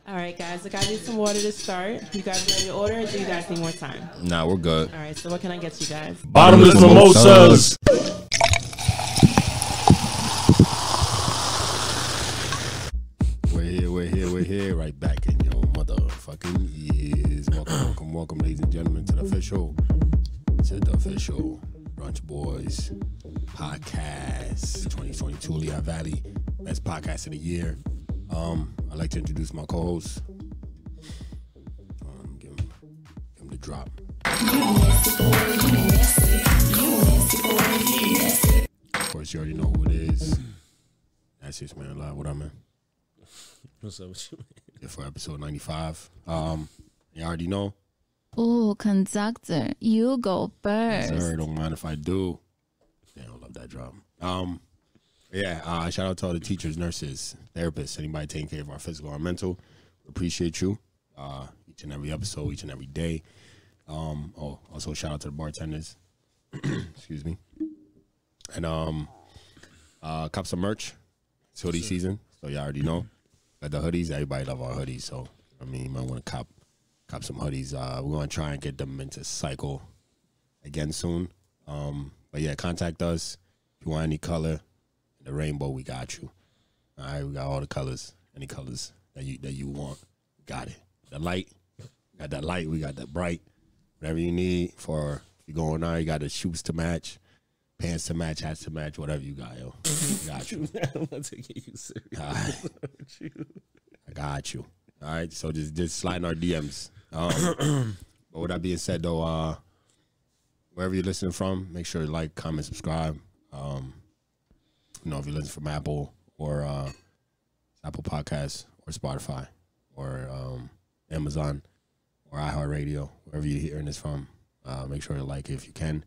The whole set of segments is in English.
All right, guys. Look, I need some water to start. You guys ready to order, or do you guys need more time? Nah, we're good. All right, so what can I get you guys? Bottomless mimosas. We're here. Right back in your motherfucking ears. Welcome, ladies and gentlemen, to the official Brunch Boys podcast 2022 Lehigh Valley best podcast of the year. I'd like to introduce my co-host. Give him the drop. Of course, you already know who it is. That's just man live. What up, man? What's up with you? Yeah, for episode 95. You already know. Ooh, conductor, you go first. Yes, sir, don't mind if I do. Yeah, I love that drop. Shout out to all the teachers, nurses, therapists, anybody taking care of our physical or mental. Appreciate you. Each and every episode, each and every day. Also shout out to the bartenders. Excuse me. And cop some merch. It's hoodie season, so you already know. Got the hoodies. Everybody love our hoodies, so I mean, you might want to cop some hoodies. We're gonna try and get them into cycle again soon. But yeah, contact us if you want any color. The rainbow, we got you. All right, we got all the colors. Any colors that you want, got it. The light, got that light. We got that bright. Whatever you need for if you're going on, you got the shoes to match, pants to match, hats to match, whatever you got, yo. Got you. I'm not taking you serious. All right. I got you. All right, so just slide in our DMs. But with that being said, though, wherever you're listening from, make sure to like, comment, subscribe. If you're listening from Apple or Apple Podcasts or Spotify or Amazon or iHeartRadio, wherever you're hearing this from, make sure to like it if you can.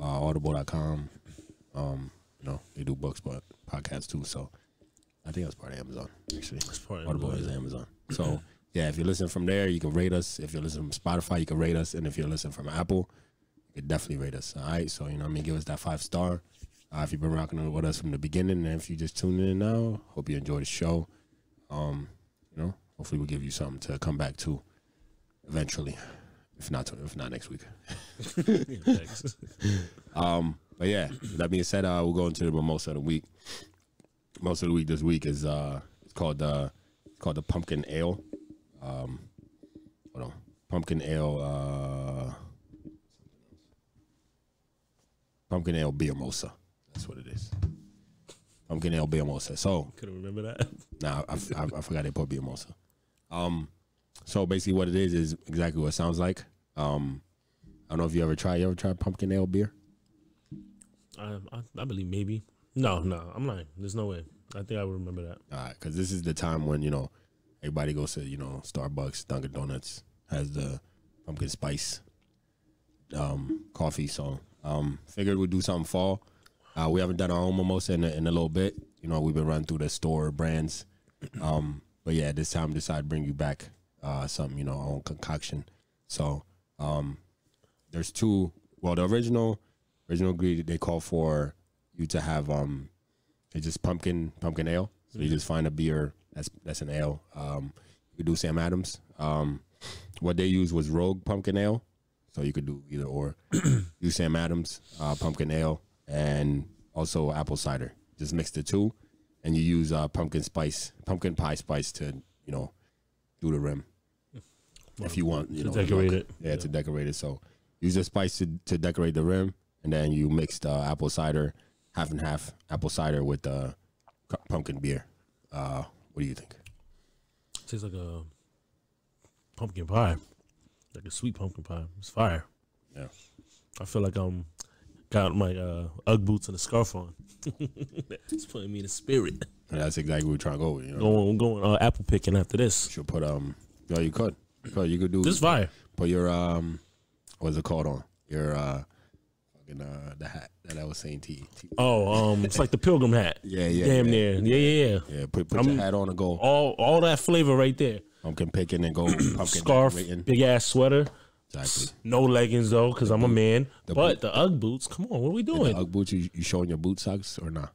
Audible.com, they do books, but podcasts too. So I think that's part of Amazon, actually. Audible is Amazon. So yeah, if you're listening from there, you can rate us. If you're listening from Spotify, you can rate us. And if you're listening from Apple, you can definitely rate us. All right, so give us that 5-star. If you've been rocking with us from the beginning, and if you just tuned in now, hope you enjoy the show. Hopefully we'll give you something to come back to eventually, if not next week. But yeah, that being said, we'll go into the mimosa of the week. Mimosa of the week this week is it's called the pumpkin ale. Pumpkin ale beer mosa. That's what it is. Pumpkin ale beer mosa. So couldn't remember that. Nah, I forgot they put beer mosa. So basically what it is exactly what it sounds like. I don't know if you ever tried pumpkin ale beer? I believe maybe. No, I'm lying. There's no way. I think I would remember that. All right, because this is the time when, everybody goes to, Starbucks, Dunkin' Donuts has the pumpkin spice coffee. So figured we'd do something fall. We haven't done our own mimosa in a little bit. We've been running through the store brands. But yeah, this time I decided to bring you back something, our own concoction. So there's two. Well, the original ingredient, they call for you to have it's just pumpkin ale. So you just find a beer that's an ale. You do Sam Adams. What they used was Rogue pumpkin ale. So you could do either or. Use Sam Adams pumpkin ale and also apple cider. Just mix the two, and you use pumpkin pie spice to do the rim. If you want, to decorate it. Yeah, to decorate it. So use the spice to decorate the rim, and then you mix the apple cider, half and half apple cider with the pumpkin beer. What do you think? Tastes like a pumpkin pie, like a sweet pumpkin pie. It's fire. Yeah, I feel like got my Ugg boots and a scarf on. It's putting me in the spirit. And that's exactly what we're trying to go with. Going apple picking after this. Should put you could do this fire. Put your what's it called on your the hat that I was saying to you. It's like the pilgrim hat. Yeah. Damn near. Yeah. Yeah, put your hat on and go. All that flavor right there. Pumpkin picking and go pumpkin scarf, big ass sweater. Exactly. No leggings though, because I'm a man. But the Ugg boots, come on, what are we doing? The Ugg boots, you showing your boot socks or not?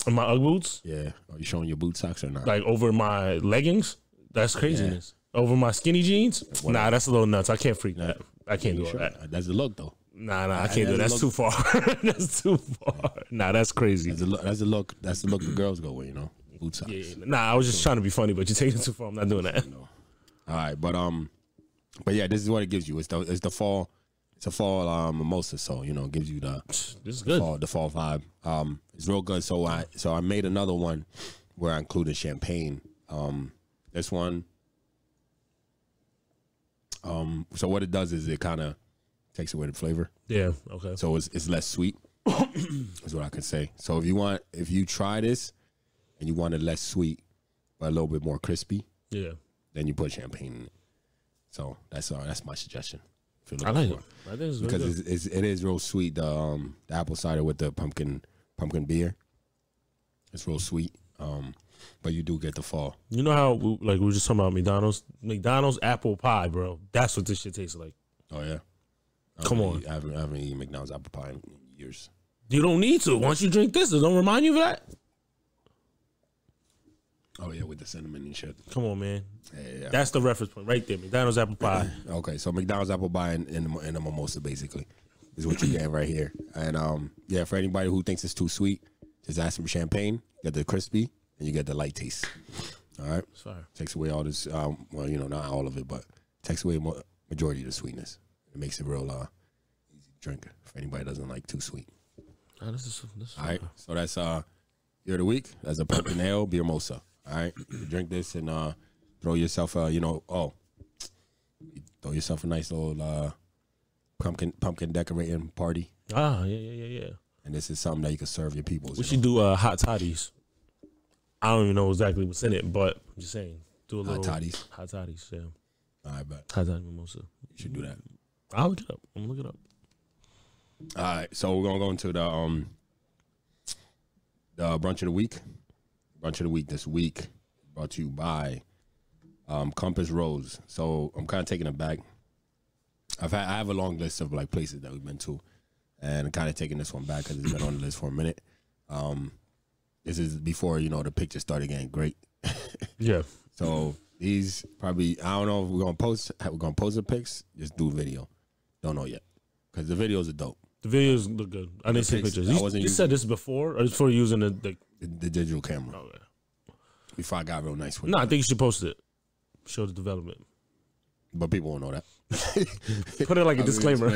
My Ugg boots? Yeah. Are you showing your boot socks or not? Like over my leggings? That's craziness. Over my skinny jeans? Nah, that's a little nuts. I can't freak that. I can't do all that. That's the look, though. Nah, I can't do it. That's too far. That's too far. Nah, that's crazy. That's the look. That's the look the girls go with, you know. Boot socks. Yeah, nah, I was just trying to be funny, but you're taking it too far. I'm not doing that. All right, but yeah, this is what it gives you. It's the fall. It's a fall mimosa, so you know, it gives you this is good. The fall vibe. It's real good. So I made another one where I included champagne. This one. So what it does is it kind of takes away the flavor. Yeah. Okay. So it's less sweet. Is what I can say. So if you try this and you want it less sweet but a little bit more crispy, yeah, then you put champagne in it. So that's my suggestion. I like it. I think it's because it is real sweet. The apple cider with the pumpkin beer. It's real sweet. But you do get the fall. You know how we were just talking about McDonald's apple pie, bro. That's what this shit tastes like. Oh yeah. Come on. I haven't eaten McDonald's apple pie in years. You don't need to. Once you drink this, it don't remind you of that. Oh yeah, with the cinnamon and shit. Come on, man. Yeah. That's the reference point right there. McDonald's apple pie. Okay, so McDonald's apple pie in the mimosa basically is what you're getting right here. And yeah, for anybody who thinks it's too sweet, just add some champagne. Get the crispy, and you get the light taste. All right. Sorry. Takes away all this. Well, you know, not all of it, but takes away majority of the sweetness. It makes it real easy to drink for anybody who doesn't like too sweet. This is all right. So that's beer of the week. That's a pumpkin ale beer mosa. All right. You drink this and throw yourself throw yourself a nice little pumpkin decorating party. Yeah. And this is something that you can serve your people. We should do hot toddies. I don't even know exactly what's in it, but I'm just saying, do a little hot toddies. Hot toddies, yeah. All right, bet. Hot toddy mimosa. You should do that. I'll look it up. I'm gonna look it up. All right, so we're gonna go into the brunch of the week. Brunch of the week this week brought to you by Compass Rose. So I'm kind of taking it back. I have a long list of like places that we've been to, and I'm kind of taking this one back because it's been on the list for a minute. This is before the pictures started getting great. Yeah. So these probably I don't know if we're gonna post the pics. Just do video. Don't know yet because the videos are dope. The videos look good. I didn't see pictures. You said this before or before using the digital camera. Okay. Before I got real nice with it. No, I think you should post it. Show the development. But people won't know that. Put it like a disclaimer.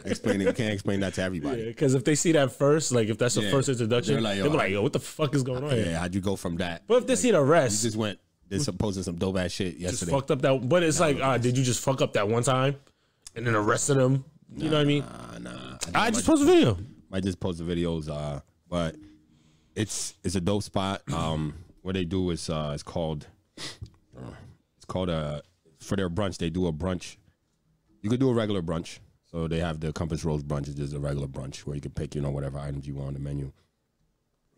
Explain it. You can't explain that to everybody. Yeah, because if they see that first, like if that's the first introduction, they'll be like, yo, what the fuck is going on here? Yeah, how'd you go from that? But if they see the rest. You just went, posting some dope ass shit yesterday. Just fucked up that, but it's did you just fuck up that one time? And then the rest of them, you know what I mean? Nah. I just post a video. Might just post the videos, but it's a dope spot. What they do is it's called for their brunch, they do a brunch. You could do a regular brunch. So they have the Compass Rose brunch. It's just a regular brunch where you can pick, whatever items you want on the menu.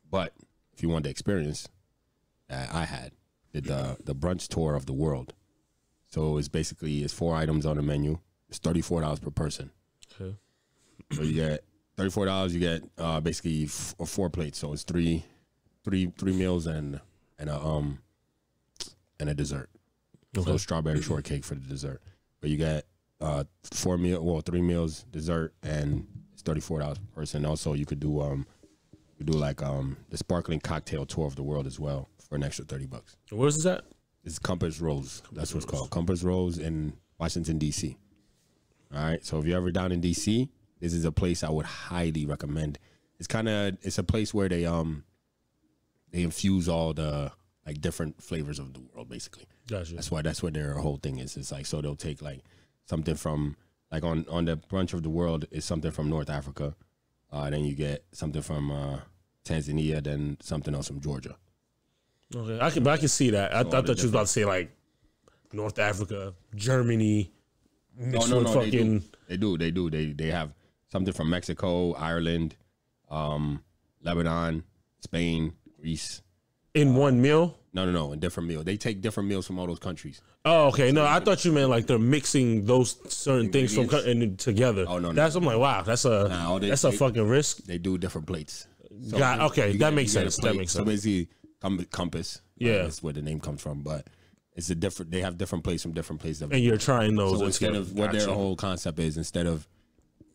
But if you want the experience that I did the brunch tour of the world. So it's 4 items on the menu. It's $34 per person. Okay. So you get $34. You get basically 4 plates. So it's three meals and a dessert. Okay. So strawberry shortcake for the dessert. But you get 3 meals, dessert, and it's $34 per person. Also, you could do the sparkling cocktail tour of the world as well for an extra $30. Where's this at? It's Compass Rose. That's what it's called. Compass Rose in Washington, D.C. All right. So if you're ever down in D.C., this is a place I would highly recommend. It's a place where they infuse all the different flavors of the world, basically. Gotcha. That's what their whole thing is. It's so they'll take something from on the brunch of the world is something from North Africa. Then you get something from Tanzania, then something else from Georgia. Okay, I can see that. I thought you was about to say North Africa, Germany. No. They do. They have something from Mexico, Ireland, Lebanon, Spain, Greece. In one meal? No, in different meal. They take different meals from all those countries. Oh, okay. No, I thought you meant they're mixing those certain things together. Oh no. I'm like, wow, that's a fucking risk. They do different plates. So that makes sense. That makes sense. So basically, Compass. Yeah, that's where the name comes from. But it's a different. They have different plates from different places. And you're trying those. So instead of what their whole concept is, instead of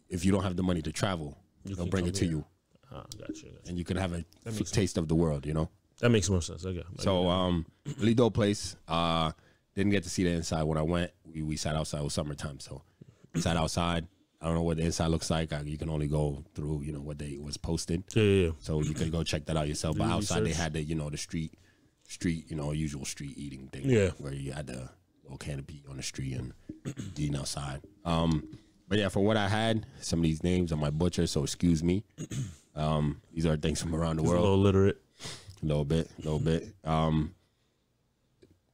if you don't have the money to travel, they'll bring it to you. Gotcha. And you can have a taste of the world. You know. That makes more sense. Okay. So really dope place. Didn't get to see the inside when I went. We sat outside. It was summertime, so sat outside. I don't know what the inside looks like. You can only go through, what they was posted. Yeah. So you can go check that out yourself. But outside they had the, the street, usual street eating thing. Yeah. Where you had the little canopy on the street and eating outside. But yeah, for what I had, some of these names are my butcher, so excuse me. These are things from around the world. A little illiterate. A little bit.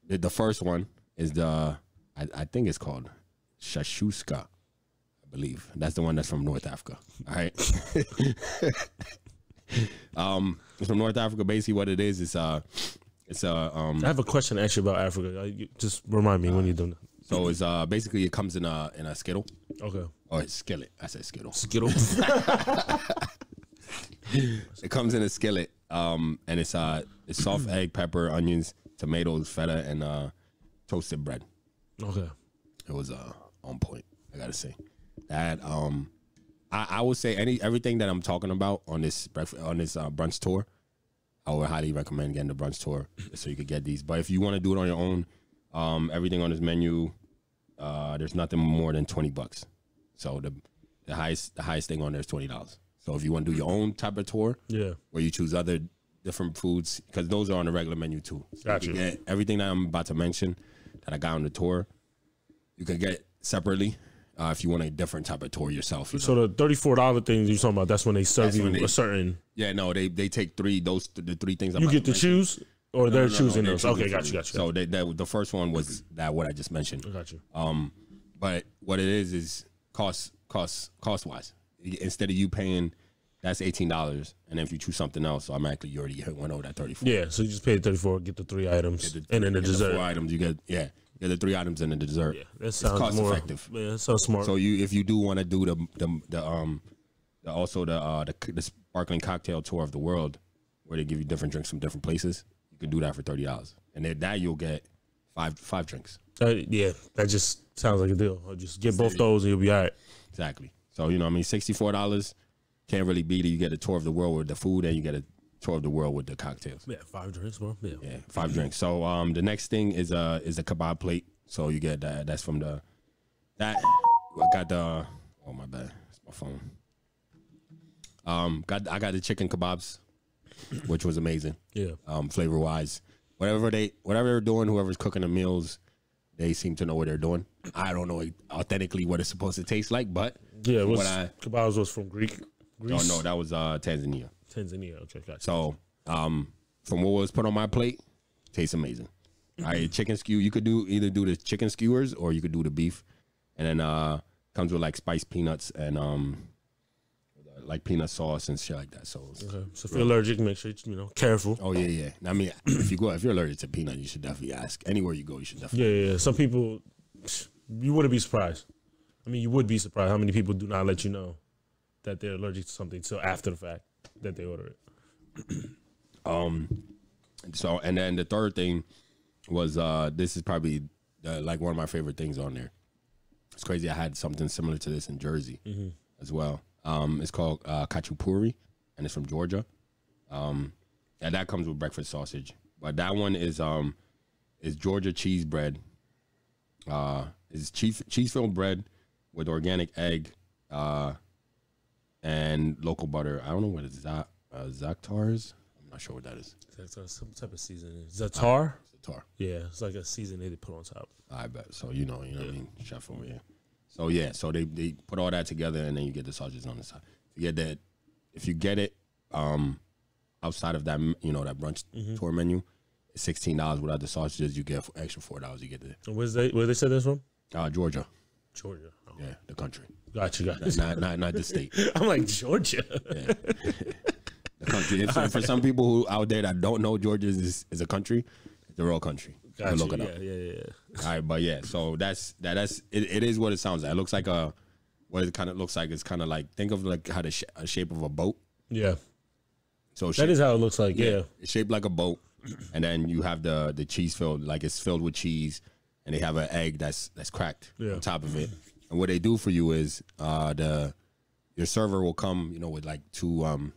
The first one is I think it's called shashuska, I believe. That's the one that's from North Africa. All right. It's from North Africa. Basically, what it is I have a question to ask you about Africa. Just remind me when you're doing that. So it's basically it comes in a skittle. Okay. Oh, it's skillet. I said skittle. Skittle. It comes in a skillet. And it's soft egg, pepper, onions, tomatoes, feta, and toasted bread. Okay. It was on point. I gotta say that. I would say everything that I'm talking about on this brunch tour, I would highly recommend getting the brunch tour so you could get these. But if you want to do it on your own, everything on this menu, there's nothing more than $20. So the highest thing on there is $20. So if you want to do your own type of tour, where you choose other different foods, because those are on the regular menu too. So gotcha. You can get everything that I'm about to mention that I got on the tour, you can get separately if you want a different type of tour yourself. So the $34 things you're talking about, that's when they serve you a certain. Yeah, no, they take the three things. You get to choose, or they're choosing those. They're Okay, choosing. gotcha. So the first one was what I just mentioned. I got you. But what it is cost wise. Instead of you paying, that's $18, and then if you choose something else, automatically you already went over that $34. Yeah, so you just pay $34, get the 3 items, and then the dessert. The 4 items you get. Yeah, the 3 items and the dessert. Yeah, that sounds cost more effective. Yeah, that sounds smart. So if you do want to do the sparkling cocktail tour of the world, where they give you different drinks from different places, you can do that for $30, and then that you'll get five drinks. That just sounds like a deal. I'll just get both those and you'll be all right. Exactly. So $64 can't really beat it. You get a tour of the world with the food, and you get a tour of the world with the cocktails. Yeah, 5 drinks, bro. Yeah, 5 drinks. So the next thing is a kebab plate. So you get that. That's from I got the. Oh my bad, it's my phone. I got the chicken kebabs, which was amazing. Yeah. Flavor wise, whatever they're doing, whoever's cooking the meals, they seem to know what they're doing. I don't know authentically what it's supposed to taste like, but kebabs was from Greece. Oh no, that was Tanzania. Okay, gotcha. So from what was put on my plate, tastes amazing. All right, chicken skew. You could either do the chicken skewers or you could do the beef, and then comes with like spiced peanuts and like peanut sauce and shit like that. So if you're allergic, make sure you careful. Oh yeah. I mean, if you're allergic to peanut, you should definitely ask. Anywhere you go, you should definitely. Yeah. Some people, you wouldn't be surprised. I mean, you would be surprised how many people do not let you know that they're allergic to something till after the fact that they order it. So, and then the third thing was this is probably like one of my favorite things on there. It's crazy. I had something similar to this in Jersey as well. It's called khachapuri, and it's from Georgia. And that comes with breakfast sausage. But that one is Georgia cheese bread. It's cheese filled bread with organic egg and local butter. I don't know what it's Za'atar. I'm not sure what that is. Some type of seasoning. Za'atar? Za'atar. Yeah, it's like a seasoning they put on top. I bet. So you know what I mean, chef over here. So yeah, so they put all that together, and then you get the sausages on the side. If you get it outside of that, that brunch tour menu, it's $16 without the sausages. You get extra $4. You get the. Where they said this from? Georgia. Georgia. Oh. Yeah, the country. Gotcha. Not the state. I'm like Georgia. Yeah. The country. For some people who out there that don't know Georgia is a country, it's a real country. Gotcha. Look it up. Yeah. All right, but yeah, so that's it is what it sounds like. It looks like what it kind of looks like is kind of like, think of like how a shape of a boat. Yeah. So that is how it looks like. Yeah. It's shaped like a boat. and then you have the cheese filled, like it's filled with cheese, and they have an egg that's cracked on top of it. And what they do for you is your server will come, with like two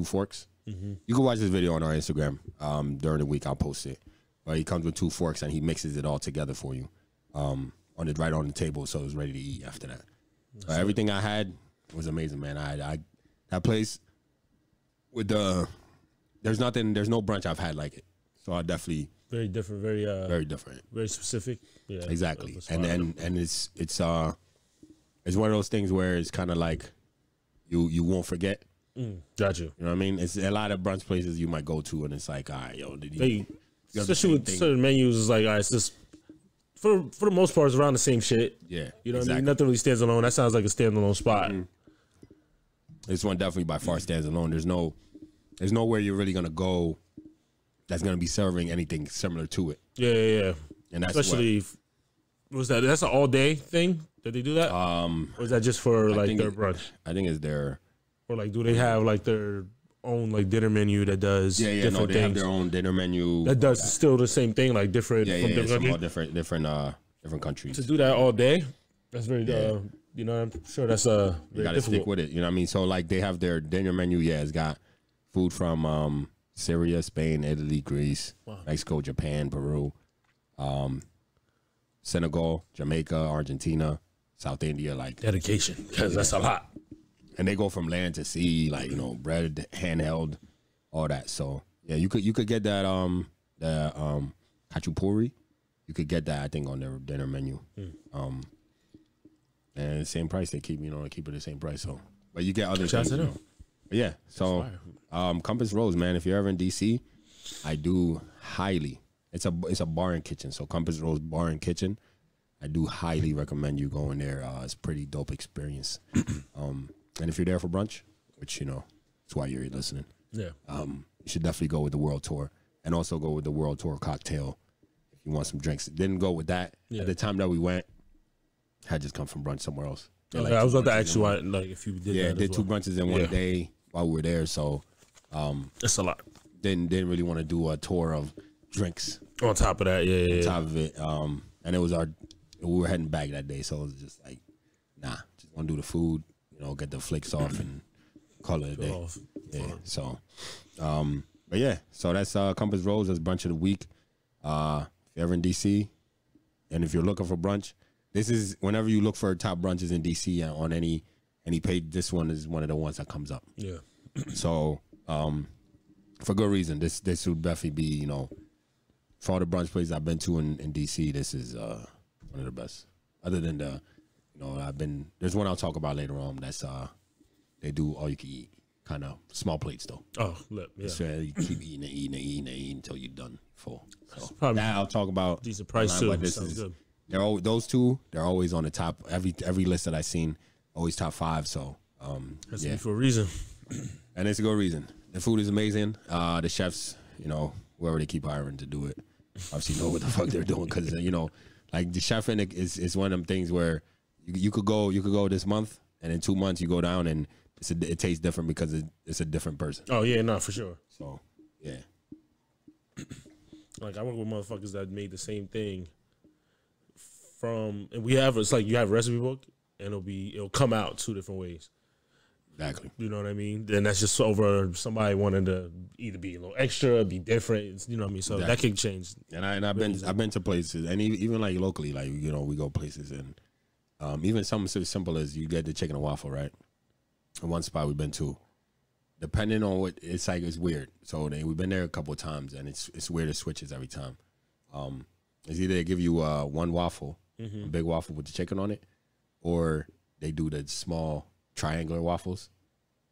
forks. You can watch this video on our Instagram during the week. I'll post it. But he comes with 2 forks and he mixes it all together for you right on the table, so it's ready to eat after that. Everything I had was amazing, man. I that place with there's no brunch I've had like it. So I definitely very different, very different, very specific. Yeah, exactly. And it's one of those things where it's kind of like you won't forget. Got you. You know what I mean? It's a lot of brunch places you might go to, and it's like, all right, yo, especially with certain menus, it's like, all right, it's just for the most part, it's around the same shit. Yeah, you know what I mean? Nothing really stands alone. That sounds like a standalone spot. This one definitely by far stands alone. There's nowhere you're really gonna go that's gonna be serving anything similar to it. Yeah. And that's especially that's an all day thing that they do that. Or is that just for like their brunch? I think it's their. Or like, do they have like their own like dinner menu that does different things? Have their own dinner menu that does still the same thing, like different from different countries. To do that all day, that's very I'm sure that's you gotta difficult. stick with it. You know what I mean? So like they have their dinner menu. Yeah, it's got food from Syria, Spain, Italy, Greece, Mexico, Japan, Peru, Senegal, Jamaica, Argentina, South India. Like dedication, because that's a lot. And they go from land to sea, like bread, handheld, all that. So yeah, you could get that khachapuri. You could get that, I think, on their dinner menu. And same price. They keep keep it the same price. So, but you get other things. But yeah. So Compass Rose, man. If you're ever in DC, I do highly. It's a bar and kitchen. So Compass Rose Bar and Kitchen. I do highly recommend you going there. It's a pretty dope experience. And if you're there for brunch, which that's why you're listening. Yeah. You should definitely go with the World Tour, and also go with the World Tour cocktail if you want some drinks. Didn't go with that at the time that we went. Had just come from brunch somewhere else. Okay, I was about to ask you like if you did. Yeah, did 2 brunches in one day while we were there. So that's a lot. Didn't really want to do a tour of drinks. On top of that, On top of it, and it was we were heading back that day, so it was just like, nah, just want to do the food. Get the flicks off and call it a day. Yeah. So, but yeah, so that's Compass Rose. That's brunch of the week. If you're ever in DC, and if you're looking for brunch, this is whenever you look for top brunches in DC on any page. This one is one of the ones that comes up. Yeah. So, for good reason. This would definitely be for all the brunch places I've been to in DC. This is one of the best. Other than the. There's one I'll talk about later on. That's they do all you can eat, kind of small plates though. Oh, look, yeah. So you keep eating until you're done full. So that I'll talk about. Decent price too. This is good. Those two. They're always on the top. Every list that I've seen, always top 5. So that's for a reason. And it's a good reason. The food is amazing. The chefs, whoever they keep hiring to do it, obviously know what the fuck they're doing because like the chef in it is one of them things where. You could go this month, and in 2 months you go down, and it tastes different because it's a different person. Oh yeah, no, for sure. So yeah, like I work with motherfuckers that made the same thing. And it's like you have a recipe book, and it'll come out 2 different ways. Exactly. You know what I mean? Then that's just over somebody wanting to either be a little extra, be different. You know what I mean? So that can change. And I've been to places, and even like locally, like we go places and. Even something so simple as you get the chicken and waffle, right? In one spot we've been to, depending on what it's like, it's weird. So we've been there a couple of times, and it's weird. It switches every time. It's either they give you one waffle, a big waffle with the chicken on it, or they do the small triangular waffles,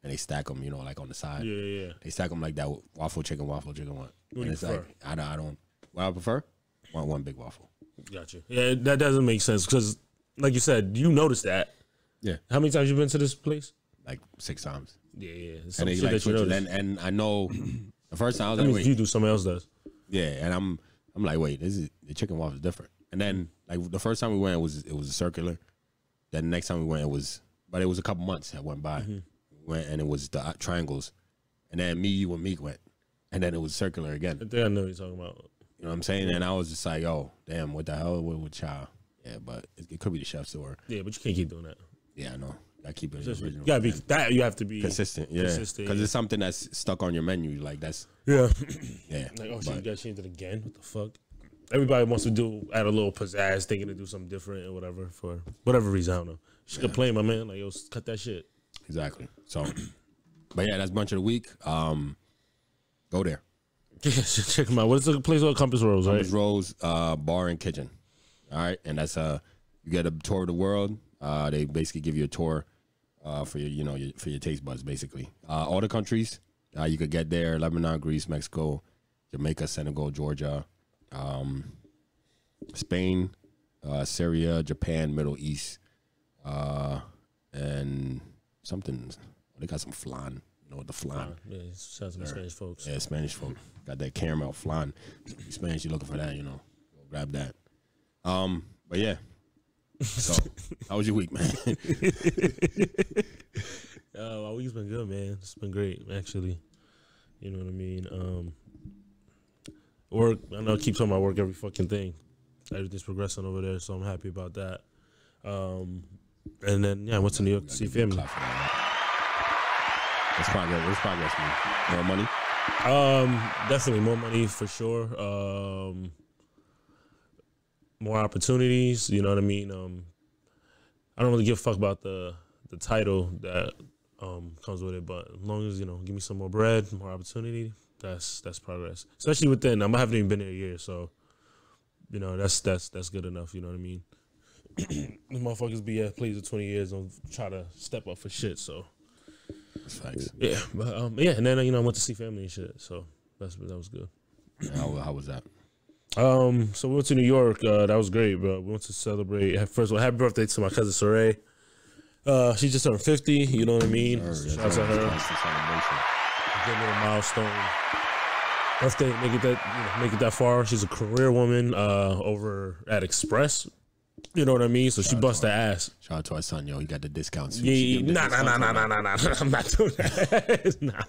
and they stack them, like on the side. Yeah. They stack them like that: waffle, chicken, one. What and do you it's prefer? like I don't. What I prefer, one big waffle. Gotcha. Yeah, that doesn't make sense because. Like you said, you noticed that. Yeah. How many times you been to this place? Like 6 times. Yeah. And they like and I know the first time I was like, wait, you do, somebody else does. Yeah, and I'm like, wait, the chicken waffle is different. And then like the first time we went, it was a circular. Then the next time we went, it was a couple months that went by. We went and it was the triangles. And then me, you, and Meek went. and then it was circular again. I think I know what you're talking about. You know what I'm saying? And I was just like, oh, damn, what the hell with y'all? Yeah, but it could be the chef's store. Yeah, but you can't keep doing that. Yeah, I know. I keep it original. You gotta be that. You have to be consistent. Yeah, because it's something that's stuck on your menu. Like that's yeah. Like, oh shit, you gotta change it again. What the fuck? Everybody wants to add a little pizzazz, thinking to do something different or whatever for whatever reason. I don't know. She complain, my man. Like, yo, cut that shit. Exactly. So, but yeah, that's brunch of the week. Go there. Yeah, check them out. What is the place called? Compass Rose, right? Compass Rose Bar and Kitchen. All right, and that's you get a tour of the world. They basically give you a tour for your for your taste buds, basically. All the countries you could get there: Lebanon, Greece, Mexico, Jamaica, Senegal, Georgia, Spain, Syria, Japan, Middle East, and something. They got some flan. You know what the flan? Yeah, shout out to my Spanish folks. Yeah, Spanish folk got that caramel flan. Spanish, you looking for that? Go grab that. But yeah. So, how was your week, man? My week's been good, man. It's been great, actually. You know what I mean? Work, I know I keep talking about work every fucking thing. Everything's progressing over there, so I'm happy about that. And then, yeah, I went to New York to see family. What's progress, man? More money? Definitely more money for sure. More opportunities, you know what I mean? I don't really give a fuck about the title that comes with it, but as long as, give me some more bread, more opportunity, that's progress. Especially within, I haven't even been here a year, so that's good enough, you know what I mean? The motherfuckers be at plays for 20 years, don't try to step up for shit, so Thanks. Yeah, but yeah, and then I went to see family and shit, so that was good. How was that? So we went to New York. That was great, bro. We went to celebrate. First of all, happy birthday to my cousin Saray. She just turned 50. You know what I mean? Shout out to her. Good little milestone. Birthday, make it that far. She's a career woman over at Express. You know what I mean? So she bust her ass. Shout out to our son, yo. He got the discounts. Yeah, nah. I'm not doing that. Nah.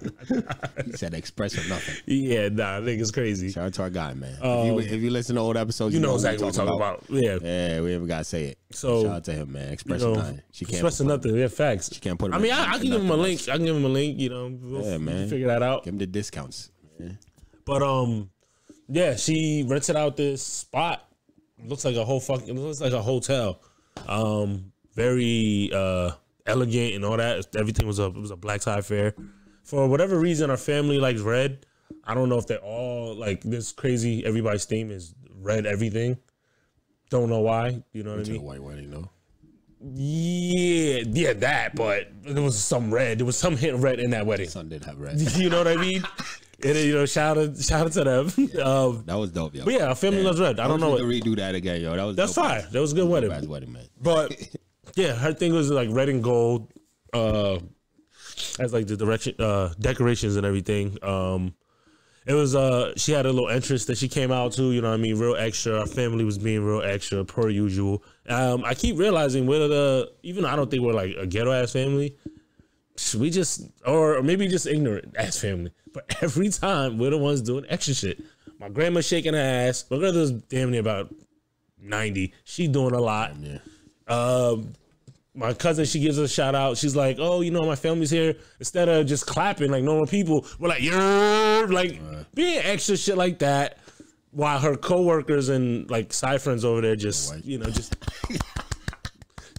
He said Express or nothing. Yeah, nah, I think it's crazy. Shout out to our guy, man. If you listen to old episodes, you know exactly what we're talking about. Yeah, we even got to say it. So shout out to him, man. Express or nothing. She can't Express or nothing. Yeah, facts. She can't put it. I mean, I can give him a link. I can give him a link. Yeah, man. Figure that out. Give him the discounts. Yeah. But yeah, she rented out this spot. Looks like a hotel. Very elegant and all that. Everything was it was a black tie affair. For whatever reason, our family likes red. I don't know if they all like this crazy. Everybody's theme is red everything. Don't know why. You know what I mean? A white wedding, though. Yeah, that. But there was some red. There was some hint of red in that wedding. Son did have red. You know what I mean? And shout out to them. That was dope, yo. But yeah, our family loves red. I don't know. To redo that again, yo. That's fine. That was a good wedding. Bad wedding, man. But yeah, her thing was like red and gold, as like the decorations and everything. It was she had a little entrance that she came out to. You know what I mean? Real extra. Our family was being real extra per usual. I keep realizing even though I don't think we're like a ghetto ass family. We just, or maybe just ignorant ass family. But every time we're the ones doing extra shit. My grandma's shaking her ass. My grandma's damn near about 90. She doing a lot. Yeah. My cousin, she gives us a shout out. She's like, oh, my family's here. Instead of just clapping like normal people, we're like, yeah, like being extra shit like that. While her coworkers and like side friends over there just just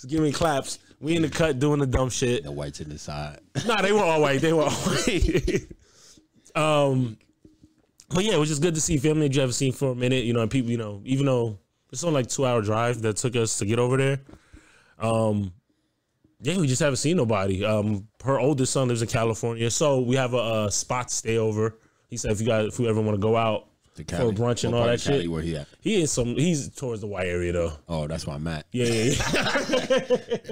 giving claps. We in the cut doing the dumb shit. The whites in the side. Nah, they were all white. They were all white. But yeah, it was just good to see family that you haven't seen for a minute. And people, even though it's only like 2-hour drive that took us to get over there. Yeah, we just haven't seen nobody. Her oldest son lives in California, so we have a spot to stay over. He said if we ever want to go out for brunch and all that shit. Where he at? He's towards the white area though. Oh, that's where I'm at. Yeah.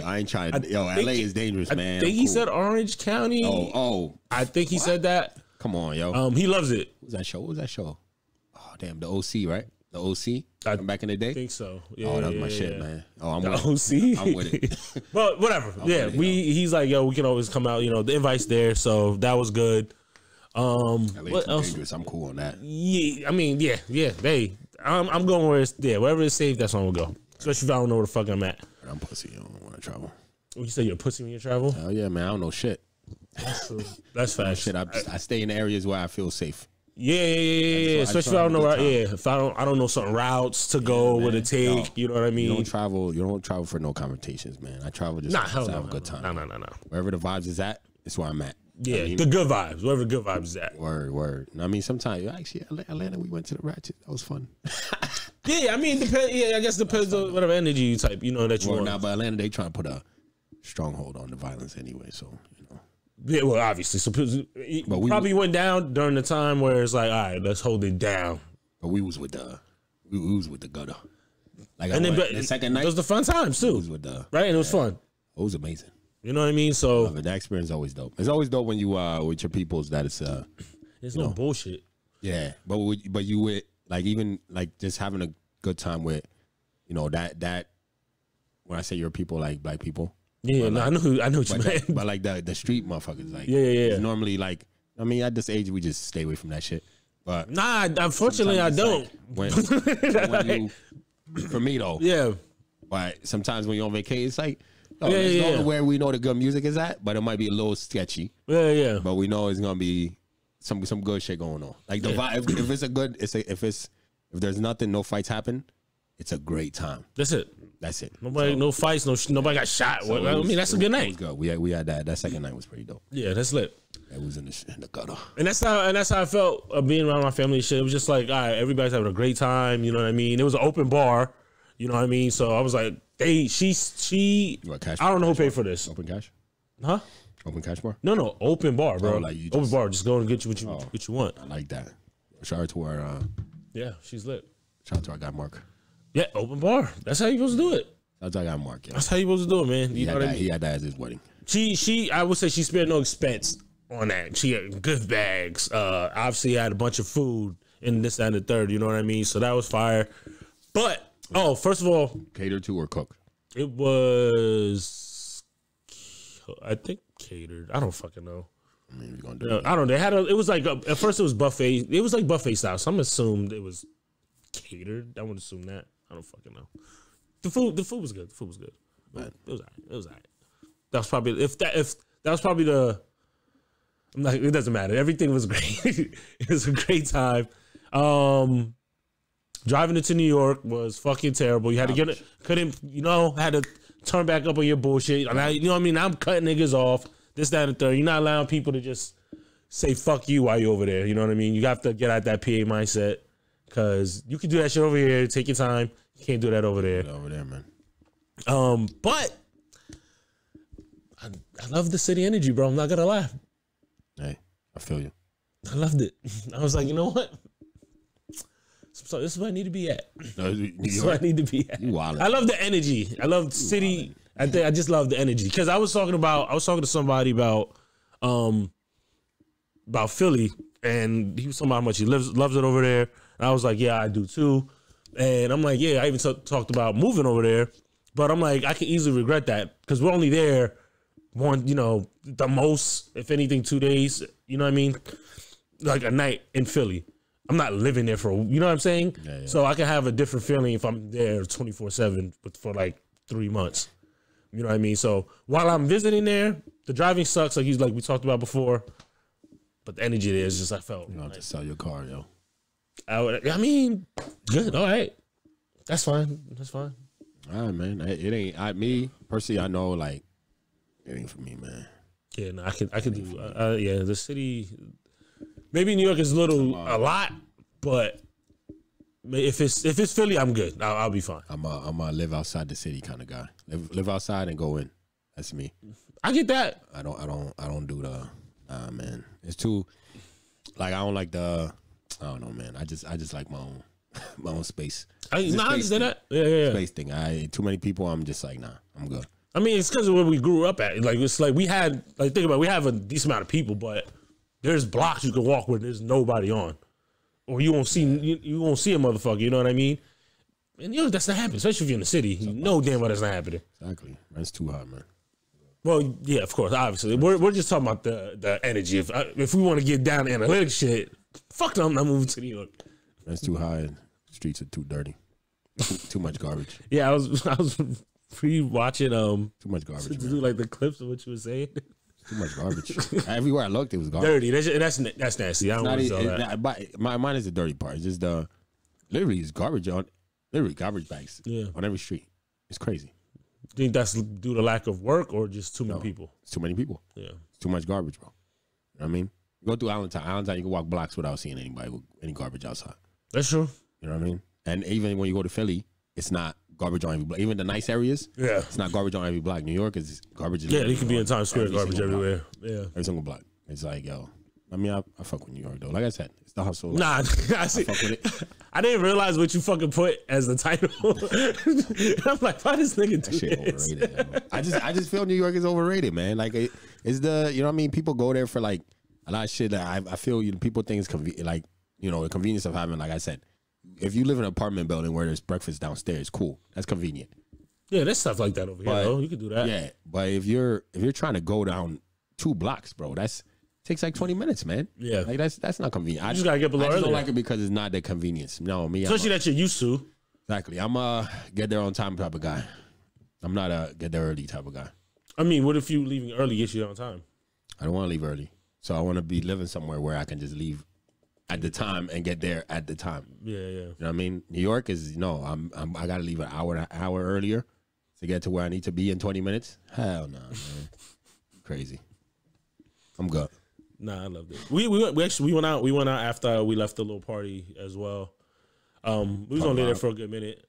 I ain't trying. LA is dangerous, man. I think he said Orange County. Oh. I think he said that. Come on, yo. He loves it. What was that show? Oh, damn, the OC, right? The OC from back in the day? I think so. Yeah, that was my shit, man. Oh, I'm the with it. OC? I'm with it. But whatever. He's like, yo, we can always come out. The invite's there, so that was good. What else? Dangerous. I'm cool on that. Yeah, I mean, yeah. I'm going where it's wherever it's safe. That's where I'm gonna go. Especially if I don't know where the fuck I'm at. I'm pussy. I don't want to travel. What, you say you're a pussy when you travel? Hell yeah, man. I don't know shit. That's fast. Shit. I stay in areas where I feel safe. Yeah. Especially if I don't know if I don't know certain routes to go, where to take. No, you know what I mean? You don't travel for no confrontations, man. I travel just to have a good time. No. Wherever the vibes is at, it's where I'm at. Yeah, I mean, the good vibes. Wherever the good vibes is at. Word. I mean, sometimes actually Atlanta, we went to the Ratchet. That was fun. Yeah, I mean, I guess depends on whatever energy you type, you know, that you want. Now, but Atlanta, they trying to put a stronghold on the violence anyway. So Yeah, well, obviously. So but we probably went down during the time where it's like, all right, let's hold it down. But we was with the gutter. Like and then the second night, it was the fun times too. Was with right, and it was fun. It was amazing. You know what I mean? So that experience is always dope. It's always dope when you with your peoples that it's no bullshit. Yeah, but you with like even like just having a good time with that when I say your people, like black people. Yeah, no, like, I know what you mean. But like the street motherfuckers, like yeah. Normally, like I mean, at this age, we just stay away from that shit. But nah, unfortunately, I don't. Like when you, for me though, yeah. But sometimes when you're on vacation, it's like, let's go to where we know the good music is at, but it might be a little sketchy. Yeah. But we know it's gonna be some good shit going on. Like the vibe, if it's a good, if there's nothing, no fights happen, it's a great time. That's it. Nobody, no fights, nobody got shot. So I mean, that's a good night. Good. We had that second night was pretty dope. Yeah, that's lit. It was in the gutter. And that's how I felt being around my family and shit. It was just like, all right, everybody's having a great time. You know what I mean? It was an open bar. You know what I mean? So I was like, she. I don't know who paid for this. Open cash? Huh? Open cash bar? No, open bar, bro. Like open bar. Just go and get you what you want. I like that. Shout out to our. Yeah, she's lit. Shout out to our guy Mark. Yeah, open bar. That's how you supposed to do it. Shout out to our guy Mark. Yeah. That's how you supposed to do it, man. You know what I mean? He had that as his wedding. She I would say she spared no expense on that. She had gift bags. Obviously had a bunch of food and this, that, and the third. You know what I mean? So that was fire. But first of all, catered to or cooked? It was, I think, catered. I don't fucking know. I mean, you're gonna do it. I don't know. They had it was like at first it was buffet. It was like buffet style. So I'm assumed it was catered. I would assume that. I don't fucking know. The food was good. The food was good. But it was alright. That was probably if that was probably the. I'm not. It doesn't matter. Everything was great. It was a great time. Driving into New York was fucking terrible. You had to get it. Had to turn back up on your bullshit. And you know what I mean? I'm cutting niggas off. This, that, and the third. You're not allowing people to just say fuck you while you're over there. You know what I mean? You have to get out that PA mindset because you can do that shit over here. Take your time. You can't do that over there. Over there, man. But I love the city energy, bro. I'm not gonna lie. Hey, I feel you. I loved it. I was like, you know what? So this is where I need to be at. This is where I need to be at. I love the energy. I love the city. I just love the energy because I was talking to somebody about Philly, and he was talking about how much he loves it over there. And I was like, yeah, I do too. And I'm like, yeah, I even talked about moving over there, but I'm like, I can easily regret that because we're only there the most, if anything, 2 days. You know what I mean? Like a night in Philly. I'm not living there you know what I'm saying? Yeah. So I can have a different feeling if I'm there 24/7 for like 3 months. You know what I mean? So while I'm visiting there, the driving sucks, like we talked about before. But the energy there is just, I felt. You don't have to sell your car, yo. I mean, good. All right. That's fine. All right, man. It ain't, me personally, I know, like, it ain't for me, man. Yeah, no, I can do, the city. Maybe New York is a lot, but if it's Philly, I'm good. I'll be fine. I'm a live outside the city kind of guy. Live outside and go in. That's me. I get that. I don't do man. It's too, like, I don't like I don't know, man. I just like my own space. I understand that. Yeah. Space thing. Too many people. I'm just like, nah. I'm good. I mean, it's because of where we grew up at. Like, it's like we had, like, think about it, we have a decent amount of people, but there's blocks you can walk where there's nobody on, or you won't see you won't see a motherfucker. You know what I mean? And that's not happening, especially if you're in the city. You know damn well that's not happening. Exactly. Rent's too high, man. Well, yeah, of course, obviously. We're just talking about the energy. If we want to get down to analytic shit, fuck no, I'm not moving to New York. That's too high. Streets are too dirty. Too much garbage. Yeah, I was re-watching Too much garbage. to do like the clips of what you were saying. Too much garbage. Everywhere I looked, it was garbage. Dirty. That's nasty. I don't want to say that. Mine is the dirty part. It's just literally it's garbage garbage bags. Yeah. On every street. It's crazy. Think that's due to lack of work or just too many people? It's too many people. Yeah. It's too much garbage, bro. You know what I mean? Go through Allentown. Allentown, you can walk blocks without seeing anybody with any garbage outside. That's true. You know what I mean? And even when you go to Philly, it's not garbage on every block. Even the nice areas, it's not garbage on every block. New York is garbage. Yeah, you can be in Times Square, garbage everywhere. Yeah. Every single block. It's like, yo. I mean, I fuck with New York, though. Like I said, it's the hustle. Nah, I see. I fuck with it. I didn't realize what you fucking put as the title. I'm like, why this nigga do That shit this? overrated. I just feel New York is overrated, man. Like it's the, you know what I mean? People go there for like a lot of shit that I feel people think is like, you know, the convenience of having, like I said, if you live in an apartment building where there's breakfast downstairs, cool. That's convenient. Yeah, there's stuff like that over here, though. You can do that. Yeah, but if you're trying to go down 2 blocks, bro, takes like 20 minutes, man. Yeah. Like that's not convenient. You just gotta get below I just don't earlier. like it because it's not that convenience. No, me. Especially that you're used to. Exactly. I'm a get there on time type of guy. I'm not a get there early type of guy. I mean, what if you leaving early gets you there on time? I don't want to leave early. So I want to be living somewhere where I can just leave at the time and get there at the time. Yeah. You know what I mean? New York is, I got to leave an hour earlier to get to where I need to be in 20 minutes. Hell no, man. Crazy. I'm good. Nah, I loved it. We went out after we left the little party as well. We was only there for a good minute.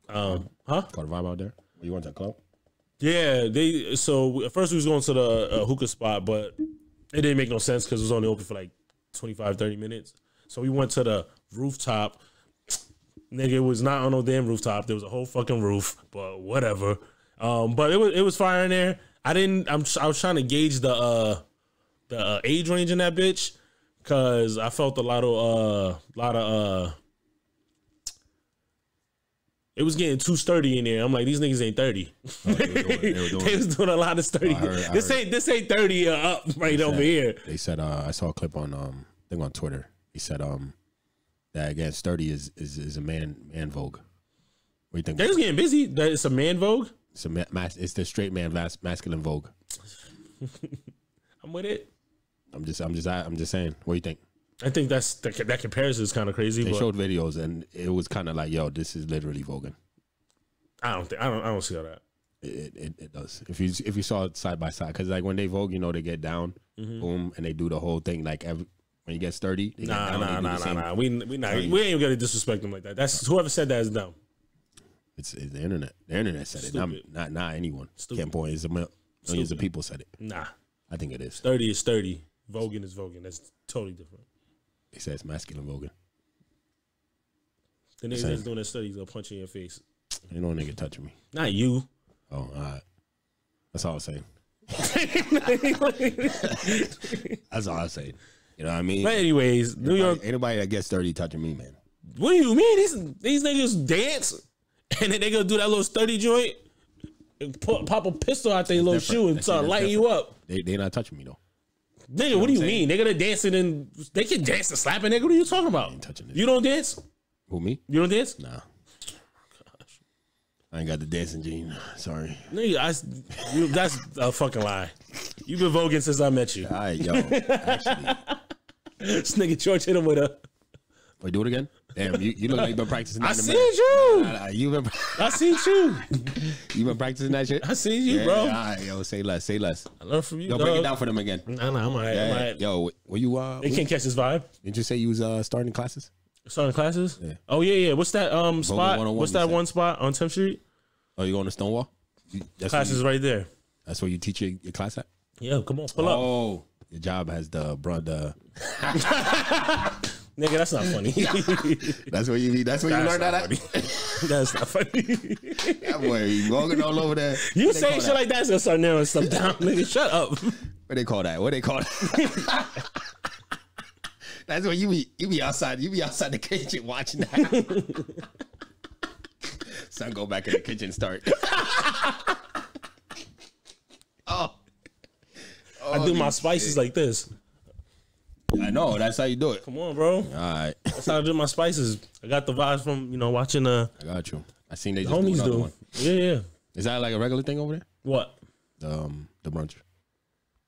Huh? Caught a vibe out there. You went to a club? Yeah, so at first we was going to the hookah spot, but it didn't make no sense because it was only open for like 25, 30 minutes. So we went to the rooftop. Nigga, it was not on no damn rooftop. There was a whole fucking roof, but whatever. But it was fire in there. I was trying to gauge the age range in that bitch because I felt a lot of it was getting too sturdy in there. I'm like, these niggas ain't 30. They was doing a lot of sturdy. This ain't 30 up over here. They said I saw a clip on I think on Twitter. He said that again sturdy is a man vogue. What do you think? They was getting busy. It's a man vogue. It's the straight man masculine vogue. I'm with it. I'm just saying. What do you think? I think that comparison is kind of crazy. They but showed videos and it was kind of like, yo, this is literally voguing. I don't see all that. It does. If you saw it side by side, because like when they vogue, they get down, boom, and they do the whole thing. Like when you get sturdy, nah. We ain't gonna disrespect them like that. That's whoever said that is dumb. It's the internet. The internet said it. Not anyone. Stupid. Can't point. It's millions of people said it. Nah, I think it is. Sturdy is sturdy. Voguing is voguing. That's totally different. They say it's masculine voguing. The niggas that's doing that study, they'll punch you in your face. Ain't no nigga touching me. Not you. Oh, all right. That's all I'm saying. That's all I'm saying. You know what I mean? But anyways, New York. Ain't nobody that gets sturdy touching me, man. What do you mean? These niggas dance and then they gonna do that little sturdy joint and pop a pistol out their little shoe and start lighting you up. They not touching me though. Nigga, what do you mean? They gonna dance and they can dance and slap a nigga. What are you talking about? Ain't touching this. You don't dance? Who, me? You don't dance? Nah. I ain't got the dancing gene. Sorry. Nigga, that's a fucking lie. You've been voguing since I met you. All right, yo. Actually. This nigga George hit him with a. Wait, do it again? Damn, you look like you've been practicing that. I seen you. I seen you. You been practicing that shit? I seen you, bro. All right, yo, say less. I learned from you, Yo, break it down for them again. Nah, I'm all right. I'm all right. Yo, were you They can't catch this vibe. Did you say you was starting classes? Starting classes? Yeah. Oh yeah. What's that spot? 101, What's that one spot on 10th Street? Oh, you going to Stonewall? Classes right there. That's where you teach your class at? Yeah, come on, pull up. Oh, your job has the brother. Nigga, that's not funny. That's where you learned that at? That's not funny. That boy, you walking all over there. You say shit like that's gonna start narrowing stuff down, nigga. Shut up. What they call that? That's where you be outside. You be outside the kitchen watching that. Son, go back in the kitchen and start. Oh, I do my spices like this. I know. That's how you do it. Come on, bro. All right. That's how I do my spices. I got the vibes from watching I got you. I seen they just homies do another do. one. Yeah. Is that like a regular thing over there? What? The brunch.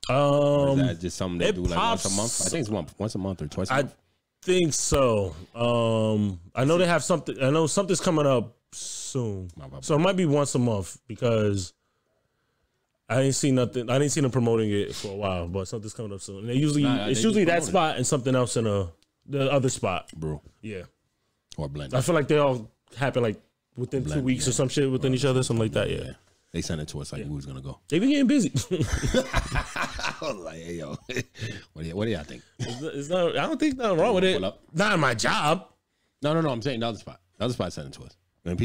Or is that just something they it do like pops- once a month? I think it's once a month or twice a I month. think so. I know they have something. I know something's coming up soon, so it might be once a month because I didn't see nothing. I didn't see them promoting it for a while, but something's coming up soon. And it's usually that spot and something else in the other spot. Bro. Yeah, Or blend. I feel like they all happen like within 2 weeks or some shit within each other, something like that. Yeah. They sent it to us like we was gonna go. They be getting busy. I was like, hey yo, what do y'all think? It's not. I don't think nothing wrong with it. Pull up. Not my job. No. I'm saying the other spot. The other spot sent it to us.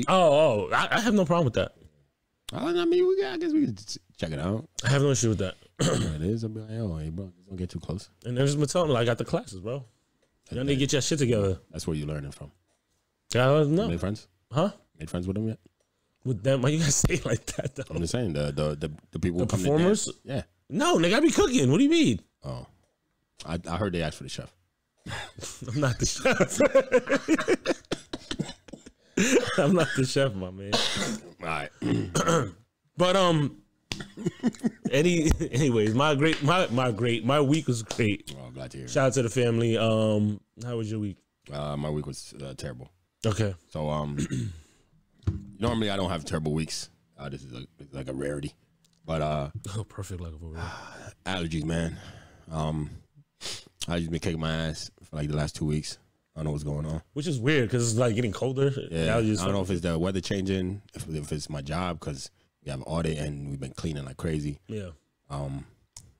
I have no problem with that. I mean, I guess we could check it out. I have no issue with that. It is. I'll be like, oh, hey, bro, don't get too close. And there's been telling me, like, I got the classes, bro. Y'all need to get your shit together. That's where you learning from. Yeah, no. Made friends? Huh? Made friends with them yet? With them? Why you guys say it like that, though? I'm just saying the people who come performers? to dance. Yeah. No, nigga, I be cooking. What do you mean? Oh, I heard they asked for the chef. I'm not the chef. I'm not the chef, my man. All right. But anyways, my week was great. Oh, I'm glad to hear. Shout out to the family. How was your week? My week was terrible. Okay. So normally I don't have terrible weeks. This is like a rarity. But perfect like a allergies, man. I just been kicking my ass for like the last 2 weeks. I don't know what's going on. Which is weird because it's like getting colder. Yeah, I don't know if it's the weather changing, if it's my job because we have audit and we've been cleaning like crazy. Yeah.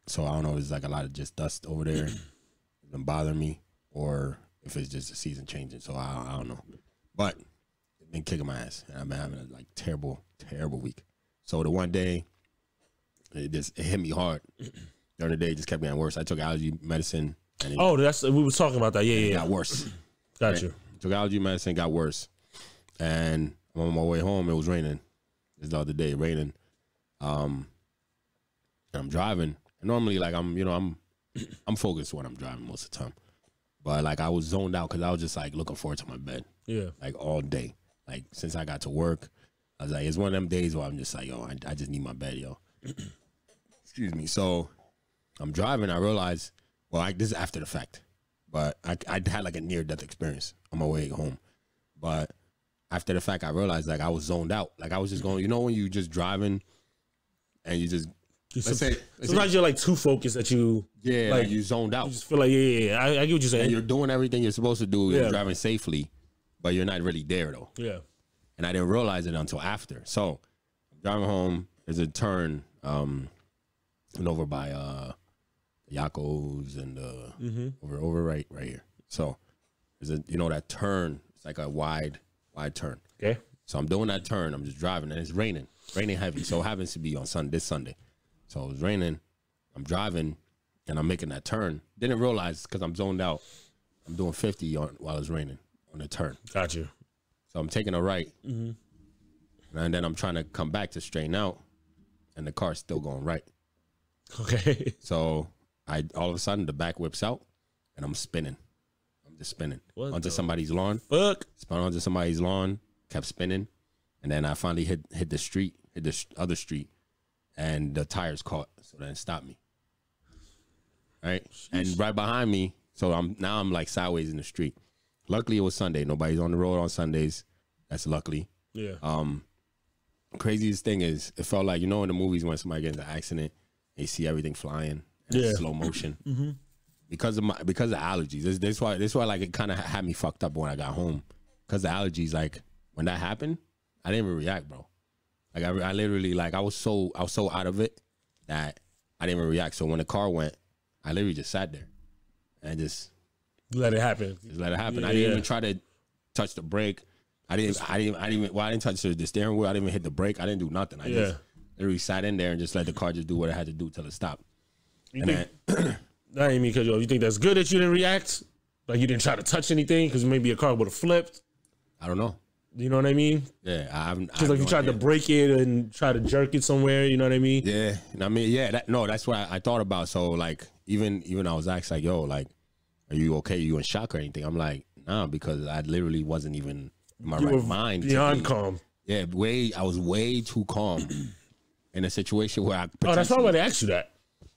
So I don't know if it's like a lot of just dust over there, it's been bothering me, or if it's just the season changing. So I don't know. But it's been kicking my ass, and I've been having a like terrible week. So the one day, it hit me hard. During the day, it just kept getting worse. I took allergy medicine. And we were talking about that. Yeah. It got worse. Got you. Took allergy medicine, got worse, and on my way home, it was raining. This the other day, raining. I'm driving. And normally, like I'm focused when I'm driving most of the time, but like I was zoned out because I was just like looking forward to my bed. Yeah. Like all day. Like since I got to work, I was like, it's one of them days where I'm just like, yo, I just need my bed, yo. Excuse me. So I'm driving. I realized, this is after the fact, but I had like a near-death experience on my way home. But after the fact, I realized like I was zoned out. Like I was just going, when you just driving and you just, sometimes you're like too focused that you, like you zoned out. You just feel like, I get what you're saying. And you're doing everything you're supposed to do. You're driving safely, but you're not really there though. Yeah. And I didn't realize it until after. So I'm driving home. There's a turn, and over by Yakos and over right here. So there's that turn. It's like a wide turn. Okay. So I'm doing that turn. I'm just driving, and it's raining heavy. So it happens to be on this Sunday. So it was raining. I'm driving, and I'm making that turn. Didn't realize because I'm zoned out. I'm doing 50 while it's raining on the turn. Got you. So I'm taking a right, and then I'm trying to come back to straighten out, and the car's still going right. Okay. So all of a sudden the back whips out, and I'm spinning. I'm just spinning onto somebody's lawn. Spun onto somebody's lawn, kept spinning, and then I finally hit the other street, and the tires caught, so then it stopped me. Right, and right behind me, so I'm like sideways in the street. Luckily, it was Sunday. Nobody's on the road on Sundays. That's luckily. Yeah. Craziest thing is, it felt like in the movies when somebody gets in an accident, they see everything flying in slow motion. Because of allergies. That's why like it kind of had me fucked up when I got home. Because the allergies, like when that happened, I didn't even react, bro. Like I literally like I was so out of it that I didn't even react. So when the car went, I literally just sat there and just let it happen. Just let it happen. I didn't even try to touch the brake. I didn't touch the steering wheel. I didn't even hit the brake. I didn't do nothing. I just literally sat in there and just let the car just do what it had to do till it stopped. That ain't me, because you think that's good that you didn't react? Like you didn't try to touch anything because maybe a car would have flipped? I don't know. You know what I mean? Yeah, I haven't. Because like you tried to break it and try to jerk it somewhere. You know what I mean? Yeah, and I mean, yeah, that's what I thought about. So like, even I was asked like, yo, like, are you okay? Are you in shock or anything? I'm like, nah, because I literally wasn't even in my right mind. Beyond calm. Yeah, I was way too calm in a situation where I. Oh, that's why they asked you that.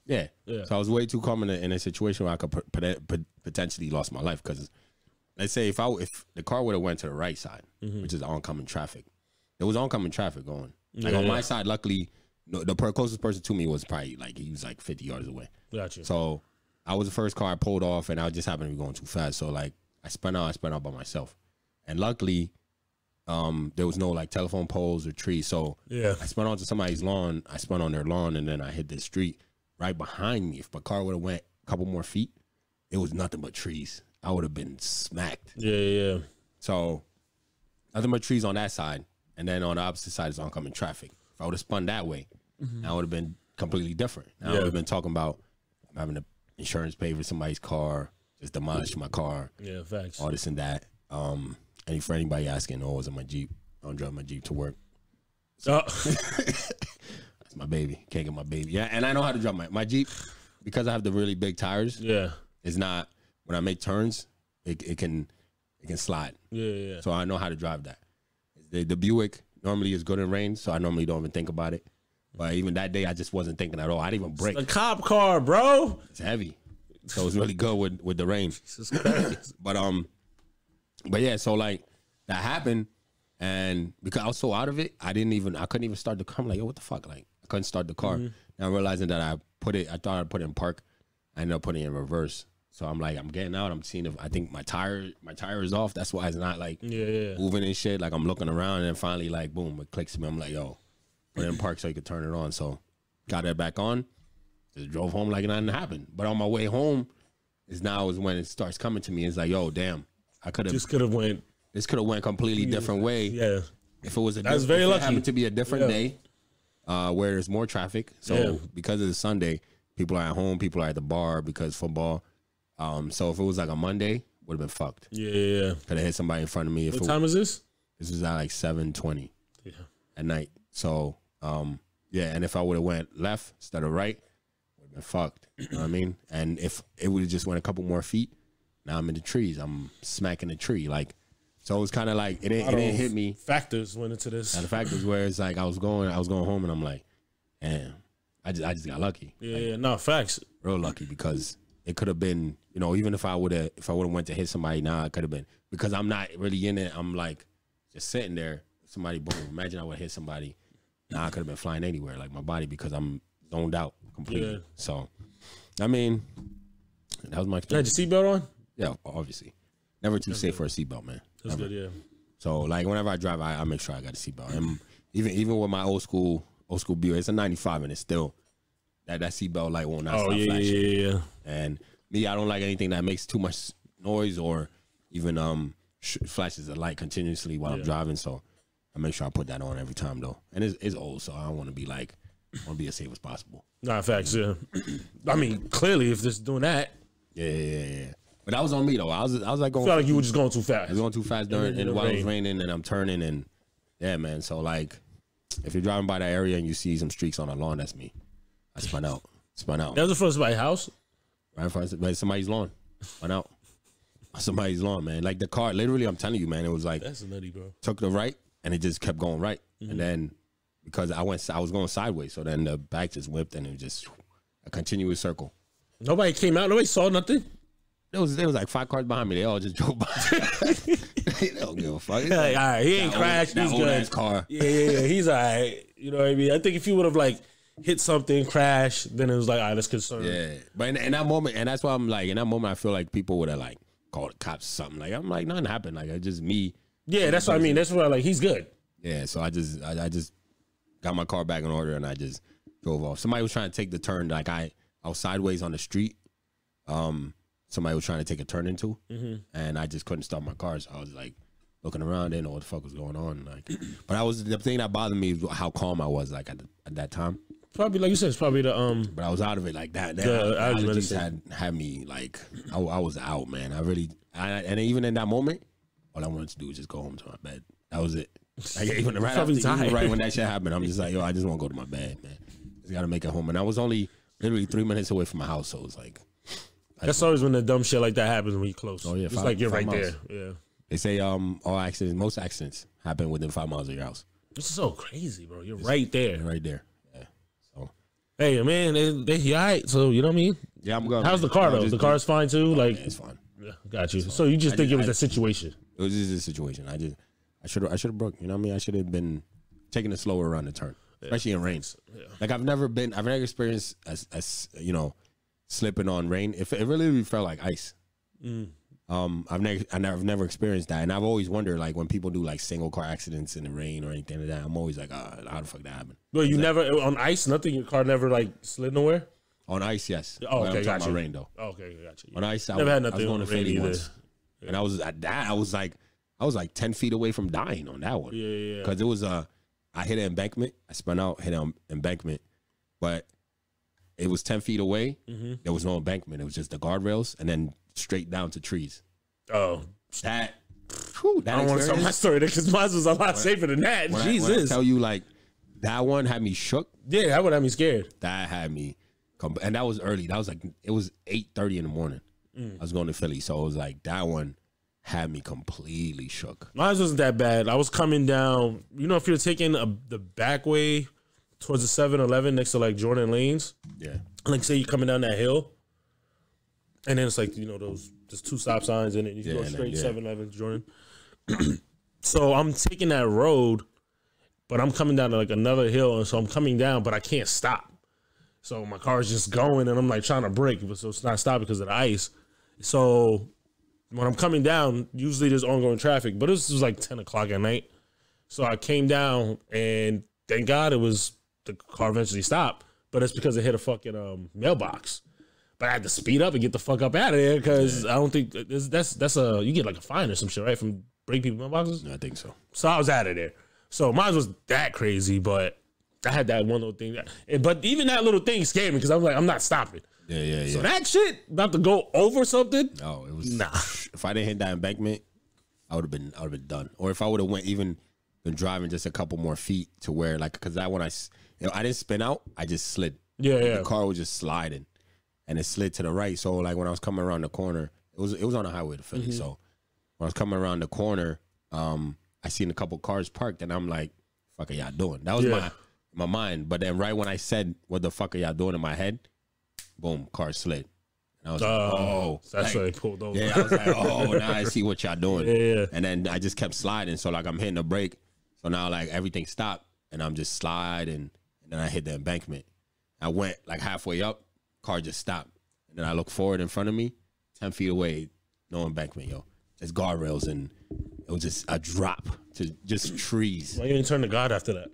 Yeah. So I was way too calm in a situation where I could potentially lost my life. Because let's say if the car would have went to the right side, which is oncoming traffic, there was oncoming traffic going. Like on my side, luckily, the closest person to me was probably like he was like 50 yards away. Gotcha. So I was the first car I pulled off, and I just happened to be going too fast. So like I spun out by myself, and luckily, there was no like telephone poles or trees. So I spun onto somebody's lawn. I spun on their lawn, and then I hit the street right behind me. If my car would have went a couple more feet, it was nothing but trees. I would have been smacked. Yeah. So nothing but trees on that side, and then on the opposite side is oncoming traffic. If I would have spun that way, I would have been completely different. I would have been talking about having the insurance pay for somebody's car, just demolish my car. Yeah, facts. All this and that. And for anybody asking, oh, I was in my Jeep. I don't drive my Jeep to work. So, that's my baby. Can't get my baby. Yeah, and I know how to drive my Jeep because I have the really big tires. Yeah, it's not when I make turns, it can slide. Yeah. So I know how to drive that. The Buick normally is good in rain, so I normally don't even think about it. But even that day, I just wasn't thinking at all. I didn't even brake. It's a cop car, bro. It's heavy, so it's really good with the rain. Jesus Christ. But yeah, so like that happened, and because I was so out of it, I couldn't even start the car. I'm like, yo, what the fuck? Like I couldn't start the car. Now I'm realizing that I thought I put it in park. I ended up putting it in reverse. So I'm like, I'm getting out. I'm seeing if I think my tire is off. That's why it's not like moving and shit. Like I'm looking around, and then finally like boom, it clicks to me. I'm like, yo, put it in park so you could turn it on. So got it back on. Just drove home like nothing happened. But on my way home is when it starts coming to me. It's like, yo, damn. This could have went completely different way. Yeah. If it was That's very lucky. It happened to be a different day, where there's more traffic. So because of the Sunday, people are at home, people are at the bar because football. So if it was like a Monday, would have been fucked. Yeah. Could have hit somebody in front of me. What time is this? This is at like 7:20 at night. So and if I would have went left instead of right, would have been fucked. You know what I mean? And if it would have just went a couple more feet, now I'm in the trees. I'm smacking the tree. Like, so it was kind of like it didn't hit me. Factors went into this. And the factors where it's like I was going home and I'm like, damn, I just got lucky. Yeah, no facts. Real lucky because it could have been, even if I would have went to hit somebody, it could have been because I'm not really in it. I'm like just sitting there. Somebody boom. Imagine I would hit somebody. I could have been flying anywhere, like my body, because I'm zoned out completely. Yeah. So, I mean, that was my experience. Had your seatbelt on? Yeah, obviously. Never too safe for a seatbelt, man. That's good, yeah. So, like, whenever I drive, I make sure I got a seatbelt. And even with my old school Buick, it's a 95, and it's still that seatbelt light won't not stop flashing. Yeah. And me, I don't like anything that makes too much noise or even flashes the light continuously while I'm driving. So I make sure I put that on every time, though. And it's old, so I don't want to be like, I want to be as safe as possible. Nah, facts, yeah. I mean, clearly, if this is doing that. Yeah. But that was on me, though. I was like going. I felt like you were just going too fast. I was going too fast while it was raining, and I'm turning, and yeah, man. So like, if you're driving by that area and you see some streaks on the lawn, that's me. I spun out. That was in front of somebody's house. Right in front of somebody's lawn. Spun out. Somebody's lawn, man. Like the car, literally, I'm telling you, man. It was like that's nutty, bro. Took the right, and it just kept going right, and then because I was going sideways, so then the back just whipped, and it was just a continuous circle. Nobody came out. Nobody saw nothing. There was like 5 cars behind me. They all just drove by. They don't give a fuck. Like, all right, he ain't crashed. He's good. Car. Yeah. He's all right. You know what I mean? I think if you would have like hit something, crashed, then it was like, all right, that's concerned. Yeah, but in that moment, and that's why I'm like, in that moment, I feel like people would have like called the cops or something. Like I'm like, nothing happened. Like it's just me. Yeah, that's what I mean. That's why like he's good. Yeah, so I just got my car back in order and I just drove off. Somebody was trying to take the turn. Like I was sideways on the street. Somebody was trying to take a turn into, and I just couldn't start my car. So I was like looking around, didn't know what the fuck was going on. Like, but the thing that bothered me was how calm I was. Like at that time, probably like you said, it's probably the But I was out of it like that. The allergies had me like I was out, man. And even in that moment, all I wanted to do was just go home to my bed. That was it. Like even right after, even right when that shit happened, I'm just like, yo, I just want to go to my bed, man. Just gotta make it home. And I was only literally 3 minutes away from my house, so it was like. That's always when the dumb shit like that happens when you're close. Oh yeah, it's like you're right miles. there. Yeah. They say most accidents happen within 5 miles of your house. This is so crazy, bro. You're right there. Right there. Yeah. So. Hey man, you all right? So you know what I mean? Yeah, I'm good. How's the car though? The car's fine too. Like it's fine. Yeah, got you. So you just think it was a situation? It was just a situation. I should have broke. You know what I mean? I should have been taking it slower around the turn, especially in rain. Yeah. Like I've never experienced as slipping on rain. It really felt like ice. I've never experienced that, and I've always wondered, like when people do like single car accidents in the rain or anything like that, I'm always like, how the fuck that happened? Well, you never on ice, nothing. Your car never like slid nowhere. On ice, yes. Oh, okay, got you. Rain though. Oh, okay, got you. On ice, never had nothing I was going on to Philly either. once, and I was like 10 feet away from dying on that one. Yeah. Because it was I hit an embankment. I spun out, hit an embankment, but it was 10 feet away. There was no embankment. It was just the guardrails and then straight down to trees. Oh, that I don't want to tell my story because mine was a lot safer than that. Jesus. When I tell you, like, that one had me shook. Yeah, that would have me scared. That had me, and that was early. That was like, it was 8:30 in the morning. I was going to Philly, so it was like, that one had me completely shook. Mine wasn't that bad. I was coming down, you know, if you're taking the back way towards the 7-Eleven next to like Jordan Lanes. Yeah. Like say you're coming down that hill, and then it's like, you know, there's 2 stop signs in it. You go straight 7-Eleven, Jordan. So I'm taking that road, but I'm coming down to like another hill, and so I'm coming down, but I can't stop. So my car's just going, and I'm like trying to brake, but so it's not stopping because of the ice. So when I'm coming down, usually there's ongoing traffic, but this was like 10 o'clock at night. So I came down, and thank God the car eventually stopped, but it's because it hit a fucking mailbox. But I had to speed up and get the fuck up out of there because I don't think that's you get like a fine or some shit, right, from breaking people's mailboxes? No, I think so. So I was out of there. So mine was that crazy, but I had that one little thing. But even that little thing scared me because I was like, I'm not stopping. Yeah. So that shit about to go over something. No, it was nah. If I didn't hit that embankment, I would have been done. Or if I would have been driving just a couple more feet to where, like, because that when I didn't spin out, I just slid. Yeah. The car was just sliding, and it slid to the right. So like when I was coming around the corner, it was on the highway to Philly. So when I was coming around the corner, I seen a couple cars parked, and I'm like, "Fuck are y'all doing?" That was my mind. But then right when I said, "What the fuck are y'all doing?" in my head, boom, car slid. And I was like, oh. That's why they pulled over. Yeah, I was like, oh, now I see what y'all doing. Yeah. And then I just kept sliding. So, like, I'm hitting the brake. So now, like, everything stopped. And I'm just sliding. And then I hit the embankment. I went, like, halfway up. Car just stopped. And then I look forward in front of me. 10 feet away. No embankment, yo. Just guardrails. And it was just a drop to just trees. Why you didn't turn to God after that?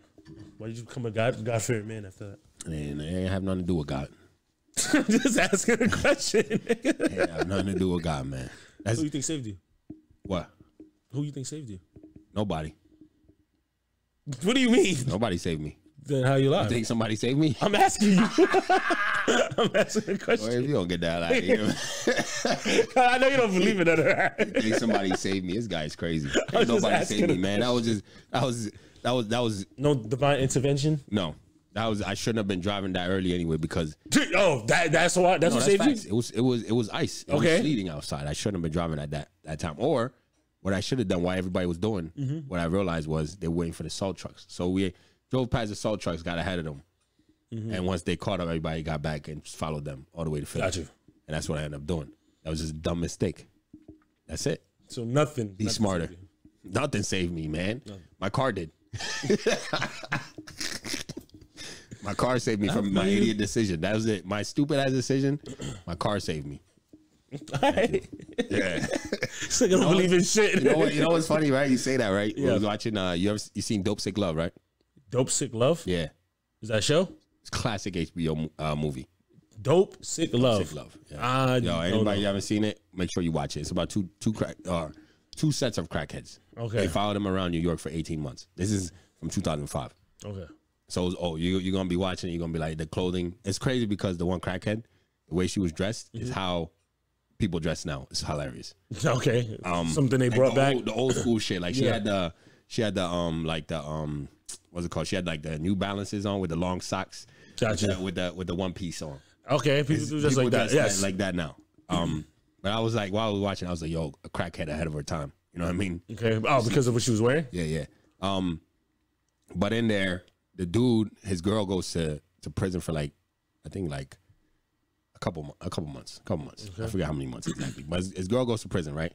Why did you become a God-fearing man after that? And it ain't have nothing to do with God. I'm just asking a question. Yeah, have nothing to do with God, man. Who you think saved you? What? Who you think saved you? Nobody. What do you mean? Nobody saved me. Then how you lie? You think somebody saved me? I'm asking you. I'm asking a question. Well, if you don't get that out of here. I know you don't believe in that. You think somebody saved me? This guy's crazy. Ain't nobody saved me, man. That was no divine intervention. No. I shouldn't have been driving that early anyway because that's what saved facts. you. It was ice. It was sleeting outside. I shouldn't have been driving at that time. Or what I should have done while everybody was doing, what I realized was they were waiting for the salt trucks. So we drove past the salt trucks, got ahead of them, and once they caught up, everybody got back and just followed them all the way to Philly. Got you. And that's what I ended up doing. That was just a dumb mistake. That's it. So nothing. Be smarter. Nothing saved me, man. Nothing. My car did. My car saved me from my idiot decision. That was it. My stupid ass decision. My car saved me. All right. Yeah. So you don't believe in shit. You know what's funny, right? You say that, right? Yeah. I was watching. You seen Dope Sick Love, right? Dope Sick Love. Yeah. Is that a show? It's a classic HBO movie. Dope Sick Love. Sick Love. Yeah. Yo, anybody you haven't seen it? Make sure you watch it. It's about two sets of crackheads. Okay. They followed them around New York for 18 months. This is from 2005. Okay. So you're gonna be watching. You're gonna be like the clothing. It's crazy because the one crackhead, the way she was dressed is how people dress now. It's hilarious. Okay. Something they brought back. The old school shit. Like she she had the what's it called? She had like the New Balances on with the long socks. Gotcha. With the one piece on. Okay, people do just like that. Yes, like that now. But I was like, while I was watching, I was like, yo, a crackhead ahead of her time. You know what I mean? Okay. Oh, because of what she was wearing? Yeah. But in there, the dude, his girl goes to prison for like, I think like a couple months. Okay. I forget how many months exactly. But his girl goes to prison, right?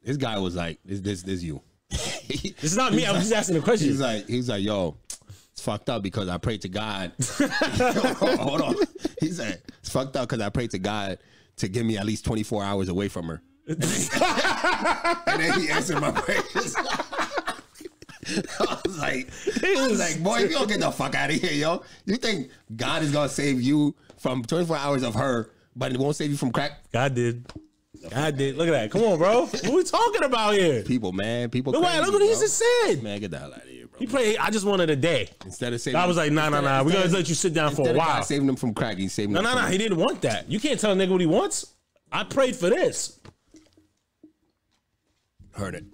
This guy was like, this you. This is not me. I was just asking a question. He's like, yo, it's fucked up because I prayed to God. Hold on. He said, it's fucked up because I prayed to God to give me at least 24 hours away from her. And then he answered my prayers. I was like, boy, you don't get the fuck out of here, yo. You think God is gonna save you from 24 hours of her, but it won't save you from crack? God did. Look at that. Come on, bro. What are we talking about here? People, man. People. Look what he just said. Man, get the hell out of here, bro. He played. I just wanted a day. Instead of saving, I was like, nah. We're gonna let you sit down for a while. Saving him from crack. He's saving. No. He didn't want that. You can't tell a nigga what he wants. I prayed for this. Heard it.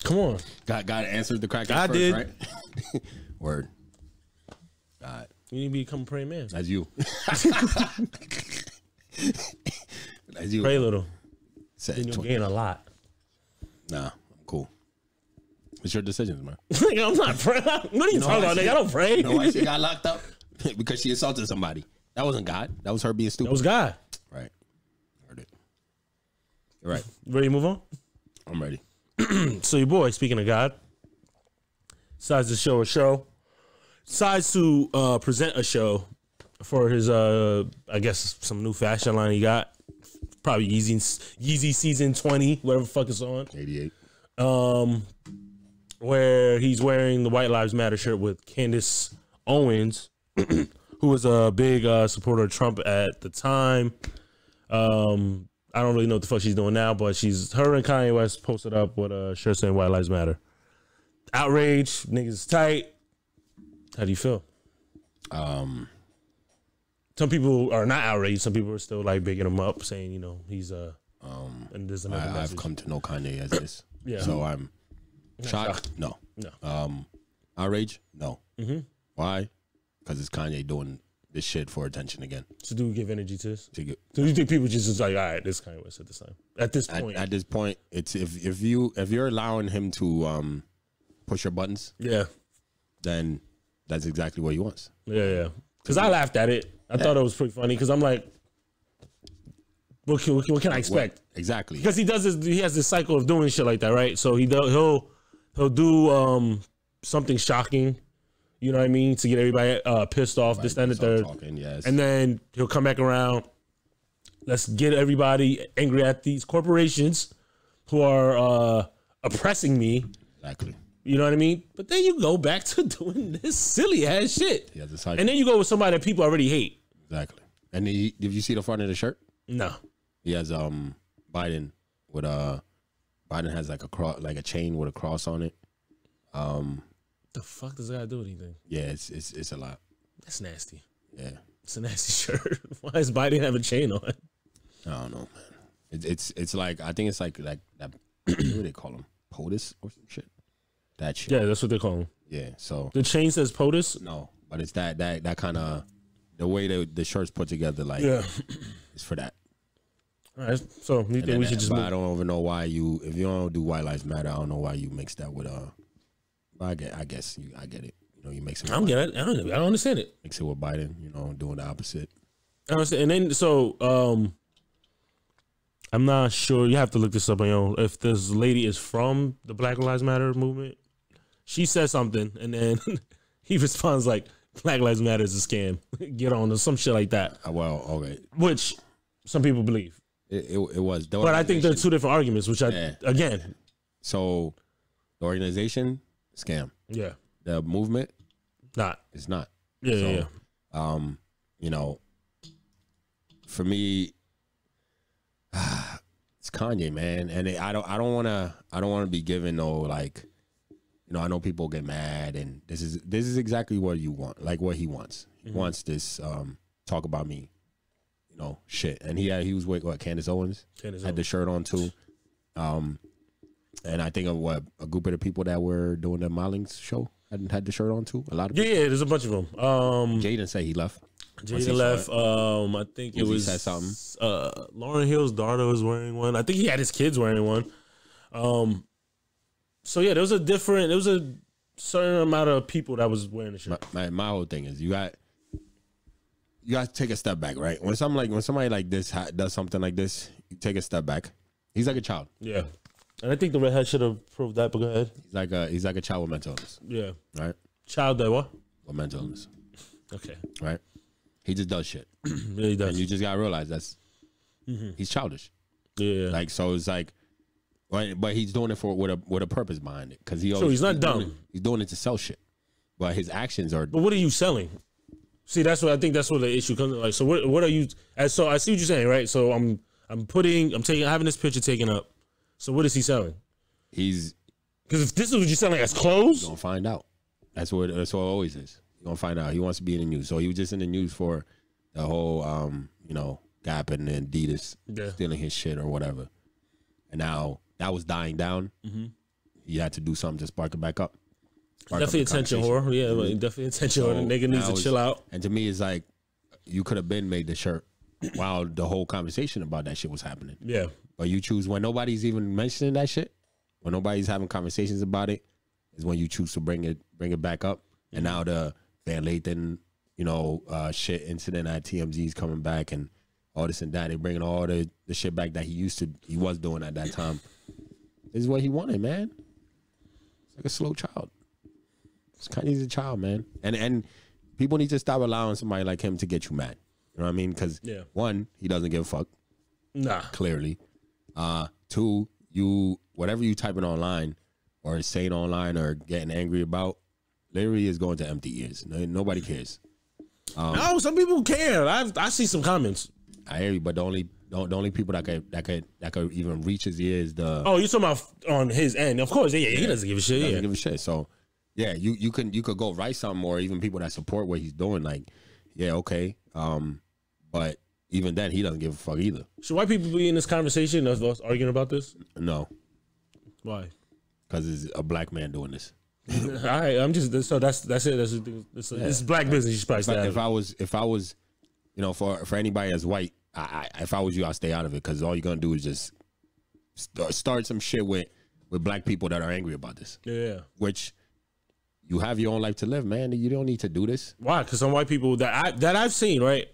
Come on. God answered the crack first, did. Right? Word. God. You need to become a praying man. That's you. That's you. Pray a little. Then you'll gain a lot. Nah, I'm cool. It's your decisions, man. I'm not praying. What are you talking about, nigga? I don't pray. You know why she got locked up? Because she assaulted somebody. That wasn't God. That was her being stupid. That was God. Right. Heard it. You're right. Ready to move on? I'm ready. So your boy, speaking of God, decides to show a show. Decides to present a show for his, I guess, some new fashion line he got. Probably Yeezy season 20, whatever the fuck is on. 88. Where he's wearing the White Lives Matter shirt with Candace Owens, who was a big supporter of Trump at the time. I don't really know what the fuck she's doing now, but her and Kanye West posted up with a shirt saying White Lives Matter. Outrage, niggas tight. How do you feel? Some people are not outraged. Some people are still like bigging him up, saying, you know, he's and there's another message. I've come to know Kanye as this. Yeah. So I'm shocked. No. Outrage? No. Mm-hmm. Why? Because it's Kanye doing this shit for attention again. So do we give energy to this? So you think people just like, all right, this Kanye West at this time? At this point. At this point, it's if you're allowing him to push your buttons, yeah, then that's exactly what he wants. Yeah. Because I laughed at it. I thought it was pretty funny. Because I'm like, what can I expect? Exactly. Because he does this. He has this cycle of doing shit like that, right? So he'll do something shocking. You know what I mean? To get everybody pissed off, right, this, and the third. Yes. And then he'll come back around. Let's get everybody angry at these corporations who are oppressing me. Exactly. You know what I mean? But then you go back to doing this silly ass shit. Yeah, and then you go with somebody that people already hate. Exactly. And did you see the front of the shirt? No. He has Biden with Biden has like a cross, like a chain with a cross on it. The fuck does that got to do with anything? Yeah, it's a lot. That's nasty. Yeah, it's a nasty shirt. Why does Biden have a chain on? I don't know, man. It's like, I think it's like that. What do they call him? POTUS or some shit. That shit. Yeah, that's what they call him. Yeah. So the chain says POTUS. No, but it's that kind of the way the shirt's put together. Like, yeah, it's for that. All right. So you think we should just? I don't even know why if you don't do White Lives Matter, I don't know why you mix that with I guess I get it. You know, you mix it. I don't understand it. Mix it with Biden. You know, doing the opposite. I understand. And then so I'm not sure. You have to look this up on your own. If this lady is from the Black Lives Matter movement, she says something, and then he responds like, "Black Lives Matter is a scam. Get on," or some shit like that. Well, okay. Which some people believe. It was. But I think there are two different arguments, which again. So the organization, scam. Yeah. The movement, not. It's not. Yeah, yeah. You know, for me, it's Kanye, man, and I don't want to be given no, like, you know, I know people get mad, and this is exactly what you want, like what he wants. He wants this talk about me, you know, shit. And he was with Candace Owens. Had the shirt on too. And I think of a group of the people that were doing the modeling show had the shirt on too. A lot of people. Yeah, there's a bunch of them. Jaden said he left. Jaden left. I think it was said something. Lauryn Hill's daughter was wearing one. I think he had his kids wearing one. So yeah, there was a certain amount of people that was wearing the shirt. My whole thing is you got to take a step back, right? When somebody like this does something like this, you take a step back. He's like a child. Yeah. And I think the redhead should have proved that, but go ahead. He's like a child with mental illness. Yeah. Right? Child that what? With mental illness. Okay. Right? He just does shit. Yeah, he does. And you just gotta realize he's childish. Yeah. Like, so it's like, but he's doing it with a purpose behind it. Because he's not dumb. He's doing it to sell shit. But his actions are. But what are you selling? See, that's what the issue comes. Like, so what are you? So I see what you're saying, right? So I'm having this picture taken up. So what is he selling? Because if this is what you're selling as clothes, you're gonna find out. That's what it always is. You're gonna find out. He wants to be in the news. So he was just in the news for the whole Gap and Adidas stealing his shit or whatever. And now that was dying down. Mm-hmm. He had to do something to spark it back up. Definitely attention whore. Yeah, definitely attention whore. The nigga needs to chill out. And to me, it's like you could have been made the shirt while the whole conversation about that shit was happening. Yeah. But you choose when nobody's even mentioning that shit, when nobody's having conversations about it, is when you choose to bring it back up. And now the Van Lathan, shit incident at TMZ is coming back and all this and that. They're bringing all the shit back that he was doing at that time. This is what he wanted, man. It's like a slow child. It's Kanye's a child, man. And people need to stop allowing somebody like him to get you mad. You know what I mean? Because one, he doesn't give a fuck. Nah. Clearly. Two, whatever you typing online or saying online or getting angry about, literally is going to empty ears. Nobody cares. No, some people care. I see some comments. I hear you, but the only people that could even reach his ears you talking about on his end? Of course, he doesn't give a shit. Doesn't give a shit. So yeah, you could go write something, or even people that support what he's doing. Like, yeah, okay, but even then, he doesn't give a fuck either. Should white people be in this conversation of us arguing about this? No. Why? Because it's a black man doing this. All right, I'm just that's it. It's black business. You should probably stay out of it. If I was, for anybody that's white, if I was you, I'd stay out of it, because all you're gonna do is just start some shit with black people that are angry about this. Yeah. Which you have your own life to live, man. You don't need to do this. Why? Because some white people that I've seen, right?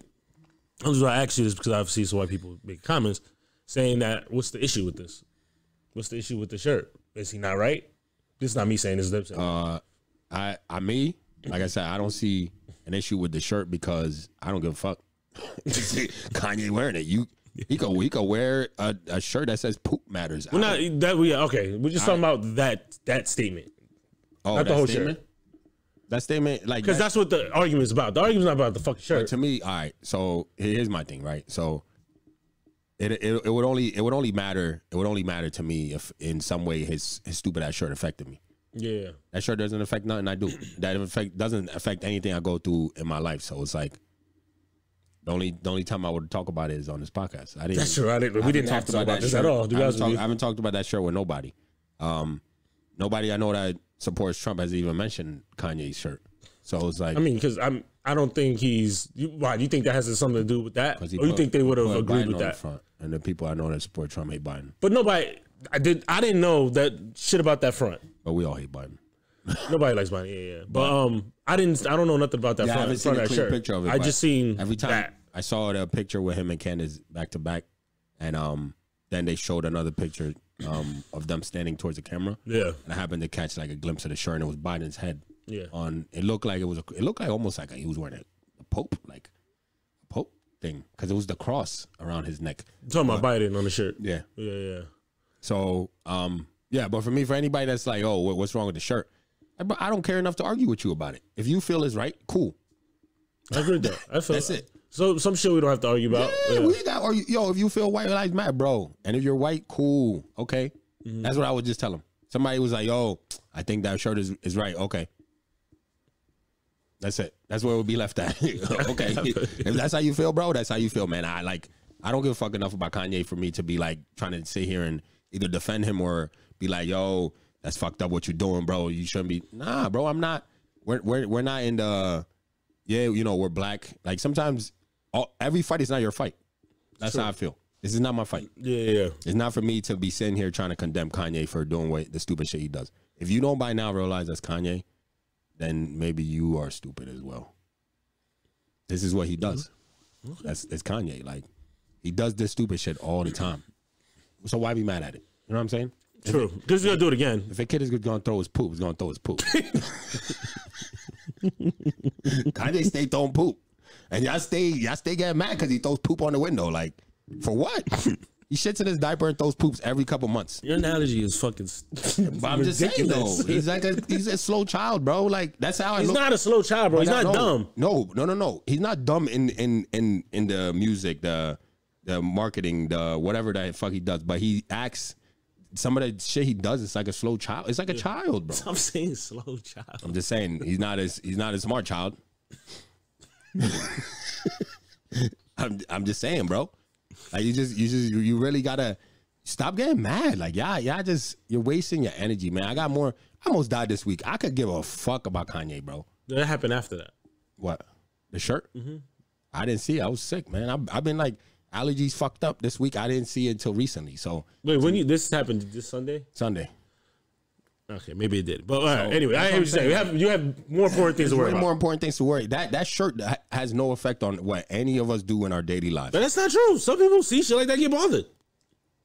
I'm just gonna ask you this because I've seen some white people make comments saying that what's the issue with this? What's the issue with the shirt? Is he not right? This is not me saying this. Is them saying. Like I said, I don't see an issue with the shirt because I don't give a fuck. Kanye wearing it. He could wear a shirt that says "poop matters." Well, not that. Okay, we're just talking about that statement. Oh, not the whole statement. Shirt. That statement, like, because that's what the argument is about. The argument's not about the fucking shirt. But to me, all right. So here's my thing, right? So it would only matter to me if in some way his stupid ass shirt affected me. Yeah, that shirt doesn't affect nothing I do. Doesn't affect anything I go through in my life. So it's like the only time I would talk about it is on this podcast. That's true. We didn't talk about this at all. I haven't talked about that shirt with nobody. Nobody I know that supports Trump has even mentioned Kanye's shirt. So it's like, I mean, because I don't think why do you think that has something to do with that? Or you think they would have agreed with that? Front, and the people I know that support Trump hate Biden. But nobody, I didn't know that shit about that front. But we all hate Biden. Nobody likes Biden. Yeah. But I don't know nothing about that front. I haven't seen a clean picture of it. I just seen every time that. I saw the picture with him and Candace back to back, and then they showed another picture of them standing towards the camera. Yeah, and I happened to catch like a glimpse of the shirt, and it was Biden's head. Yeah, it looked like almost like he was wearing a pope thing, because it was the cross around his neck. I'm talking about Biden on the shirt. Yeah. So but for anybody that's like, oh, what's wrong with the shirt? I don't care enough to argue with you about it. If you feel it's right, cool. I agree with that. That's it. So some shit we don't have to argue about. Yeah, we got argue. Yo, if you feel white lives matter, bro, and if you're white, cool, okay. Mm-hmm. That's what I would just tell him. Somebody was like, yo, I think that shirt is right. Okay. That's it. That's where it would be left at. Okay. If that's how you feel, bro, that's how you feel, man. I don't give a fuck enough about Kanye for me to be like trying to sit here and either defend him or be like, yo, that's fucked up what you're doing, bro. You shouldn't be. Nah, bro, I'm not. We're not in the, we're black. Like sometimes every fight is not your fight. That's how I feel. This is not my fight. Yeah. It's not for me to be sitting here trying to condemn Kanye for doing the stupid shit he does. If you don't by now realize that's Kanye, then maybe you are stupid as well. This is what he does. Okay. It's Kanye. Like, he does this stupid shit all the time. So why be mad at it? You know what I'm saying? True. Because he's going to do it again. If a kid is going to throw his poop, he's going to throw his poop. Kanye stay throwing poop. And y'all stay getting mad because he throws poop on the window. Like, for what? He shits in his diaper and throws poops every couple months. Your analogy is fucking but I'm just saying, though. He's a slow child, bro. Like, that's how he's not a slow child, bro. He's not dumb. No. He's not dumb in the music, the marketing, the whatever the fuck he does. But he acts, some of the shit he does, it's like a slow child. It's like a child, bro. I'm saying slow child. I'm just saying, he's not a smart child. I'm just saying, bro. Like you really gotta stop getting mad. Like you're wasting your energy, man. I almost died this week. I could give a fuck about Kanye, bro. That happened after that. What? The shirt? Mm-hmm. I didn't see it. I was sick, man. I've been like allergies fucked up this week. I didn't see it until recently. So wait, this happened this Sunday? Sunday. Okay, maybe it did. But all right, anyway, I hear what you're saying. You have more important things to worry about. More important things to worry. That shirt has no effect on what any of us do in our daily lives. But that's not true. Some people see shit like that get bothered.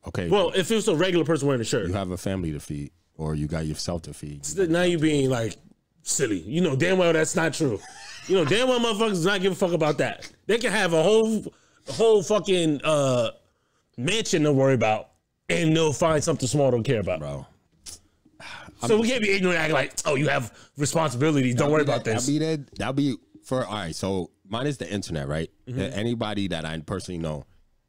Okay. Well, if it was a regular person wearing a shirt. You have a family to feed, or you got yourself to feed. Now you being like silly. You know damn well that's not true. You know damn well motherfuckers does not give a fuck about that. They can have a whole fucking mansion to worry about, and they'll find something small to care about. Bro. So we can't be ignorant and act like, oh, you have responsibilities. Don't worry about this. That'll be for, all right, so mine is the internet, right? Mm-hmm. Anybody that I personally know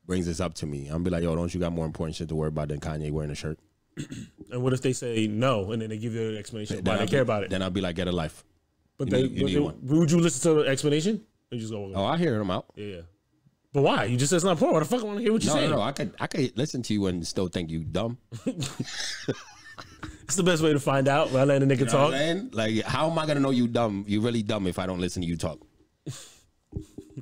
brings this up to me, I'm be like, yo, don't you got more important shit to worry about than Kanye wearing a shirt? And what if they say no, and then they give you an explanation why they care about it? Then I'll be like, get a life. But would you listen to the explanation? Or you just go, I hear them out. Yeah. But why? You just said it's not important. Why the fuck I want to hear what you're saying? No, I could listen to you and still think you dumb. It's the best way to find out. Rather letting a nigga talk. Like, how am I gonna know you dumb? You really dumb if I don't listen to you talk.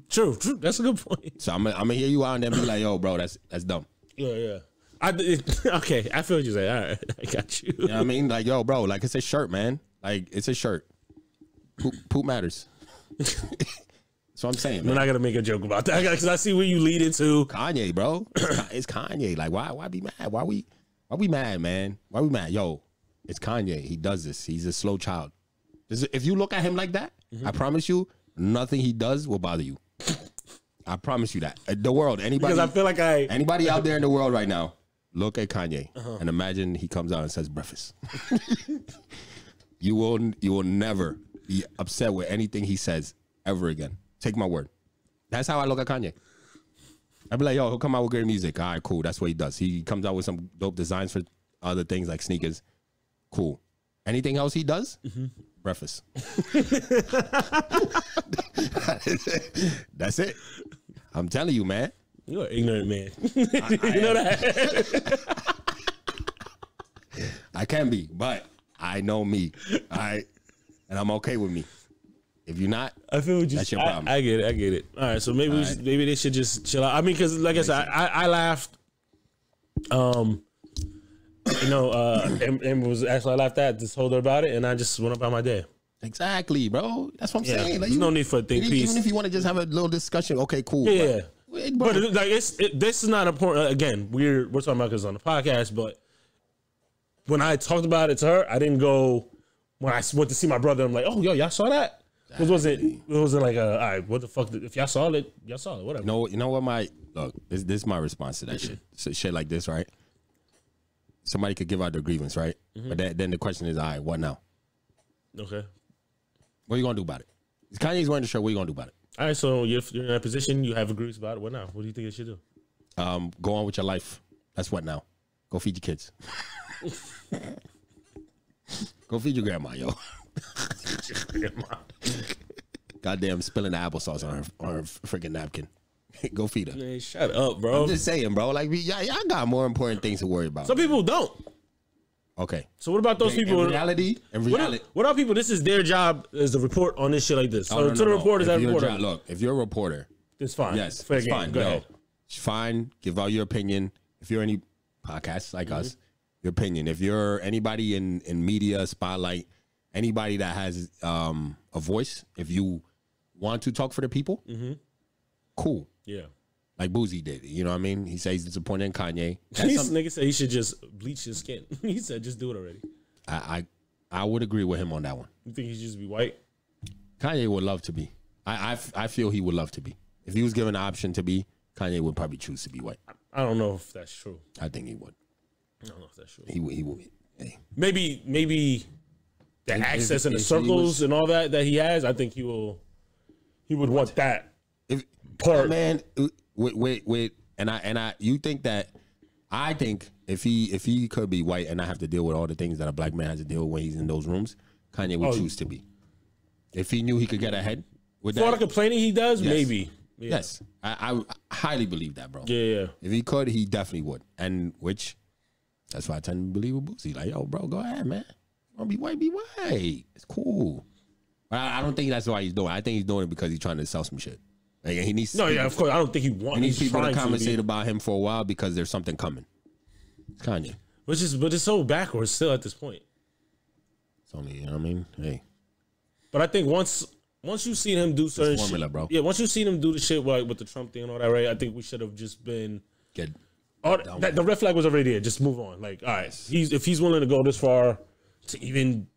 True. That's a good point. So I'm gonna hear you out and then be like, yo, bro, that's dumb. Yeah. Okay, I feel what you're saying. All right, I got you. You know what I mean? Like, yo, bro, like it's a shirt, man. Like it's a shirt. Poop matters. That's what I'm saying. Man. I'm not gonna make a joke about that because I see where you lead into. Kanye, bro. It's Kanye. Like, why be mad? Why we mad, man? Why we mad? Yo, it's Kanye. He does this. He's a slow child. If you look at him like that, I promise you, nothing he does will bother you. I promise you that. The world, anybody. Because I feel like anybody out there in the world right now, look at Kanye and imagine he comes out and says breakfast. You will never be upset with anything he says ever again. Take my word. That's how I look at Kanye. I'd be like, yo, he'll come out with great music. All right, cool. That's what he does. He comes out with some dope designs for other things like sneakers. Cool. Anything else he does? Breakfast. That's it. I'm telling you, man. You're an ignorant man. You know that? I can be, but I know me. All right. And I'm okay with me. If you're not, I feel that's your problem. I get it. All right, so maybe maybe they should just chill out. I mean, because like I said, I laughed. And was actually I laughed at just told her about it, and I just went about my day. Exactly, bro. That's what I'm saying. Like, there's no need for a think piece. Even if you want to just have a little discussion, okay, cool. Yeah, but like this is not important. Again, we're talking about because on the podcast, but when I talked about it to her, I didn't go when I went to see my brother. I'm like, oh, yo, y'all saw that? It wasn't like all right, what the fuck? If y'all saw it, whatever. You know what look, this is my response to that shit. So shit like this, right? Somebody could give out their grievance, right? But then the question is, all right, what now? Okay. What are you gonna do about it? If Kanye's wearing the shirt, what are you gonna do about it? All right, so if you're in that position, you have a grievance about it. What now? What do you think you should do? Go on with your life. That's what now. Go feed your kids. Go feed your grandma, yo. Goddamn, spilling the applesauce on her freaking napkin. Go feed her. Man, shut up, bro. I'm just saying, bro. Like, y'all got more important things to worry about. Some people don't. Okay. So what about those people? In reality, what are people? This is their job is to report on this shit like this. So to the reporters, that reporter. Look, if you're a reporter, it's fine. Yes, fair it's game. fine. Go ahead. It's fine. Give out your opinion. If you're any podcasts like us, your opinion. If you're anybody in media, spotlight, anybody that has a voice, if you want to talk for the people, cool. Yeah. Like Boozy did. You know what I mean? He says he's disappointed in Kanye. This nigga said he should just bleach his skin. He said just do it already. I would agree with him on that one. You think he should just be white? Kanye would love to be. I feel he would love to be. If he was given the option to be, Kanye would probably choose to be white. I don't know if that's true. I think he would. I don't know if that's true. He would. Hey. Maybe the access and the circles and all that he has, I think he would want that part. Man, wait, and I you think that I think if he could be white and not have to deal with all the things that a black man has to deal with when he's in those rooms, Kanye would choose to be. If he knew he could get ahead with that. For all the complaining he does, yes. maybe. Yeah. Yes. I highly believe that, bro. Yeah. If he could, he definitely would. And that's why I tend to believe with Boosie. Like, yo, bro, go ahead, man. Want to be white, be white. It's cool. But I don't think that's why he's doing it. I think he's doing it because he's trying to sell some shit. Like, he needs of course. I don't think he wants. He needs people to conversate about him for a while because there's something coming. It's Kanye. But it's so backwards still at this point. It's only, you know what I mean? Hey. But I think once you've seen him do certain formula, shit, bro. Yeah, once you've seen him do the shit with the Trump thing and all that, right? I think we should have just been the red flag was already there. Just move on. Like, all right, if he's willing to go this far to even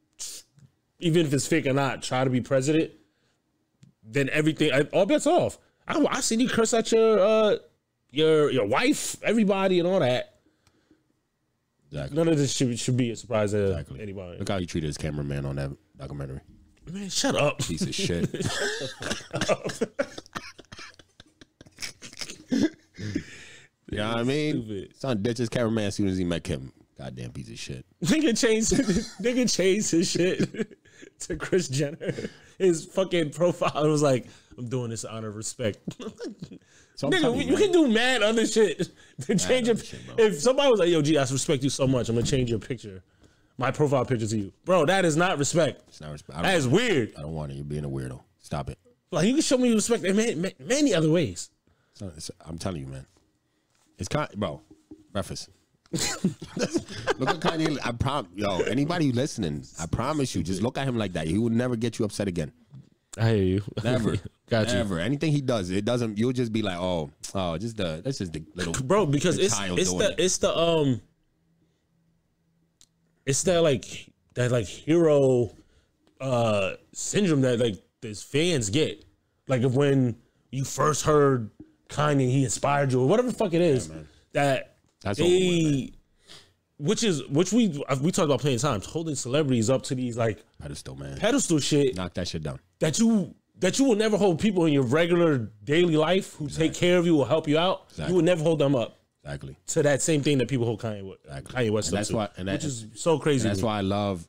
if it's fake or not, try to be president, then everything all bets off. I seen you curse at your wife, everybody, and all that. Exactly. None of this should be a surprise to anybody. Look how he treated his cameraman on that documentary. Man, shut up. Piece of shit. You know what I mean? Stupid. Son ditched his cameraman as soon as he met Kim. Goddamn piece of shit. Nigga changed his shit to Kris Jenner. His fucking profile was like, I'm doing this out of respect. So nigga, you can do mad other shit to change your shit, if somebody was like, yo, G, I respect you so much, I'm gonna change your picture. My profile picture to you. Bro, that is not respect. It's not respect. That is weird. I don't want it. You're being a weirdo. Stop it. Like, you can show me respect in many other ways. I'm telling you, man. It's bro, breakfast. Look at Kanye. I promise, anybody listening, I promise you, just look at him like that. He will never get you upset again. I hear you. Never. Got you. Never. Anything he does, it doesn't. You'll just be like, that's just the little bro. Because it's that hero syndrome that like these fans get. Like if when you first heard Kanye, he inspired you or whatever the fuck it is. Yeah, that's which we talked about plenty of times, holding celebrities up to these like pedestal shit. Knock that shit down. That you will never hold people in your regular daily life who take care of you or help you out. You would never hold them up. Exactly. To that same thing that people hold Kanye West and that's up why, to, which is so crazy. That's why I love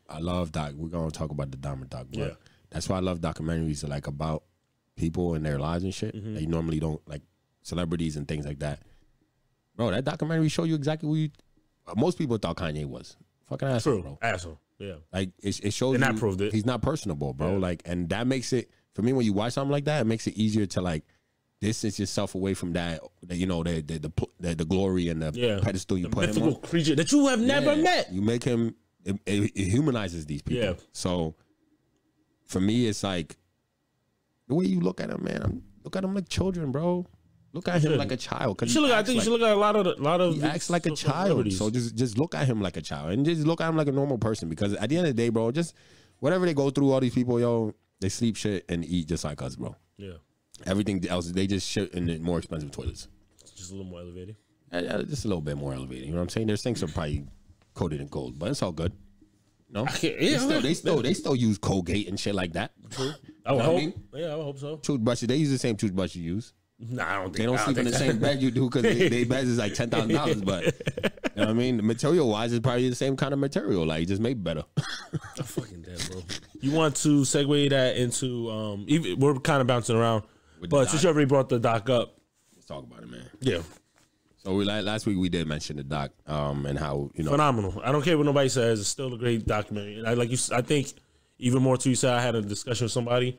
doc. We're gonna talk about the Dahmer doc. But that's why I love documentaries like about people and their lives and shit. That you normally don't like celebrities and things like that. Bro, that documentary show you exactly who most people thought Kanye was. Fucking asshole, bro. Asshole. Yeah. Like it shows and you that proved it. He's not personable, bro. Yeah. Like, and that makes it for me when you watch something like that, it makes it easier to like distance yourself away from that. The glory and the pedestal you put him on. Creature that you have never met. You make him. It humanizes these people. Yeah. So for me, it's like the way you look at him, man. Look at him like children, bro. Look at him like a child. I think you should look at a lot of. He acts like a child. So just look at him like a child, and just look at him like a normal person. Because at the end of the day, bro, just whatever they go through, all these people, they sleep, shit, and eat just like us, bro. Yeah. Everything else, they just shit in the more expensive toilets. Just a little more elevated. Just a little bit more elevated. You know what I'm saying? Their sinks are probably coated in gold, but it's all good. No, they still use Colgate and shit like that. True. I would hope. Yeah, I would hope so. Toothbrushes, they use the same toothbrush you use. Nah, I don't think they don't sleep in the same bed you do because they beds is like $10,000. But you know what I mean, the material wise is probably the same kind of material. Like just made better. I'm fucking dead, bro. You want to segue that into we're kind of bouncing around, but since you already brought the doc up, Let's talk about it, man. Yeah. So last week we did mention the doc, and how phenomenal. I don't care what nobody says. It's still a great documentary. And I think even more too. You said I had a discussion with somebody.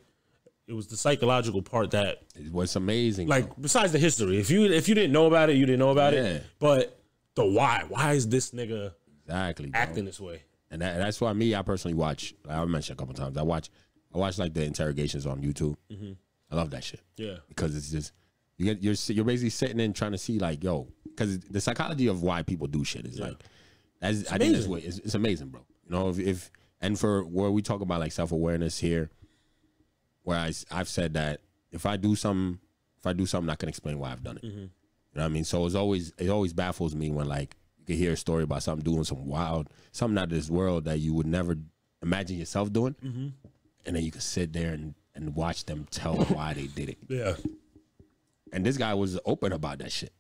It was the psychological part that it was amazing. Like besides the history, if you didn't know about it, you didn't know about it. But the why? Why is this nigga acting this way? And that's why I personally watch. I mentioned a couple times. I watch like the interrogations on YouTube. Mm-hmm. I love that shit. Yeah, because it's just you're basically sitting in trying to see like, yo, because the psychology of why people do shit is like, I think that's what it's amazing, bro. You know, if and for where we talk about like self-awareness here, where I've said that if I do something, I can explain why I've done it. Mm-hmm. You know what I mean? So it always baffles me when like you can hear a story about something doing some wild, something out of this world that you would never imagine yourself doing, mm-hmm. and then you can sit there and watch them tell why they did it. Yeah. And this guy was open about that shit.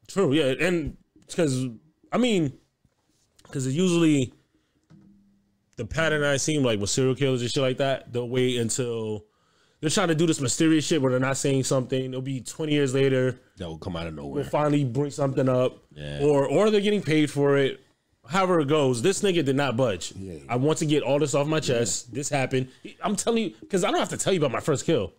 True, yeah. And because it's usually the pattern I seem like with serial killers and shit like that, they'll wait until they're trying to do this mysterious shit where they're not saying something. It'll be 20 years later. That will come out of nowhere. We'll finally bring something up. Yeah. Or they're getting paid for it. However it goes, this nigga did not budge. Yeah. I want to get all this off my chest. Yeah. This happened. I'm telling you, because I don't have to tell you about my first kill.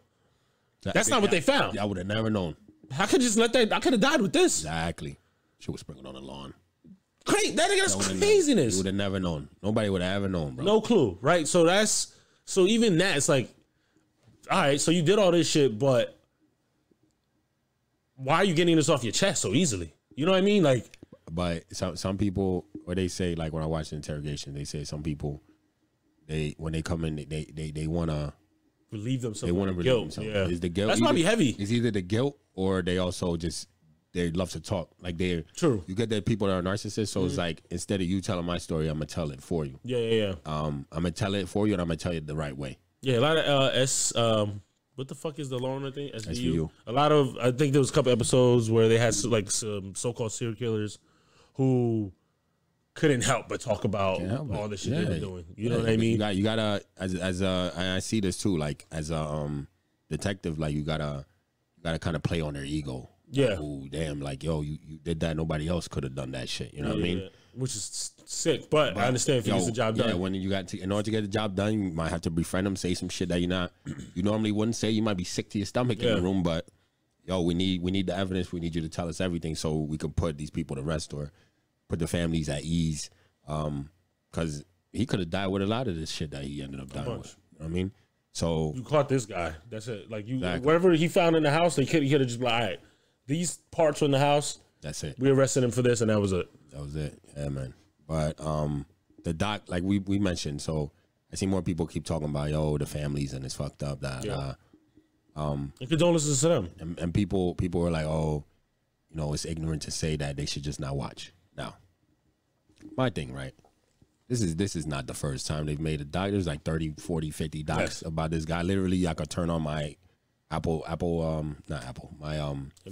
That's not what they found. I would have never known. I could just let that. I could have died with this. Exactly. She was sprinkled on the lawn. Great. That nigga's craziness. You would have never known. Nobody would have ever known, bro. No clue, right? So even that, it's like, all right, so you did all this shit, but why are you getting this off your chest so easily? You know what I mean? Like, but some people, or they say, like when I watch the interrogation, they say some people, when they come in, they want to relieve themselves. They want to relieve themselves. Yeah. Is the guilt? That's probably heavy. It's either the guilt or they also just they love to talk. Like they're true. You get the people that are narcissists, so it's like instead of you telling my story, I'm gonna tell it for you. Yeah. I'm gonna tell it for you, and I'm gonna tell you the right way. Yeah, a lot of what the fuck is the Lorna thing? SVU. A lot of, I think there was a couple episodes where they had like some so-called serial killers who couldn't help but talk about all the shit they were doing. You know what I mean? You gotta as I see this too, like as a detective, like you gotta kind of play on their ego. Yeah. Like, oh damn! Like yo, you did that. Nobody else could have done that shit. You know what I mean? Which is sick, but I understand if you get the job done. Yeah, when you in order to get the job done, you might have to befriend them, say some shit that you normally wouldn't say. You might be sick to your stomach in the room, but yo, we need the evidence. We need you to tell us everything so we can put these people to rest or put the families at ease. Because he could have died with a lot of this shit that he ended up dying with. You know what I mean? So you caught this guy. That's it. Like whatever he found in the house, he could have just been like, all right, these parts were in the house. That's it. We arrested him for this, and that was it. That was it. Yeah, man. But the doc, like we mentioned, so I see more people keep talking about the families and it's fucked up. And condolences to them. And people are like, it's ignorant to say that they should just not watch. Now, my thing, right? This is not the first time they've made a doc. There's like 30, 40, 50 docs about this guy. Literally, I could turn on my my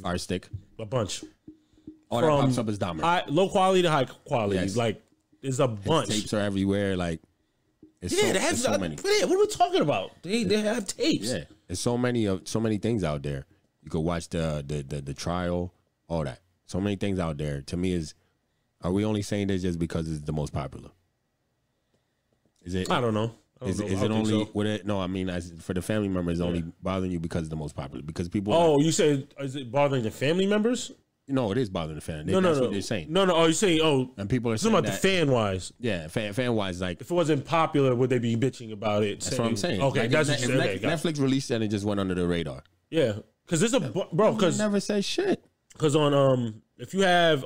Fire Stick. A bunch. All that pops up is dominant. Low quality to high quality. Yes. Like, there's a bunch. His tapes are everywhere. Like, they have so many. What are we talking about? They have tapes. Yeah, there's so many things out there. You could watch the trial, all that. So many things out there. To me, are we only saying this just because it's the most popular? Is it? I don't know. Is it only? So. No, I mean, for the family members, it's only bothering you because it's the most popular. Because people. Oh, you said is it bothering the family members? No, it is bothering the fan. That's what they're saying. No. Oh, you're saying, and people are saying about the fan wise. Yeah, fan wise, like if it wasn't popular, would they be bitching about it? That's what I'm saying. Okay, like that's Netflix released it and it just went under the radar. Yeah, because there's because never say shit. Because on if you have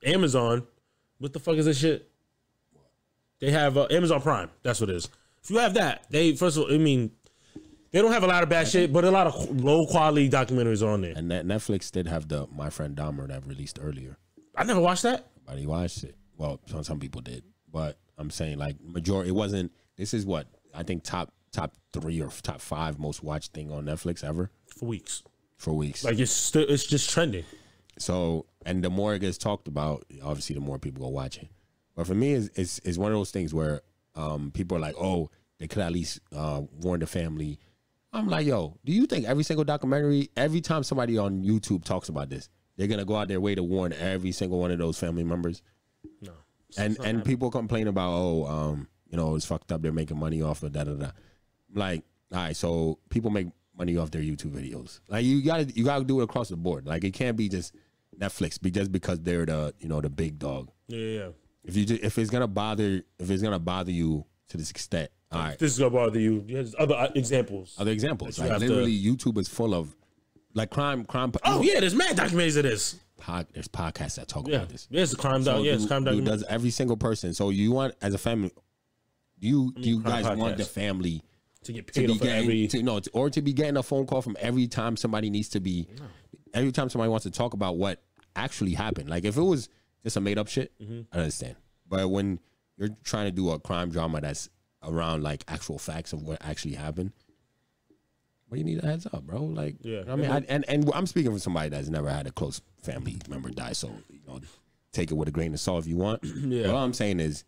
Amazon, what the fuck is this shit? They have Amazon Prime. That's what it is. If you have that, first of all, I mean. They don't have a lot of bad shit, but a lot of low quality documentaries are on there. And that Netflix did have the My Friend Dahmer that released earlier. I never watched that. Nobody watched it. Well, some people did, but I'm saying like majority. It wasn't. This is what I think top 3 or top 5 most watched thing on Netflix ever for weeks. Like it's just trending. So and the more it gets talked about, obviously the more people go watch it. But for me, it's one of those things where people are like, oh, they could at least warn the family. I'm like, yo, do you think every single documentary, every time somebody on YouTube talks about this, they're gonna go out their way to warn every single one of those family members? No. And people complain about, you know, it's fucked up. They're making money off of da da da. Like, all right, so people make money off their YouTube videos. Like, you gotta do it across the board. Like, it can't be just Netflix, just because they're the big dog. Yeah. If it's gonna bother you to this extent, all right. This is gonna bother you. There's other examples. Like, literally, YouTube is full of like crime. Oh yeah, there's mad documentaries of this. There's podcasts that talk about this. Yeah, it's a crime doc. Yeah, it's crime documentary. Does every single person. So you want, as a family, you guys want the family to get paid off or to be getting a phone call from every time somebody every time somebody wants to talk about what actually happened. Like, if it was just a made up shit, I understand. But when you're trying to do a crime drama that's around like actual facts of what actually happened, well, you need a heads up, bro. Like, yeah. I mean, and I'm speaking from somebody that's never had a close family member die, so take it with a grain of salt if you want. Yeah. But all I'm saying is,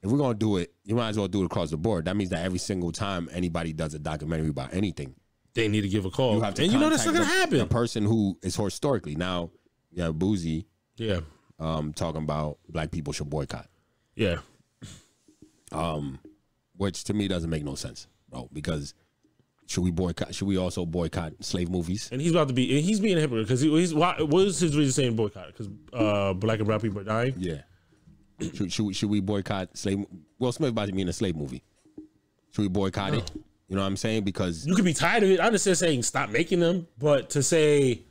if we're gonna do it, you might as well do it across the board. That means that every single time anybody does a documentary about anything, they need to give a call. You have to, and you know that's not gonna happen. The person who is historically now, you have Boozy, yeah, talking about black people should boycott. Yeah. Which to me doesn't make no sense, bro. Because should we also boycott slave movies? And he's being a hypocrite because what was his reason saying boycott? Because black and brown people are dying. Yeah. Should we boycott slave? Will Smith about to be in a slave movie. Should we boycott it? You know what I'm saying? Because you could be tired of it. I understand saying stop making them, but to say,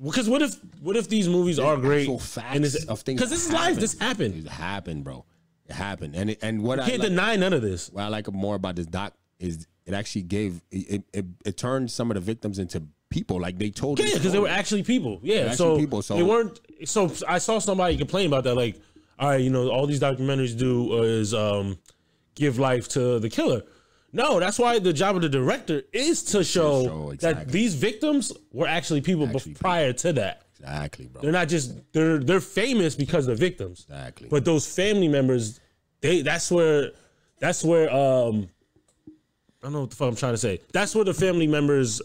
because what if these movies are great? Facts of things. Because this is life. This happened. It happened, bro. It happened. And what you can't deny none of this. What I like more about this doc is it actually gave it turned some of the victims into people. Like, they told. Yeah, because they were actually people. Yeah, so they weren't. So I saw somebody complain about that. Like, all right, all these documentaries do is give life to the killer. No, that's why the job of the director is to show that these victims were actually people prior to that. Exactly, bro. They're not just they're famous because they're victims. Exactly. But those family members, that's where I don't know what the fuck I'm trying to say. That's where the family members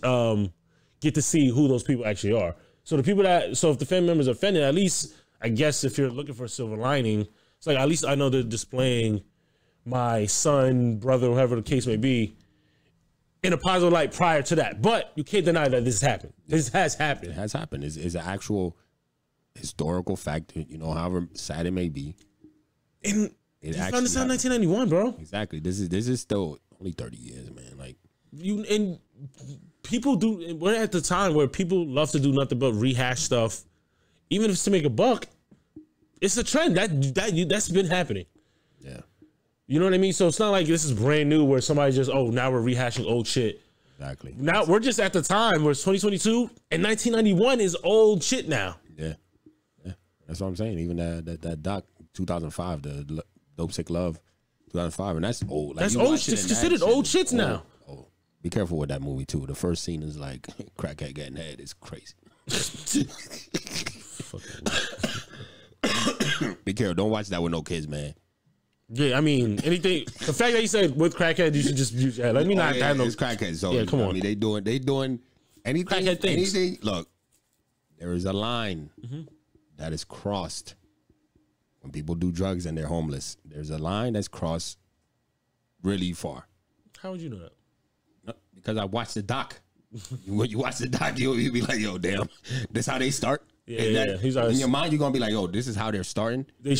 get to see who those people actually are. So if the family members are offended, at least I guess if you're looking for a silver lining, it's like at least I know they're displaying my son, brother, whatever the case may be, in a positive light prior to that. But you can't deny that this happened. This has happened. It has happened. It's an actual historical fact, however sad it may be. And it actually understand 1991, bro. Exactly. This is still only 30 years, man. Like, people do. We're at the time where people love to do nothing but rehash stuff, even if it's to make a buck. It's a trend that's been happening. Yeah. You know what I mean? So it's not like this is brand new where somebody just, now we're rehashing old shit. Exactly. Now we're just at the time where it's 2022 and 1991 is old shit now. Yeah. That's what I'm saying. Even that doc 2005, the Dope Sick Love 2005, and that's old. Like, that's old. It's considered old shits now. Oh, be careful with that movie too. The first scene is like crackhead getting head. It's crazy. Be careful. Don't watch that with no kids, man. Yeah, I mean, anything. The fact that you said with crackhead, you should just use. Yeah, let me not have no. It's crackhead. So come on. I mean, they doing anything. Crackhead things. Anything. Look, there is a line that is crossed when people do drugs and they're homeless. There's a line that's crossed really far. How would you know that? No, because I watched the doc. When you watch the doc, you'll be like, "Yo, damn, this how they start." Yeah. In your mind, you're gonna be like, "Oh, this is how they're starting." It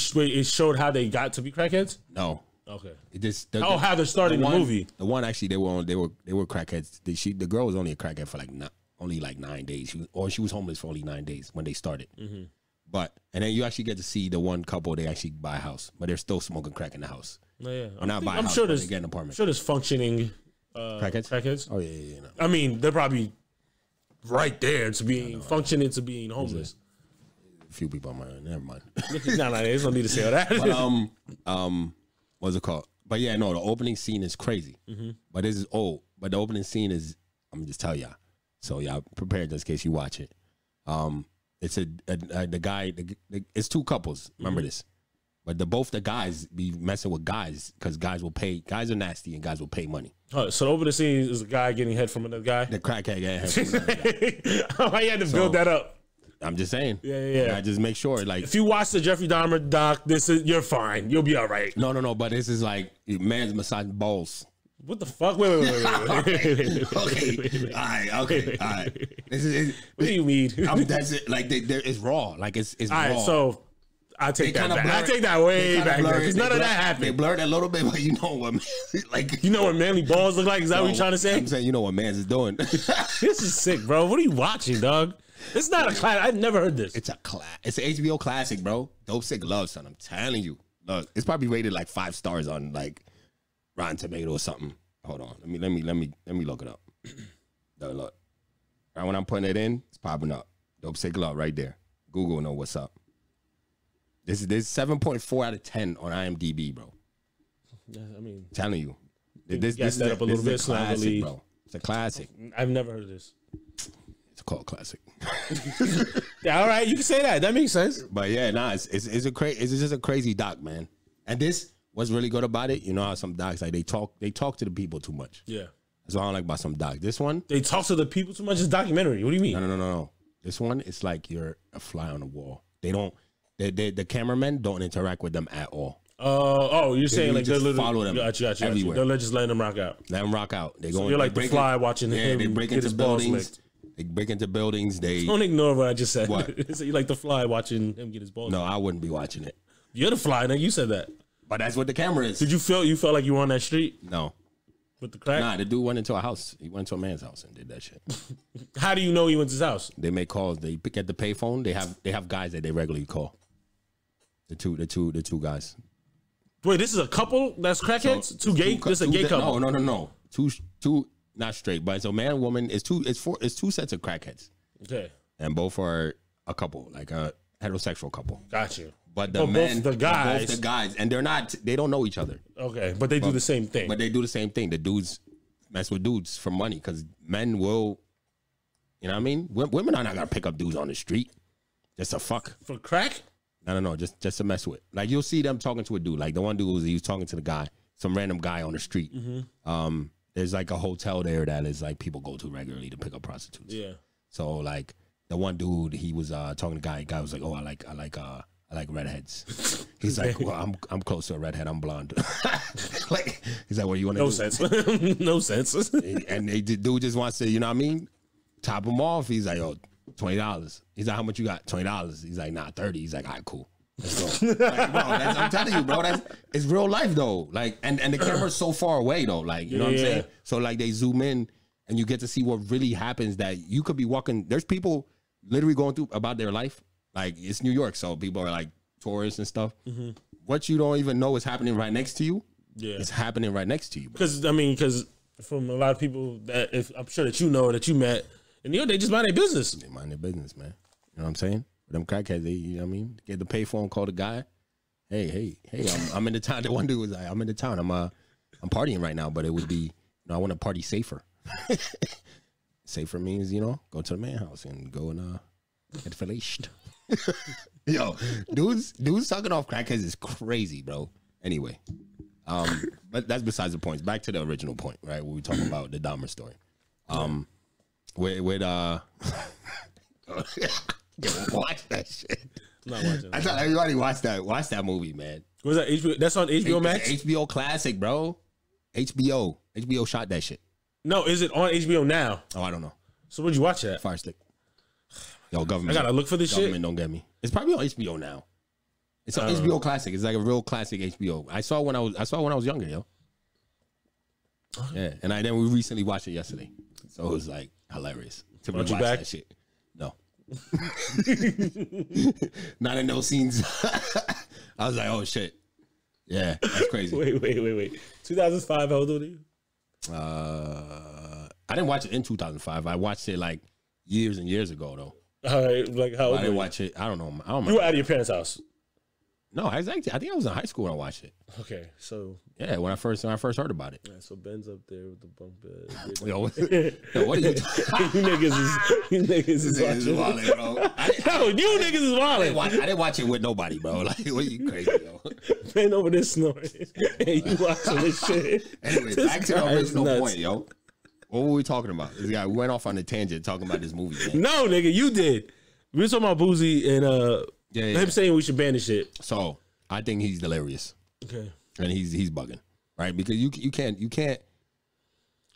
showed how they got to be crackheads. No. Okay. It just how they're starting the movie. The one actually they were crackheads. The girl was only a crackhead for only 9 days. She was homeless for only 9 days when they started. Mm-hmm. And then you actually get to see the one couple. They actually buy a house, but they're still smoking crack in the house. Yeah. I'm sure they get an apartment. I'm sure there's functioning crackheads. Oh yeah. No. I mean, they're probably right there to being functioning to being homeless. A few people on my own. Never mind. No, there's no need to say all that. But, what's it called? But yeah, no, the opening scene is crazy. Mm-hmm. But this is old. But the opening scene is, I'm gonna just tell y'all. So y'all prepare just in case you watch it. It's the guy. It's two couples. Remember this. But both the guys be messing with guys because guys will pay. Guys are nasty and guys will pay money. So over the scene is a guy getting head from another guy. The crackhead getting head from another guy. Why you had to build that up? I'm just saying. Yeah. I just make sure, like, if you watch the Jeffrey Dahmer doc, you're fine. You'll be all right. No. But this is like man's massaging balls. What the fuck? Wait. Okay. All right. This is. What do you mean? That's it. Like it's raw. Like it's all right, raw. so I take that back. I take that way back because none of that happened. They blurred a little bit, but you know what, like you know what manly balls look like? Is that what you're trying to say? I'm saying you know what man's is doing. This is sick, bro. What are you watching, dog? It's not a class. I've never heard this. It's a It's an HBO classic, bro. Dope Sick Love, son. I'm telling you. Look, it's probably rated like 5 stars on like Rotten Tomato or something. Hold on. Let me look it up. Look. Right when I'm putting it in, it's popping up. Dope Sick Love right there. Google know what's up. This is 7.4 out of 10 on IMDb, bro. Yeah, I mean, I'm telling you. This is up a little bit. It's a classic, bro. It's a classic. I've never heard of this. It's called classic. Yeah, all right, you can say that. That makes sense. But yeah, it's just a crazy doc, man. And this, what's really good about it, you know how some docs like they talk to the people too much. Yeah, that's what I don't like about some docs. This one, they talk to the people too much. It's documentary. What do you mean? No. This one, it's like you're a fly on the wall. They don't. The cameramen don't interact with them at all. You're saying like just they're follow them everywhere. They're just letting them rock out. Let them rock out. They So you're like the fly watching him. They break into buildings. They break into buildings. Don't ignore what I just said. What? So you like the fly watching him get his balls. No, I wouldn't be watching it. You're the fly. Now you said that. But that's what the camera is. Did you felt like you were on that street? No. With the crack? Nah, the dude went into a house. He went into a man's house and did that shit. How do you know he went to his house? They make calls. They get the payphone. They have guys that they regularly call. The two guys. Wait, this is a couple that's crackheads? So, two gay? This is a gay couple? No. Two not straight, but so man and woman is two sets of crackheads. Okay. And both are a couple, like a heterosexual couple. Got you. But the men, both the guys, and they don't know each other. Okay, but they do the same thing. But they do the same thing. The dudes mess with dudes for money because men will, you know what I mean? Women are not gonna pick up dudes on the street just to fuck. For crack? No, just to mess with. Like you'll see them talking to a dude. Like the one dude he was talking to the guy, some random guy on the street. Mm-hmm. There's like a hotel there that is like people go to regularly to pick up prostitutes. Yeah. So like the one dude, he was talking to the guy. The guy was like, "Oh, I like redheads." He's like, "Well, I'm close to a redhead. I'm blonde." Like he's like, "What do you want to do?" Sense. No sense. And the dude just wants to, you know what I mean? Top him off. He's like, "Oh, $20." He's like, "How much you got?" $20. He's like, "Nah, 30." He's like, "All right, cool. Let's go." Like, bro, I'm telling you, bro, it's real life though. Like, and the camera's so far away though. Like, you know what I'm saying? So like they zoom in and you get to see what really happens. That you could be walking. There's people literally going through about their life. Like it's New York, so people are like tourists and stuff. Mm-hmm. What you don't even know is happening right next to you. Yeah, it's happening right next to you. Because from a lot of people that I'm sure that you know that you met, and they just mind their business. They mind their business, man. You know what I'm saying? Them crackheads, you know what I mean? Get the payphone, call the guy. Hey, I'm in the town. The one dude was like, "I'm in the town. I'm partying right now, but it would be, I want to party safer." Safer means, go to the man house and go and get filleted. Yo, dudes sucking off crackheads is crazy, bro. Anyway, but that's besides the point. Back to the original point, right? Where we talking about the Dahmer story. Watch that shit. I'm not watching. I thought everybody watch that movie, man. Was that HBO? That's on HBO Max. HBO classic, bro. HBO shot that shit. No, is it on HBO now? Oh, I don't know. So where'd you watch that? Fire Stick. Yo, government. I gotta look for this government shit. Don't get me. It's probably on HBO now. It's on HBO classic. It's like a real classic HBO. I saw when I was younger, yo. Yeah, and then we recently watched it yesterday, so it was like hilarious to rewatch that shit. No. Not in those scenes. I was like, oh shit. Yeah, that's crazy. Wait. 2005, how old are you? I didn't watch it in 2005. I watched it like years and years ago though. All right, like how old? I didn't watch it. I don't know. I don't remember. You were out of your parents' house. No, exactly. I think I was in high school when I watched it. Okay, so Yeah, when I first heard about it. yeah, so Ben's up there with the bunk bed. Yo, what are you? you niggas is watching. Wilding, bro. No, you niggas is wilding. I didn't watch it with nobody, bro. Like, what you crazy, yo? Ben over there snoring. Hey, you watching this shit? Anyway, This back to the guy is original nuts. point, yo. What were we talking about? This guy went off on a tangent talking about this movie. Man. No, nigga, you did. We were talking about Boozy and him saying we should ban this shit. So I think he's delirious. Okay. And he's bugging, right? Because you can't.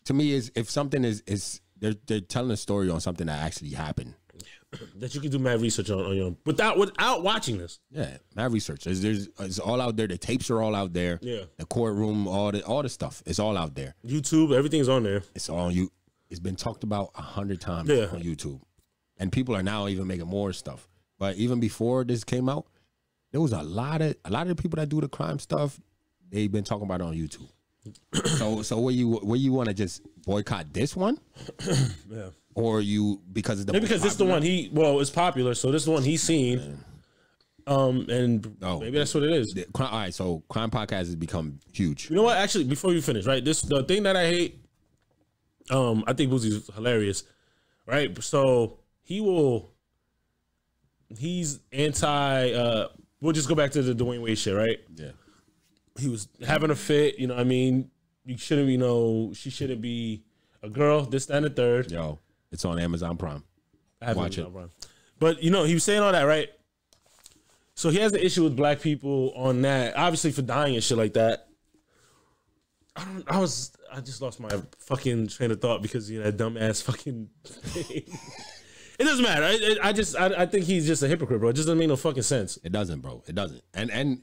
To me, is if something is they're telling a story on something that actually happened. That you can do mad research on your own without watching this. Yeah, mad research. It's all out there. The tapes are all out there. Yeah. The courtroom, all the stuff. It's all out there. YouTube, everything's on there. It's all on you. It's been talked about 100 times Yeah. on YouTube, and people are now even making more stuff. But even before this came out, there was a lot of the people that do the crime stuff. They've been talking about it on YouTube. so where you want to just boycott this one? Yeah. Or you because it's the Maybe because this is the one it's popular, so this is the one he's seen. And maybe that's what it is. All right, so crime podcast has become huge. You know what? Actually, before you finish, right? The thing that I hate, I think Boozie's hilarious, right? So he's anti. We'll just go back to the Dwayne Wade shit, right? Yeah. He was having a fit. You know what I mean? You shouldn't she shouldn't be a girl. This, that, and the third. Yo, it's on Amazon Prime. I haven't Watch it. But he was saying all that, right? So he has an issue with black people on that, obviously for dying and shit like that. I just lost my fucking train of thought because that dumbass fucking thing. It doesn't matter. I think he's just a hypocrite, bro. It just doesn't make no fucking sense. It doesn't, bro. It doesn't. And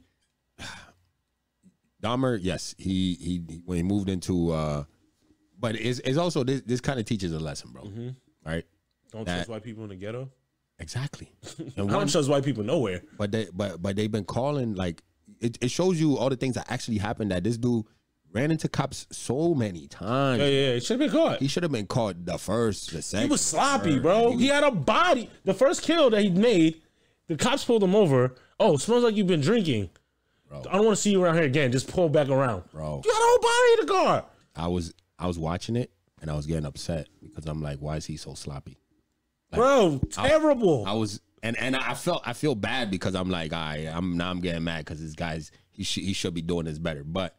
Dahmer, yes, he when he moved into but it's also this kind of teaches a lesson, bro. Mm-hmm. Right? Don't trust white people in the ghetto. Exactly. And I don't trust white people nowhere. But they've been calling like it shows you all the things that actually happened. That this dude ran into cops so many times. Yeah. He should have been caught. He should have been caught the first, the second. He was sloppy, bro. He had a body. The first kill that he made, the cops pulled him over. Oh, smells like you've been drinking. Bro. I don't want to see you around here again. Just pull back around. Bro. You had a whole body in the car. I was watching it and I was getting upset because I'm like, why is he so sloppy? Like, bro, terrible. I was and I feel bad because I'm like, I'm getting mad because this guy's he should be doing this better. But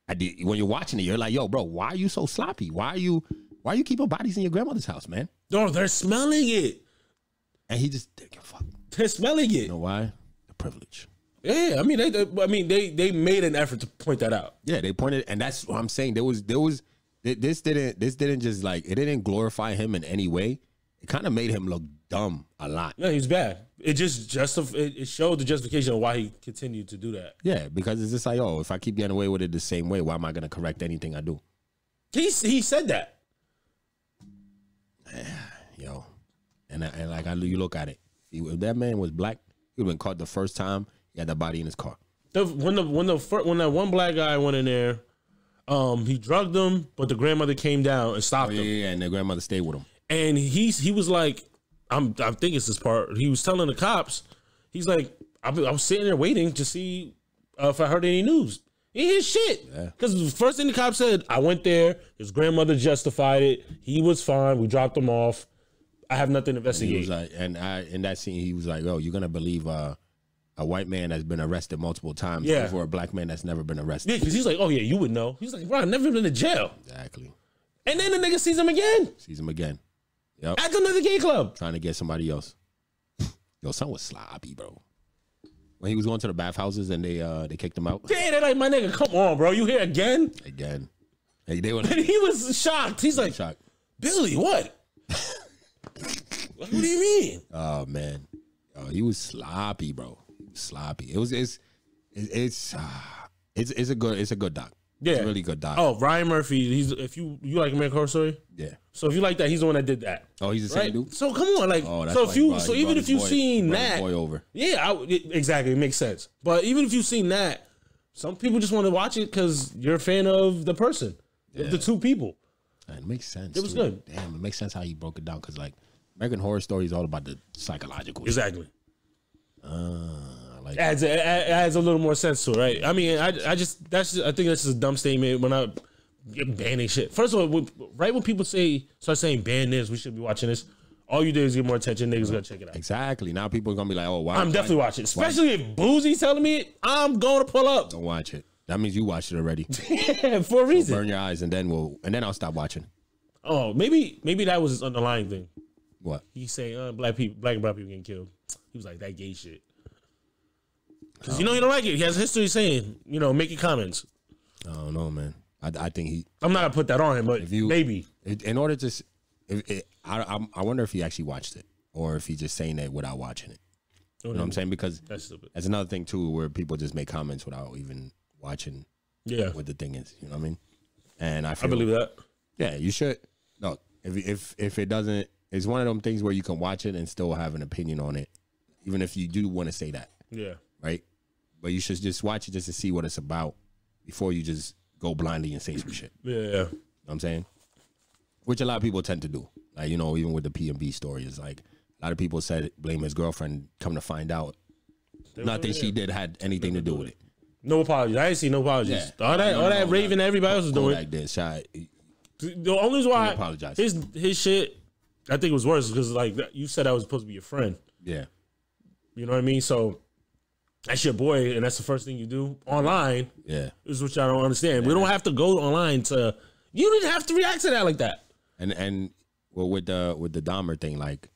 when you're watching it, you're like, yo, bro, why are you so sloppy? Why are you keeping bodies in your grandmother's house, man? No, they're smelling it. And he just didn't give a fuck. They're smelling it. You know why? The privilege. Yeah, I mean, they made an effort to point that out. Yeah, they pointed, and that's what I'm saying. This didn't just like it didn't glorify him in any way. It kind of made him look dumb a lot. No, he's bad. It just it showed the justification of why he continued to do that. Yeah, because it's just like, oh, if I keep getting away with it the same way, why am I going to correct anything I do? He said that. Yo, and like you look at it, if that man was black, he would have been caught the first time he had that body in his car. When that one black guy went in there, he drugged him, but the grandmother came down and stopped him. Yeah, and the grandmother stayed with him. And he was like, I think it's this part. He was telling the cops, he's like, I was sitting there waiting to see if I heard any news. He hear shit. Because the first thing the cop said, I went there, his grandmother justified it. He was fine. We dropped him off. I have nothing to investigate. He was like, in that scene, he was like, oh, you're going to believe a white man that's been arrested multiple times for a black man that's never been arrested. Yeah, because he's like, oh, yeah, you would know. He's like, bro, I've never been to jail. Exactly. And then the nigga sees him again. Yep. At another gay club. Trying to get somebody else. Yo, son was sloppy, bro. When he was going to the bathhouses and they kicked him out. Yeah, they're like, my nigga, come on, bro. You here again? Again. Hey, they were And he was shocked. He's like, shocked. Billy, what? What do you mean? Oh, man. He was sloppy, bro. He was sloppy. It's a good doc. Yeah. It's a really good doc. Oh, Ryan Murphy. If you like American Horror Story? Yeah. So if you like that, he's the one that did that. Oh, he's the same right? dude? So come on, like, Oh, that's so why if he you, brought- so he even brought if his you've boy- seen brought his that, boy over. yeah, exactly, it makes sense. But even if you've seen that, some people just want to watch it because you're a fan of the person, of the two people. It makes sense. It was too. good. Damn, it makes sense how he broke it down because like American Horror Story is all about the psychological. Exactly. I Like it adds a little more sense to it, right? I mean, I think that's just a dumb statement when I banning shit. First of all, right when people start saying ban this, we should be watching this. All you do is get more attention. Niggas gonna check it out. Exactly. Now people are gonna be like, oh, wow. I'm definitely watching, especially if Boozy's telling me it, I'm going to pull up. Don't watch it. That means you watched it already. For a reason. Burn your eyes, and then I'll stop watching. Oh, maybe that was his underlying thing. What? He's saying black and brown people getting killed. He was like, that gay shit. Because he don't like it. He has history saying, making comments. I don't know, man. I think I'm not gonna put that on him, but maybe. In order to, I wonder if he actually watched it or if he's just saying that without watching it. You know what I'm saying? Because that's stupid. That's another thing too, where people just make comments without even watching. Yeah. What the thing is, you know what I mean? And I believe that. Yeah, you should. No, if it doesn't, it's one of them things where you can watch it and still have an opinion on it, even if you do want to say that. Yeah. Right. But you should just watch it just to see what it's about before you just go blindly and say some shit. Yeah. You know what I'm saying? Which a lot of people tend to do. Like, even with the P&B story, it's like a lot of people said blame his girlfriend. Come to find out, nothing she did had anything to do with it. No apologies. I ain't see no apologies. Yeah. All that raving everybody else was doing. Like this, the only reason why apologize. His shit, I think it was worse because like you said, I was supposed to be your friend. Yeah. You know what I mean? So that's your boy, and that's the first thing you do online. Yeah. Is what y'all don't understand. Yeah. We don't have to go online to. You didn't have to react to that like that. And well, with the Dahmer thing, like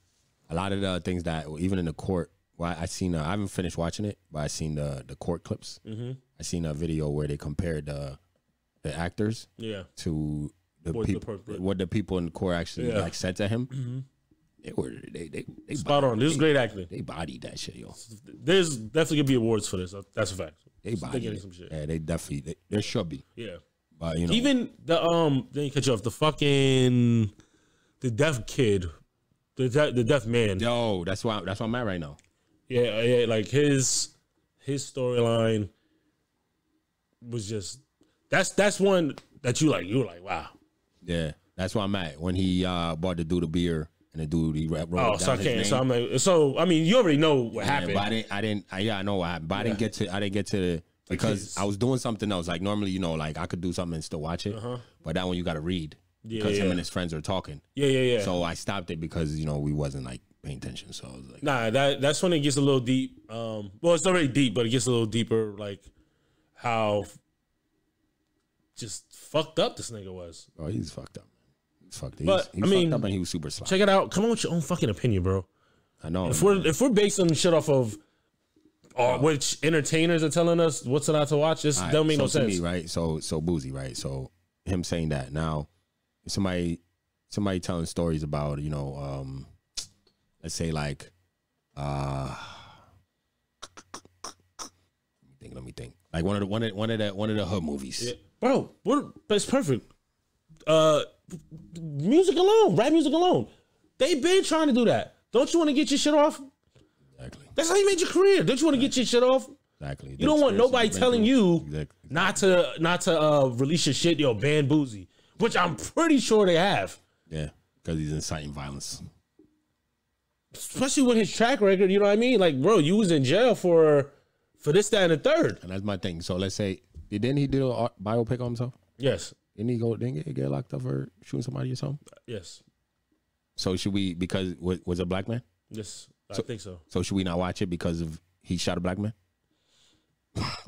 a lot of the things that even in the court. Well, I haven't finished watching it, but I seen the court clips. Mm-hmm. I seen a video where they compared the actors to the people, what the people in the court actually like said to him. Mm-hmm. They spot on. This is great acting. They bodied that shit, yo. There's definitely gonna be awards for this. That's a fact. They bodied some shit. Yeah, they definitely. There should be. Yeah, but even the then you catch you off the deaf kid, the deaf man. Yo, that's why I'm at right now. Yeah, like his storyline was just that's one that you were like, wow. Yeah, that's why I'm at. When he bought the dude a beer and the dude he wrote down so I his can't. name. So I'm like, so I mean, you already know what happened. But I know what happened. But I didn't get to because I was doing something else. Like normally, like I could do something and still watch it. But that one you got to read because him and his friends are talking. Yeah. So I stopped it because we wasn't like paying attention. So I was like, nah, that's when it gets a little deep. Well, it's already deep, but it gets a little deeper. Like how just fucked up this nigga was. Oh, he's fucked up. He's fucked up. But he's fucked up and he was super sloppy. Check it out. Come on with your own fucking opinion, bro. I know. If we're basing shit off of which entertainers are telling us what's not to watch, this don't make no sense. To me, right? So Boozy, right? So him saying that now, somebody telling stories about let's say like let me think like one of the hood movies. Yeah. Bro, that's perfect. Music alone, rap music alone. They been trying to do that. Don't you want to get your shit off? Exactly. That's how you made your career. Don't you want to get your shit off? Exactly. You don't want nobody telling you not to release your shit, ban Boozy, which I'm pretty sure they have. Yeah, because he's inciting violence. Especially with his track record, you know what I mean? Like, bro, you was in jail for this, that, and the third. And that's my thing. So let's say, didn't he do a biopic on himself? Yes. Didn't he get locked up for shooting somebody or something? Yes. So should we, because was a black man? Yes, I think so. So should we not watch it because of he shot a black man?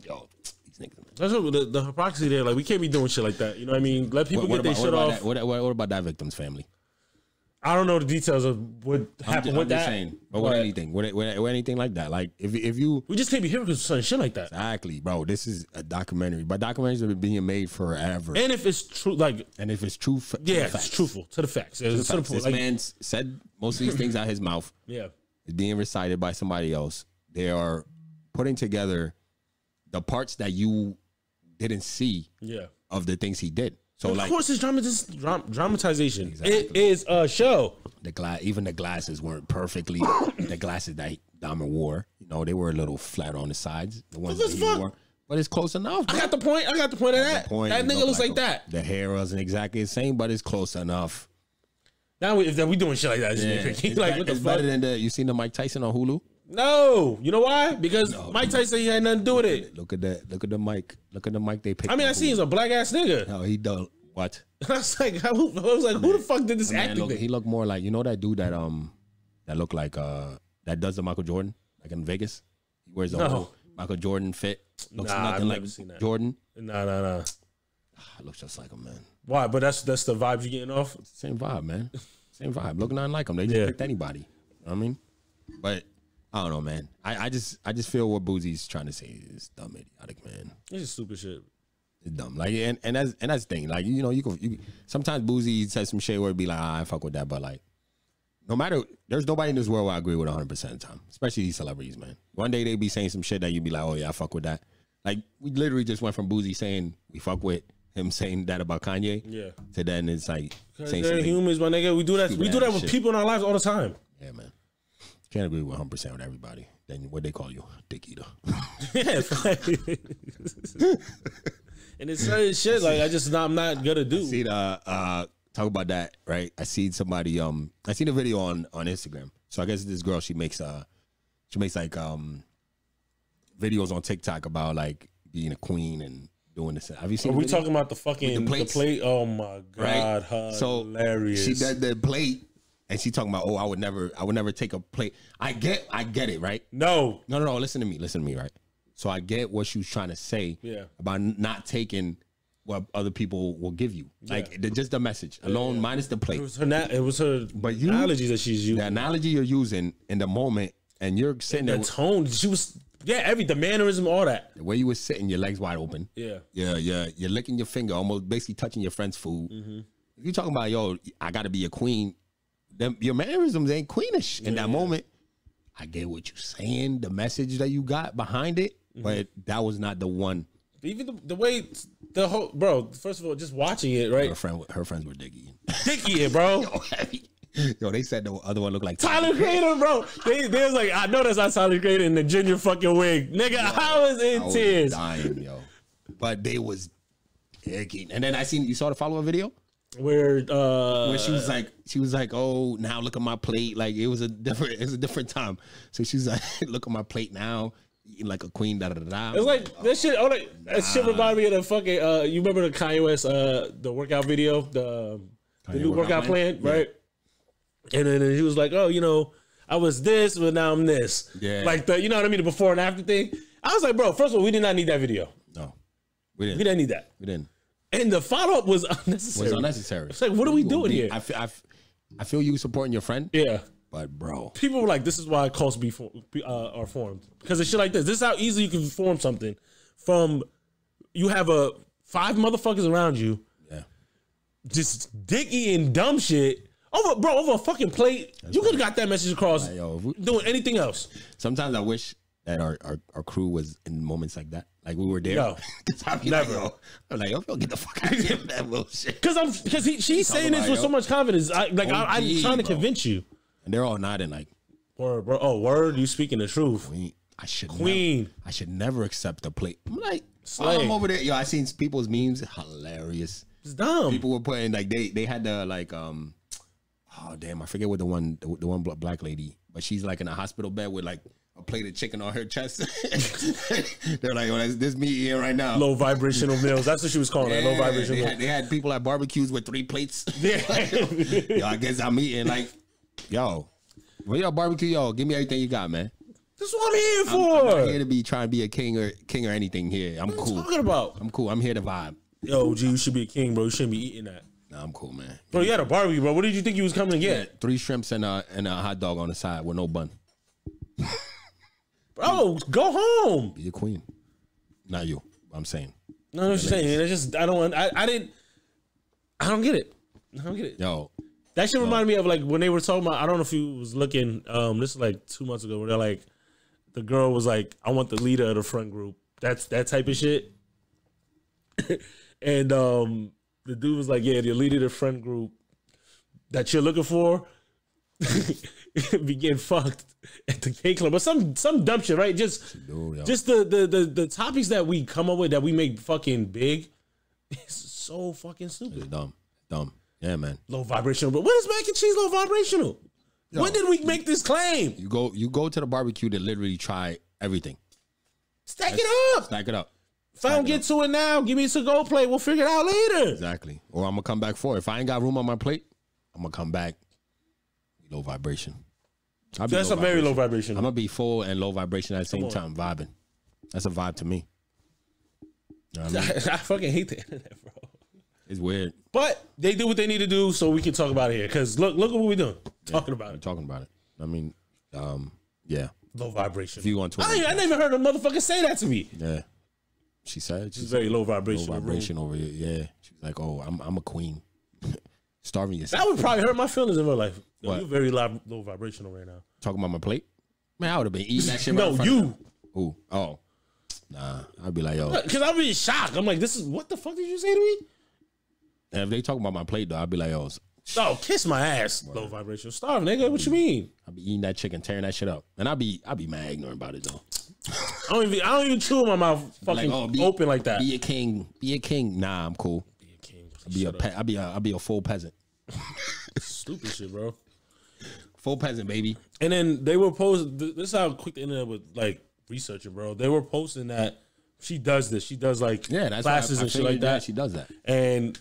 Yo, these niggas. That's what the hypocrisy there. Like, we can't be doing shit like that. You know what I mean? Let people get their shit off. What about that victim's family? I don't know the details of what happened with that. Saying, but with anything, with anything like that, like if you, we just can't be here because of shit like that. Exactly, bro. This is a documentary, but documentaries have been being made forever. And if it's true, it's truthful to the facts. This man said most of these things out his mouth. Yeah, it's being recited by somebody else. They are putting together the parts that you didn't see. Yeah, of the things he did. So of course, it's dramatization. Exactly. It is a show. Even the glasses weren't perfectly the glasses that Dahmer wore. They were a little flat on the sides. The ones that he wore, but it's close enough. Bro. I got the point of that. That nigga looks like that. The hair wasn't exactly the same, but it's close enough. Now if we doing shit like that, it's like what the fuck? Better than you seen the Mike Tyson on Hulu? No, you know why? Because Mike Tyson he had nothing to do with it. Look at that. Look at the mic. Look at the mic they picked. I mean, I see he's a black ass nigga. No, he don't. What? I was like, who the fuck did this acting thing? He looked more like, you know that dude that that looked like that does the Michael Jordan, like in Vegas. He wears the whole Michael Jordan fit. Looks nothing like Jordan. Nah. It looks just like him, man. Why? But that's the vibe you're getting off. Same vibe, man. Same vibe. Look nothing like him. They just picked anybody. You know what I mean? But I don't know, man. I just feel what Boozie's trying to say is dumb, idiotic, man. It's just stupid shit. It's dumb. Like and that's the thing. Like, you know, you sometimes Boozy says some shit where it be like, I fuck with that, but like, no matter, there's nobody in this world where I agree with 100% of the time, especially these celebrities, man. One day they be saying some shit that you be like, oh yeah, I fuck with that. Like, we literally just went from Boozy saying we fuck with him saying that about Kanye, to then it's like saying they're humans, my nigga. We do that. We do that with shit. people in our lives all the time. Yeah, man. Can't agree with 100% with everybody. Then what they call you, dick eater. Yeah, and it's certain shit like I'm not gonna do. See talk about that, right? I seen somebody I seen a video on Instagram. So I guess this girl she makes like videos on TikTok about like being a queen and doing this. Have you seen? Are we talking about the fucking the plate? Oh my god, right? Hilarious. So she did the plate. And she talking about, oh, I would never take a plate. I get it, right? No. Listen to me, right? So I get what she was trying to say about not taking what other people will give you, like just the message alone, minus the plate. It was her analogy that she's using. The analogy you're using in the moment, and you're sitting there. The tone, she was the mannerism, all that. The way you were sitting, your legs wide open. Yeah. You're licking your finger, almost basically touching your friend's food. Mm-hmm. If you're talking about, yo, I got to be a queen. Your mannerisms ain't queenish in that moment. I get what you're saying, the message that you got behind it, but that was not the one. Even the way the whole first of all, just watching it, right? Her friends were digging, bro. Yo, they said the other one looked like Tyler Creator, bro. They was like, I know that's not Tyler Creator in the ginger fucking wig, nigga. Yo, I was in tears, dying, yo. But they was digging, and then you saw the follow-up video. Where she was like, oh, now look at my plate. Like it was a different time. So she's like, look at my plate now, eating like a queen. Da da da. It's like that shit. That shit reminded me of the fucking. You remember the Kanye West the workout video, the new workout plan, right? And then he was like, oh, you know, I was this, but now I'm this. Yeah. Like you know what I mean, the before and after thing. I was like, bro, first of all, we did not need that video. No, we didn't. We didn't need that. We didn't. And the follow-up was unnecessary. It's like, what are we doing here? I feel you supporting your friend. Yeah. But, bro. People were like, this is why cults are formed. Because of shit like this. This is how easy you can form something from, you have 5 motherfuckers around you. Yeah. Just dicky and dumb shit. Over a fucking plate. You could have got that message across doing anything else. Sometimes I wish that our crew was in moments like that. Like we were there. No, never. I'm like, yo, get the fuck out of here with that bullshit. Because she's saying this with so much confidence. I'm trying to convince you. And they're all nodding like, word, bro. Oh, word, you speaking the truth. Queen. I should never accept a plate. I'm like, I'm over there. Yo, I seen people's memes. Hilarious. It's dumb. People were putting like they had the like oh damn, I forget what the one black lady, but she's like in a hospital bed with like a plate of chicken on her chest. They're like, oh, this me eating right now. Low vibrational meals. That's what she was calling it. Low vibrational meals. They had people at barbecues with 3 plates. Yeah. Yo, I guess I'm eating like, yo, when y'all barbecue, yo, give me everything you got, man. That's what I'm here for. I'm not here to try and be a king or anything here. I'm cool. What are you talking about? I'm cool. I'm here to vibe. Yo, G, you should be a king, bro. You shouldn't be eating that. Nah, I'm cool, man. Bro, you had a barbecue, bro. What did you think you was coming to get? Yeah, 3 shrimps and a hot dog on the side with no bun. Bro, go home. Be a queen. Not you. I'm saying. No, what you're saying. It's just I don't get it. I don't get it. Yo. That shit reminded me of like when they were talking about, I don't know if you was looking, this was like 2 months ago, where they're like, the girl was like, I want the leader of the front group. That's that type of shit. And the dude was like, yeah, the leader of the friend group that you're looking for be getting fucked at the cake club. But some dumb shit, right? Just the topics that we come up with that we make fucking big. It's so fucking stupid. It's dumb. Yeah, man. Low vibrational. But what is mac and cheese low vibrational? When did we make this claim? You go to the barbecue to literally try everything. Stack it up. Stack it up. If I don't get to it now, give me a to-go plate. We'll figure it out later. Exactly. Or I'm gonna come back for it. If I ain't got room on my plate, I'm gonna come back. Low vibration. That's a very low vibration. I'm gonna be full and low vibration at the same time, vibing. That's a vibe to me. You know what I mean? I fucking hate the internet, bro. It's weird. But they do what they need to do, so we can talk about it here. Because look at what we're doing. Talking about it. Talking about it. I mean, yeah. Low vibration. If you want to, I never heard a motherfucker say that to me. Yeah. She said she's very low vibration. Low vibration over here. Yeah. She's like, oh, I'm a queen. Starving yourself. That would probably hurt my feelings in real life. What? You're very low vibrational right now. Talking about my plate? Man, I would have been eating that shit. No, you. Who? Oh. Nah. I'd be like, yo. Because I'd be shocked. I'm like, this is, what the fuck did you say to me? And if they talking about my plate, though, I'd be like, yo. Oh, kiss my ass. Low vibration. Starve, nigga. What you mean? I'd be eating that chicken, tearing that shit up. And I'd be mad ignorant about it, though. I don't even chew my mouth fucking open like that. Be a king. Be a king. Nah, I'm cool. Be a king. I'll be a full peasant. Stupid shit, bro. Full peasant, baby. And then they were posting. This is how quick the internet was like researching, bro. They were posting that she does this. She does like classes and shit like that. She does that. And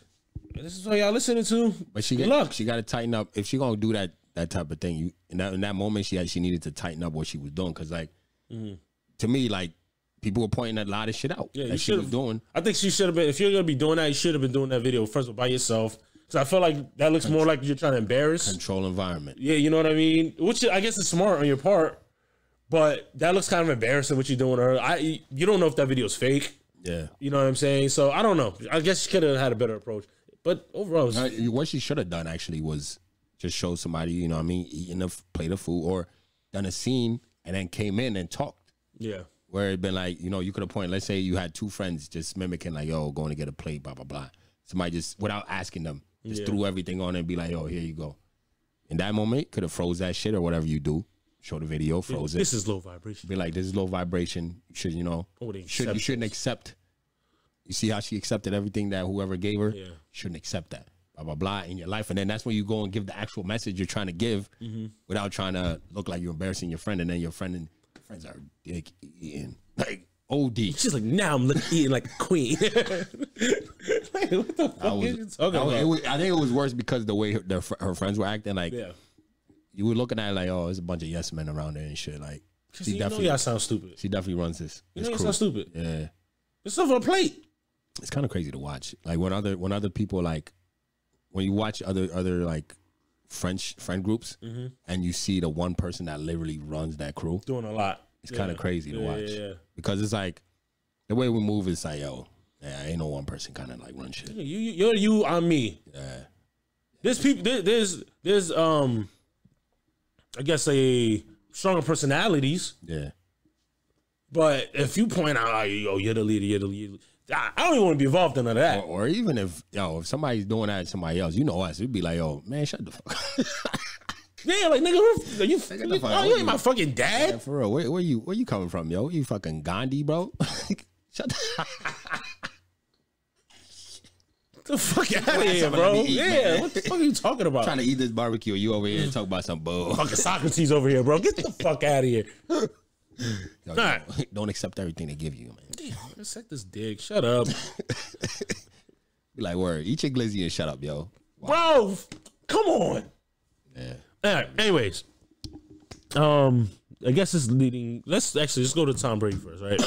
this is what y'all listening to. But she got to tighten up if she gonna do that type of thing. In that moment, she needed to tighten up what she was doing because like to me, like people were pointing a lot of shit out. Yeah, that she was doing. I think she should have been. If you're gonna be doing that, you should have been doing that video first of all by yourself. So I feel like that looks more like you're trying to embarrass. Control environment. Yeah, you know what I mean? Which I guess is smart on your part, but that looks kind of embarrassing what you're doing to her. You don't know if that video's fake. Yeah. You know what I'm saying? So I don't know. I guess she could have had a better approach. But overall, what she should have done actually was just show somebody, you know what I mean, eating a plate of food or done a scene and then came in and talked. Yeah. Where it'd been like, you know, you could have pointed, let's say you had two friends just mimicking like, yo, going to get a plate, blah, blah, blah. Somebody just, without asking them, just threw everything on and be like, yo, here you go. In that moment, could have froze that shit or whatever you do. Show the video, froze it. This is low vibration. Be like, this is low vibration. You should, you know, you shouldn't accept. You see how she accepted everything that whoever gave her? Yeah. You shouldn't accept that. Blah, blah, blah in your life. And then that's when you go and give the actual message you're trying to give without trying to look like you're embarrassing your friend. And then your friends are dick eating. Like, OD. She's like, now I'm eating like a queen. Like, what the fuck are you talking about? I think it was worse because the way her friends were acting. Like, you were looking at it like, oh, there's a bunch of yes men around there and shit. Like, she definitely, y'all sound stupid. She definitely runs this. You know y'all sound stupid. Yeah. It's stuff on a plate. It's kind of crazy to watch. Like when other people like when you watch other like friend groups and you see the one person that literally runs that crew doing a lot. It's kind of crazy to watch because it's like the way we move is like, yo, ain't no one person kind of like run shit. You're you, I'm me. Yeah. There's people. There's I guess stronger personalities. Yeah. But if you point out, like, yo, you're the leader, you're the leader. I don't even want to be involved in none of that. Or even if somebody's doing that to somebody else, you know us, it'd be like, yo, man, shut the fuck up. Yeah, like, nigga, you ain't my fucking dad. Yeah, for real, where you coming from, yo? You fucking Gandhi, bro? Shut the fuck out of here, bro. Yeah, what the fuck are you talking about? Trying to eat this barbecue, you over here talking about some bull. Fucking Socrates over here, bro. Get the fuck out of here. Yo, don't accept everything they give you, man. Damn, suck this dick. Shut up. Be like, word, eat your glizzy and shut up, yo. Wow. Bro, come on. Yeah. All right. Anyways, I guess it's leading. Let's go to Tom Brady first, right?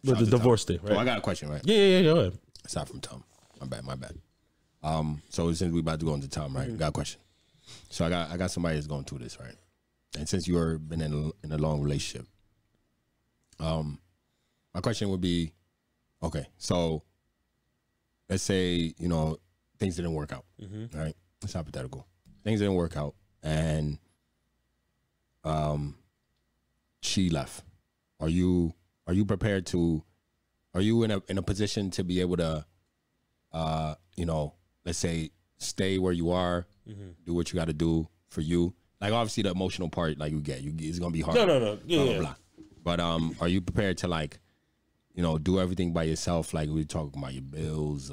With the divorce thing, right? Oh, I got a question, right? Yeah. Go ahead. Aside from Tom, my bad. So since we about to go into Tom, right? Got a question. So I got somebody that's going through this, right? And since you were been in a long relationship, my question would be, okay, so let's say, you know, things didn't work out, right? It's hypothetical. Things didn't work out, and she left. Are you prepared to? Are you in a position to be able to, you know, let's say, stay where you are, do what you got to do for you? Like, obviously, the emotional part, like, it's gonna be hard. No. Yeah, blah, blah, blah. But are you prepared to, like, you know, do everything by yourself? Like, we talking about your bills,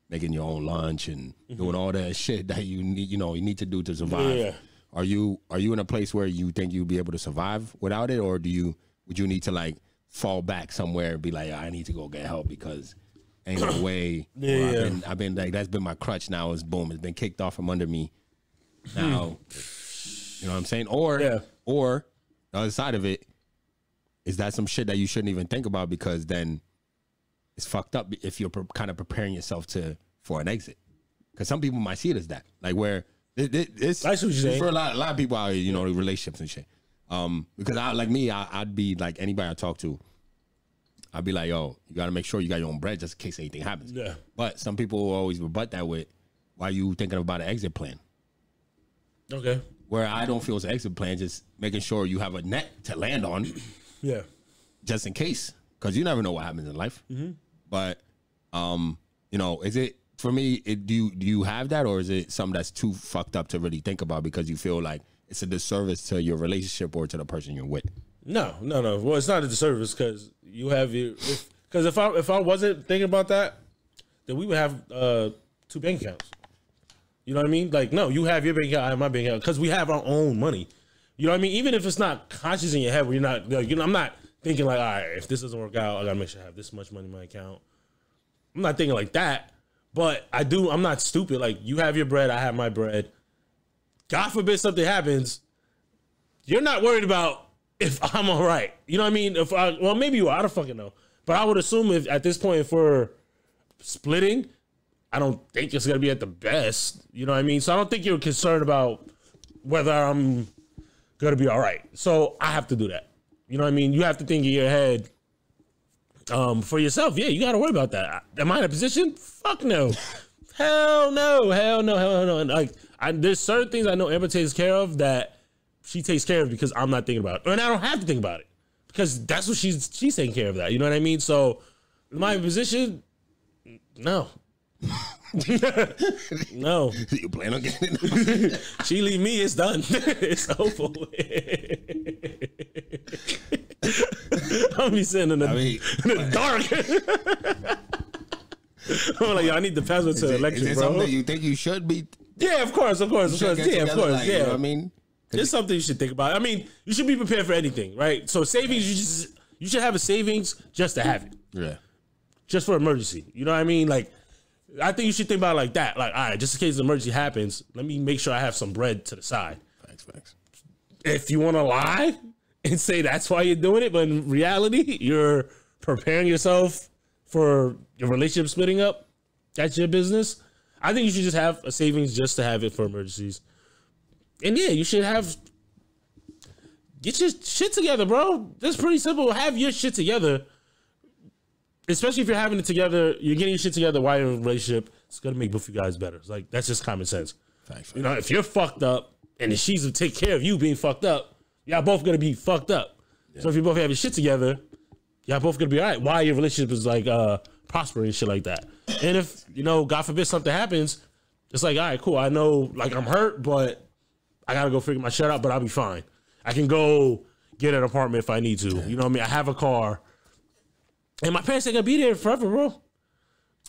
making your own lunch, and doing all that shit that you need to do to survive. Yeah. Are you in a place where you think you'll be able to survive without it, or would you need to like fall back somewhere and be like, I need to go get help because ain't no way. I've been like, that's been my crutch now. Is boom, it's been kicked off from under me. Now, you know what I'm saying? Or the other side of it is that some shit that you shouldn't even think about because then it's fucked up if you're kind of preparing yourself for an exit. Because some people might see it as that, like where it's I see what you're saying. For a lot of people out here, you know, relationships and shit. Because I'd be like anybody I talk to, I'd be like, yo, you got to make sure you got your own bread just in case anything happens. Yeah. But some people will always rebut that with, why are you thinking about an exit plan? Okay. Where I don't feel it's an exit plan, just making sure you have a net to land on. Yeah. Just in case, because you never know what happens in life. Mm-hmm. But, you know, is it, for me, do you have that, or is it something that's too fucked up to really think about because you feel like it's a disservice to your relationship or to the person you're with? No. Well, it's not a disservice because you have your. Because if I wasn't thinking about that, then we would have 2 bank accounts. You know what I mean? Like, no, you have your bank account, I have my bank account, because we have our own money. You know what I mean? Even if it's not conscious in your head, where you're not, like, you know, I'm not thinking like, all right, if this doesn't work out, I gotta make sure I have this much money in my account. I'm not thinking like that, but I do. I'm not stupid. Like, you have your bread, I have my bread. God forbid something happens, you're not worried about if I'm all right. You know what I mean? Well, maybe you are. I don't fucking know. But I would assume if at this point, if we're splitting, I don't think it's going to be at the best. You know what I mean? So I don't think you're concerned about whether I'm going to be all right. So I have to do that. You know what I mean? You have to think in your head for yourself. Yeah, you got to worry about that. Am I in a position? Fuck no. Hell no. And like, there's certain things I know Amber takes care of that she takes care of because I'm not thinking about it. And I don't have to think about it because that's what she's taking care of that. You know what I mean? So my position, no. No. You plan on getting it? She leave me, it's done. It's over with. I'll be sitting in the dark. I'm like, yo, I need the password to the electric, is it bro. Something that you think you should be? Yeah, of course. Yeah, of course. Like, Yeah. you know what I mean? It's something you should think about. I mean, you should be prepared for anything, right? So savings, you should have a savings just to have it. Yeah. Just for emergency. You know what I mean? Like, I think you should think about it like that. Like, all right, just in case an emergency happens, let me make sure I have some bread to the side. Facts. If you want to lie and say that's why you're doing it, but in reality, you're preparing yourself for your relationship splitting up, that's your business. I think you should just have a savings just to have it for emergencies. And yeah, you should get your shit together, bro. That's pretty simple. Have your shit together. Especially if you're having it together, you're getting your shit together while you're in a relationship. It's gonna make both of you guys better. It's like, that's just common sense. Facts. You know, if you're fucked up and she's to take care of you being fucked up, y'all both gonna be fucked up. Yeah. So if you both have your shit together, y'all both gonna be all right while your relationship is like prospering and shit like that. And if, you know, God forbid something happens, it's like, all right, cool. I know, like, I'm hurt, but I gotta go figure my shit out, but I'll be fine. I can go get an apartment if I need to. You know what I mean? I have a car. And my parents ain't gonna be there forever, bro.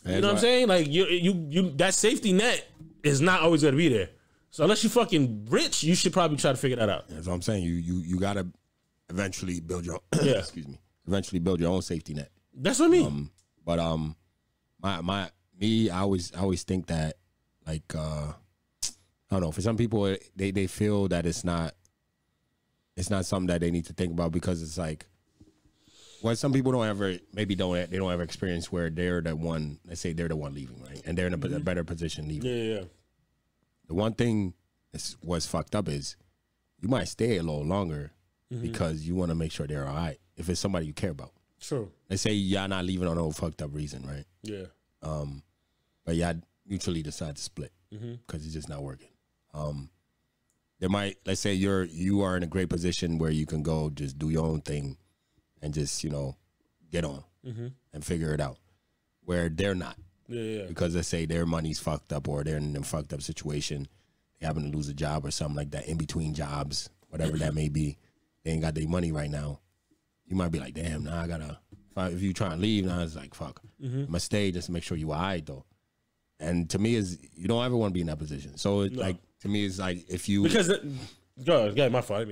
You know what I'm saying? Like, you that safety net is not always gonna be there. So unless you fucking rich, you should probably try to figure that out. That's what I'm saying. You gotta eventually build your eventually build your own safety net. That's what I mean. But I always think that, like, I don't know, for some people they feel that it's not something that they need to think about because it's like, well, some people don't ever experience where they're the one, let's say they're the one leaving, right? And they're in a better position leaving. Yeah. The one thing what's fucked up is you might stay a little longer because you want to make sure they're all right. If it's somebody you care about. True. Let's say y'all not leaving on no fucked up reason, right? Yeah. But y'all mutually decide to split because it's just not working. There might, let's say you are in a great position where you can go just do your own thing and just, you know, get on and figure it out. Where they're not. Yeah. Because let's say their money's fucked up or they're in a fucked up situation. They happen to lose a job or something like that, in between jobs, whatever that may be. They ain't got their money right now. You might be like, damn, now I gotta, if you try and leave, now it's like, fuck. I'm gonna stay just to make sure you all right, though. And to me, is you don't ever want to be in that position. So it's like to me, it's like if you my fault.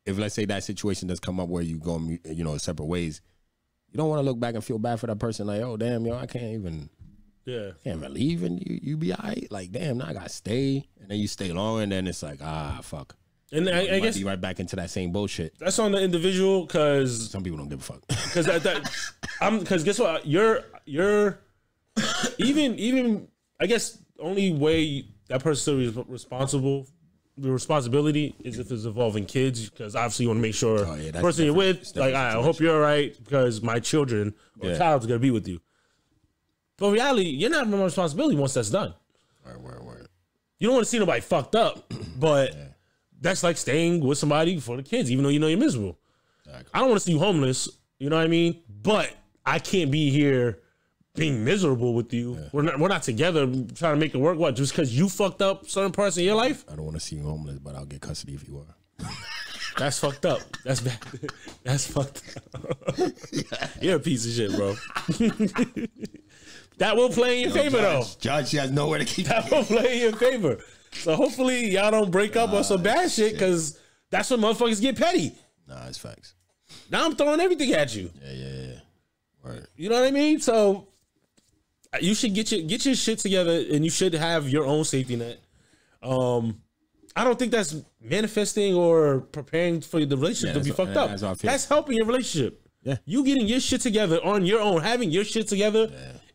If let's say that situation does come up where you go, separate ways, you don't want to look back and feel bad for that person. Like, oh damn, I can't even leave, and you be alright. Like, damn, now I gotta stay, and then you stay long, and then it's like, fuck. And I guess be right back into that same bullshit. That's on the individual, because some people don't give a fuck. Because guess what, you're even I guess only way that person's still responsible. The responsibility is if it's involving kids, because obviously you want to make sure the person you're with, like, I hope you're all right, because my children or child's gonna be with you. But in reality, you're not having responsibility once that's done. Word. You don't want to see nobody fucked up, but that's like staying with somebody for the kids, even though you know you're miserable. Exactly. I don't want to see you homeless, you know what I mean? But I can't be here being miserable with you. Yeah. We're not together trying to make it work. What, just because you fucked up certain parts of your life? I don't want to see you homeless, but I'll get custody if you are. That's fucked up. That's bad. That's fucked up. You're a piece of shit, bro. That will play in your favor, though. Judge, she has nowhere to keep. That will play in your favor. So hopefully y'all don't break up on some bad shit, because that's when motherfuckers get petty. Nah, it's facts. Now I'm throwing everything at you. Yeah. Right. You know what I mean? So you should get your shit together, and you should have your own safety net. I don't think that's manifesting or preparing for the relationship to be fucked up. That's helping your relationship. Yeah. You getting your shit together on your own, having your shit together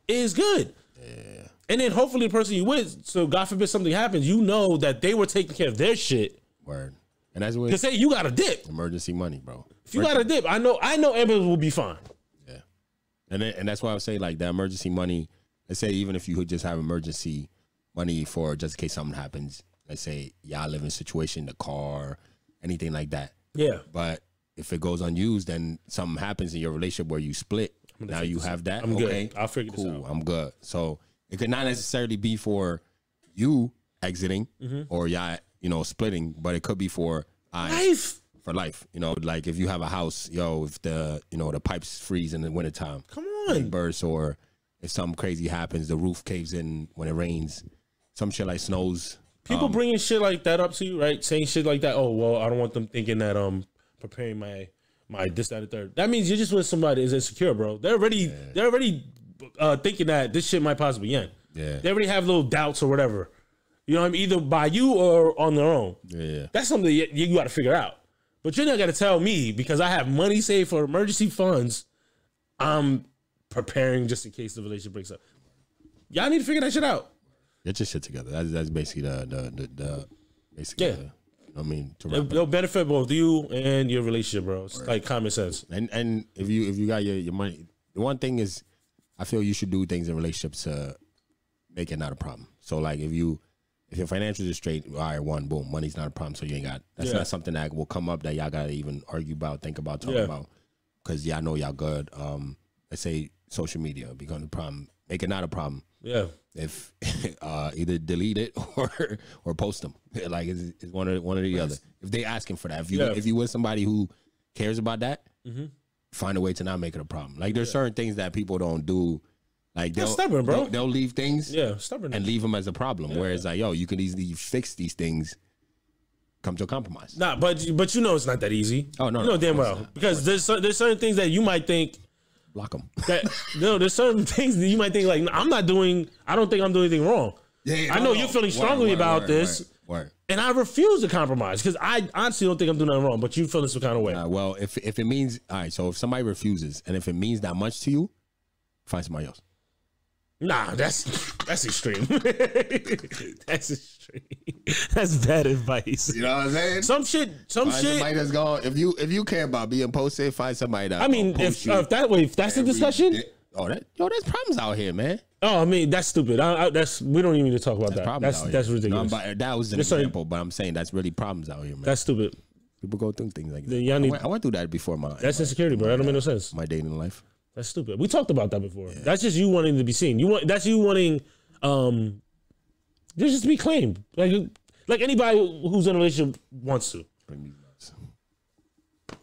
is good. Yeah. And then hopefully the person you with, so God forbid something happens, you know that they were taking care of their shit. Word. And that's what. To say you got a dip. Emergency money, bro. If you got a dip, I know ambulance will be fine. Yeah. And that's why I would say, like, that emergency money, let's say even if you could just have emergency money for just in case something happens, let's say y'all live in a situation, the car, anything like that. Yeah. But if it goes unused, then something happens in your relationship where you split. Now you have that. I'm okay, good. I'll figure this out. I'm good. So it could not necessarily be for you exiting or y'all, splitting, but it could be for life. For life. Like if you have a house, if the pipes freeze in the wintertime. Come on. Burst, or if something crazy happens, the roof caves in when it rains. Some shit like snows. People bringing shit like that up to you, right? Saying shit like that. Oh, well, I don't want them thinking that preparing my this, that, and third. That means you're just with somebody that's insecure, bro. They're already thinking that this shit might possibly end. Yeah. They already have little doubts or whatever. You know what I mean? Either by you or on their own. Yeah. That's something you got to figure out. But you're not going to tell me, because I have money saved for emergency funds, I'm preparing just in case the relationship breaks up. Y'all need to figure that shit out. Get your shit together. That's basically the basically. It'll benefit both you and your relationship, bro. It's like common sense. And if you got your money, the one thing is, I feel you should do things in relationships to make it not a problem. So like if your financials are straight, all right, boom, money's not a problem. So you ain't got that's not something that will come up that y'all gotta even argue about, think about, talk about, because y'all know y'all good. Let's say social media becomes a problem. Make it not a problem. Yeah. If either delete it or post them, like it's one or the other. If they asking for that, if you with somebody who cares about that, find a way to not make it a problem. Like there's certain things that people don't do. Like they're stubborn, bro. They'll leave things, stubborn, and leave them as a problem. Whereas like, you can easily fix these things. Come to a compromise. Nah, but it's not that easy. Oh no, you know damn well, because there's certain things that you might think. Block them. There's certain things that you might think like I don't think I'm doing anything wrong. I know you're feeling strongly about this, and I refuse to compromise because I honestly don't think I'm doing nothing wrong. But you feel some kind of way. Well, if it means all right, so if somebody refuses, and if it means that much to you, find somebody else. Nah, that's extreme. That's extreme. That's bad advice. You know what I'm saying? Some shit. Somebody that's gone. If you care about being posted, find somebody that. I mean, if that's the discussion. There's problems out here, man. Oh, I mean, that's stupid. We don't even need to talk about that. That's ridiculous. No, that was an example, but I'm saying that's really problems out here, man. That's stupid. People go through things like that. I went through that before. That's insecurity, bro. That don't make no sense. My dating life. That's stupid. We talked about that before. Yeah. That's just you wanting to be seen. That's you wanting just to be claimed. Like anybody who's in a relationship wants to.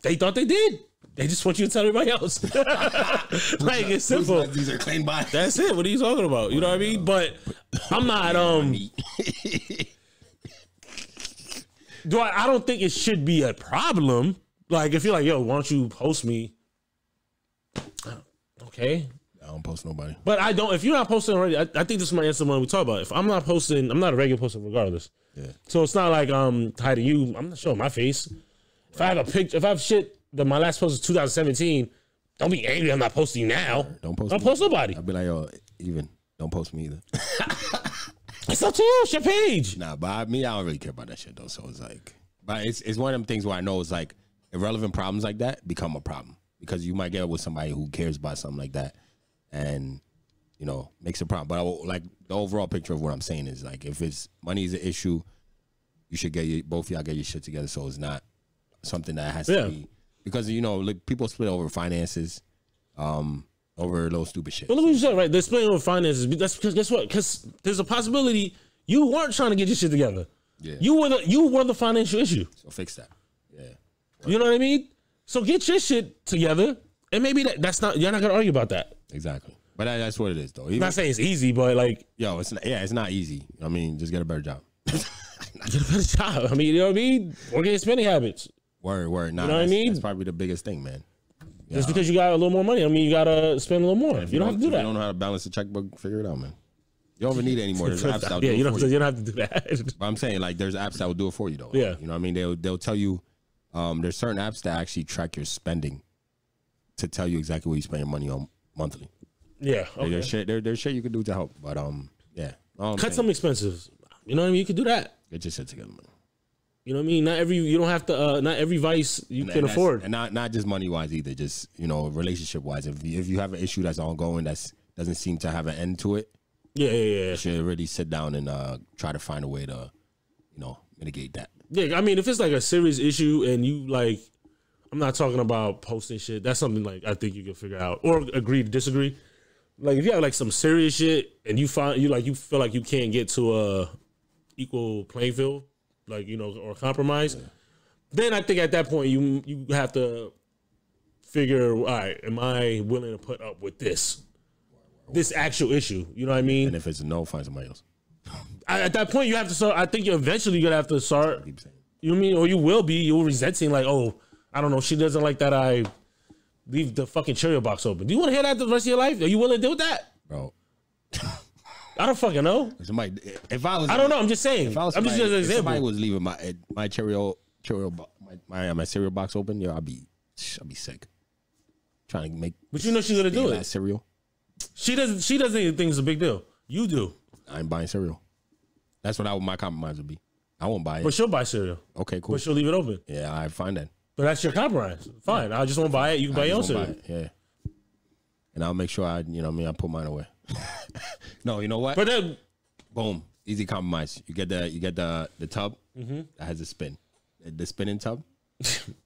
They thought they did. They just want you to tell everybody else. Like, it's simple. These are claimed by. That's it. What are you talking about? You know what I mean? But I'm not. I don't think it should be a problem. Like, if you're like, yo, why don't you post me? Okay. I don't post nobody. But I don't. If you're not posting already, I think this is my answer when we talk about it. If I'm not posting, I'm not a regular poster regardless. Yeah. So it's not like hiding you. I'm not showing my face. If I have a picture, if I have shit that my last post is 2017, don't be angry. I'm not posting you now. Don't post. Don't post nobody. I'll be like, yo, even don't post me either. It's up to you. It's your page. Nah, but I don't really care about that shit though. So it's like, but it's one of them things where I know it's like irrelevant problems like that become a problem because you might get with somebody who cares about something like that, and you know makes a problem. But like the overall picture of what I'm saying is like, if it's money is an issue, you should both of y'all get your shit together so it's not something that has to be, because you know like people split over finances, over little stupid shit. But look what you said, right? They're splitting over finances. That's because guess what? Because there's a possibility you weren't trying to get your shit together. Yeah. You were the financial issue. So fix that. Yeah. You know what I mean? So get your shit together, and maybe that's not. You're not gonna argue about that. Exactly. But that's what it is, though. I'm not saying it's easy, but like, yo, it's not easy. I mean, just get a better job. get a better job. I mean, you know what I mean? Work on your spending habits. Word. Nah, you know what I mean? That's probably the biggest thing, man. Just because you got a little more money, I mean, you gotta spend a little more. You don't have to do that. You don't know how to balance the checkbook. Figure it out, man. You don't even need it anymore. There's apps that will yeah, do you it don't. for You don't have to do that. But I'm saying like there's apps that will do it for you though. Yeah. You know what I mean? They'll tell you. There's certain apps that actually track your spending to tell you exactly what you spend your money on monthly. Yeah. Okay. There's shit you can do to help. But yeah. Cut some expenses. You know what I mean? You could do that. Get your shit together, man. You know what I mean? You don't have to. Not every vice you can afford, and not just money wise either. Just relationship wise. If you have an issue that's ongoing that doesn't seem to have an end to it, yeah. You should really sit down and try to find a way to mitigate that. Yeah, I mean, if it's like a serious issue and you like, I'm not talking about posting shit. That's something like I think you can figure out or agree to disagree. Like if you have like some serious shit and you feel like you can't get to a equal playing field, like or compromise, then I think at that point you have to figure, all right, am I willing to put up with this actual issue? You know what I mean? And if it's a no, find somebody else. At that point, you have to start. I think you're eventually gonna have to start. You know what I mean? Or you will be. You're resenting like, oh, I don't know. She doesn't like that I leave the fucking cereal box open. Do you want to hear that the rest of your life? Are you willing to deal with that, bro? I don't fucking know. I don't know. I'm just saying. I'm just an example. If somebody was leaving my cereal my cereal box open, I'd be sick. Trying to make. But you know she's gonna do it. Cereal. She doesn't even think it's a big deal. You do. I ain't buying cereal. That's what my compromise would be. I won't buy it. But she'll buy cereal. Okay, cool. But she'll leave it open. Yeah, I find that. But that's your compromise. Fine. I just won't buy it. You can buy your own cereal. Yeah. And I'll make sure I put mine away. No, you know what? But then, boom, easy compromise. You get the tub that has a spin. The spinning tub.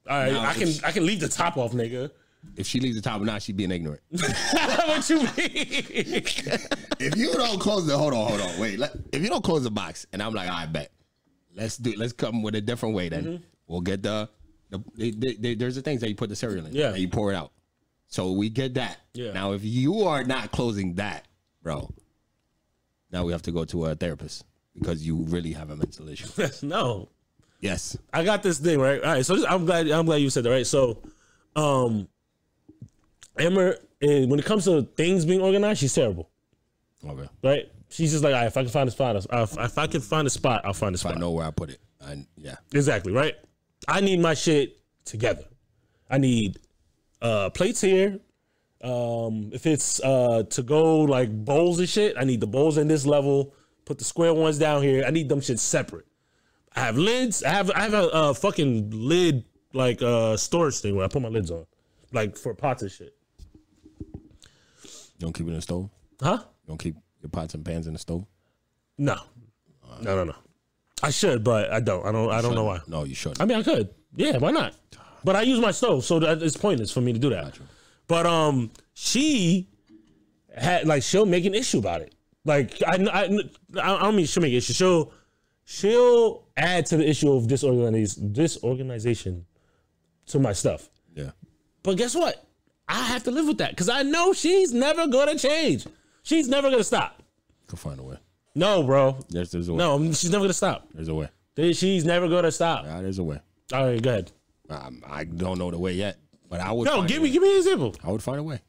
All right, I can leave the top off, nigga. If she leaves the top or not, she being ignorant. What you mean? If you don't close the hold on, wait. If you don't close the box, and I'm like, I bet. Let's come with a different way. Then we'll get there's the things that you put the cereal in. Yeah, and you pour it out. So we get that. Yeah. Now, if you are not closing that, bro, now we have to go to a therapist because you really have a mental issue. No. Yes. I got this thing right. All right. So I'm glad you said that. Right. So, Emma, when it comes to things being organized, she's terrible. Okay. Right? She's just like, all right, if I can find a spot, if I can find a spot, I'll find a spot. If I know where I put it. Yeah. Exactly, right? I need my shit together. I need plates here. If it's to go like bowls and shit, I need the bowls in this level. Put the square ones down here. I need them shit separate. I have lids. I have a fucking lid like storage thing where I put my lids on, like for pots and shit. You don't keep it in the stove? Huh? You don't keep your pots and pans in the stove? No. No. I should, but I don't. I don't know why. No, you shouldn't. I mean, I could. Yeah, why not? But I use my stove, so it's pointless for me to do that. Gotcha. But she had like she'll make an issue about it. Like I don't mean she'll make an issue. She'll add to the issue of disorganization to my stuff. Yeah. But guess what? I have to live with that because I know she's never gonna change. She's never gonna stop. Could find a way. No, bro. There's a way. No, she's never gonna stop. There's a way. She's never gonna stop. Yeah, there's a way. All right, go ahead. I don't know the way yet, but I would. No, give me an example. I would find a way.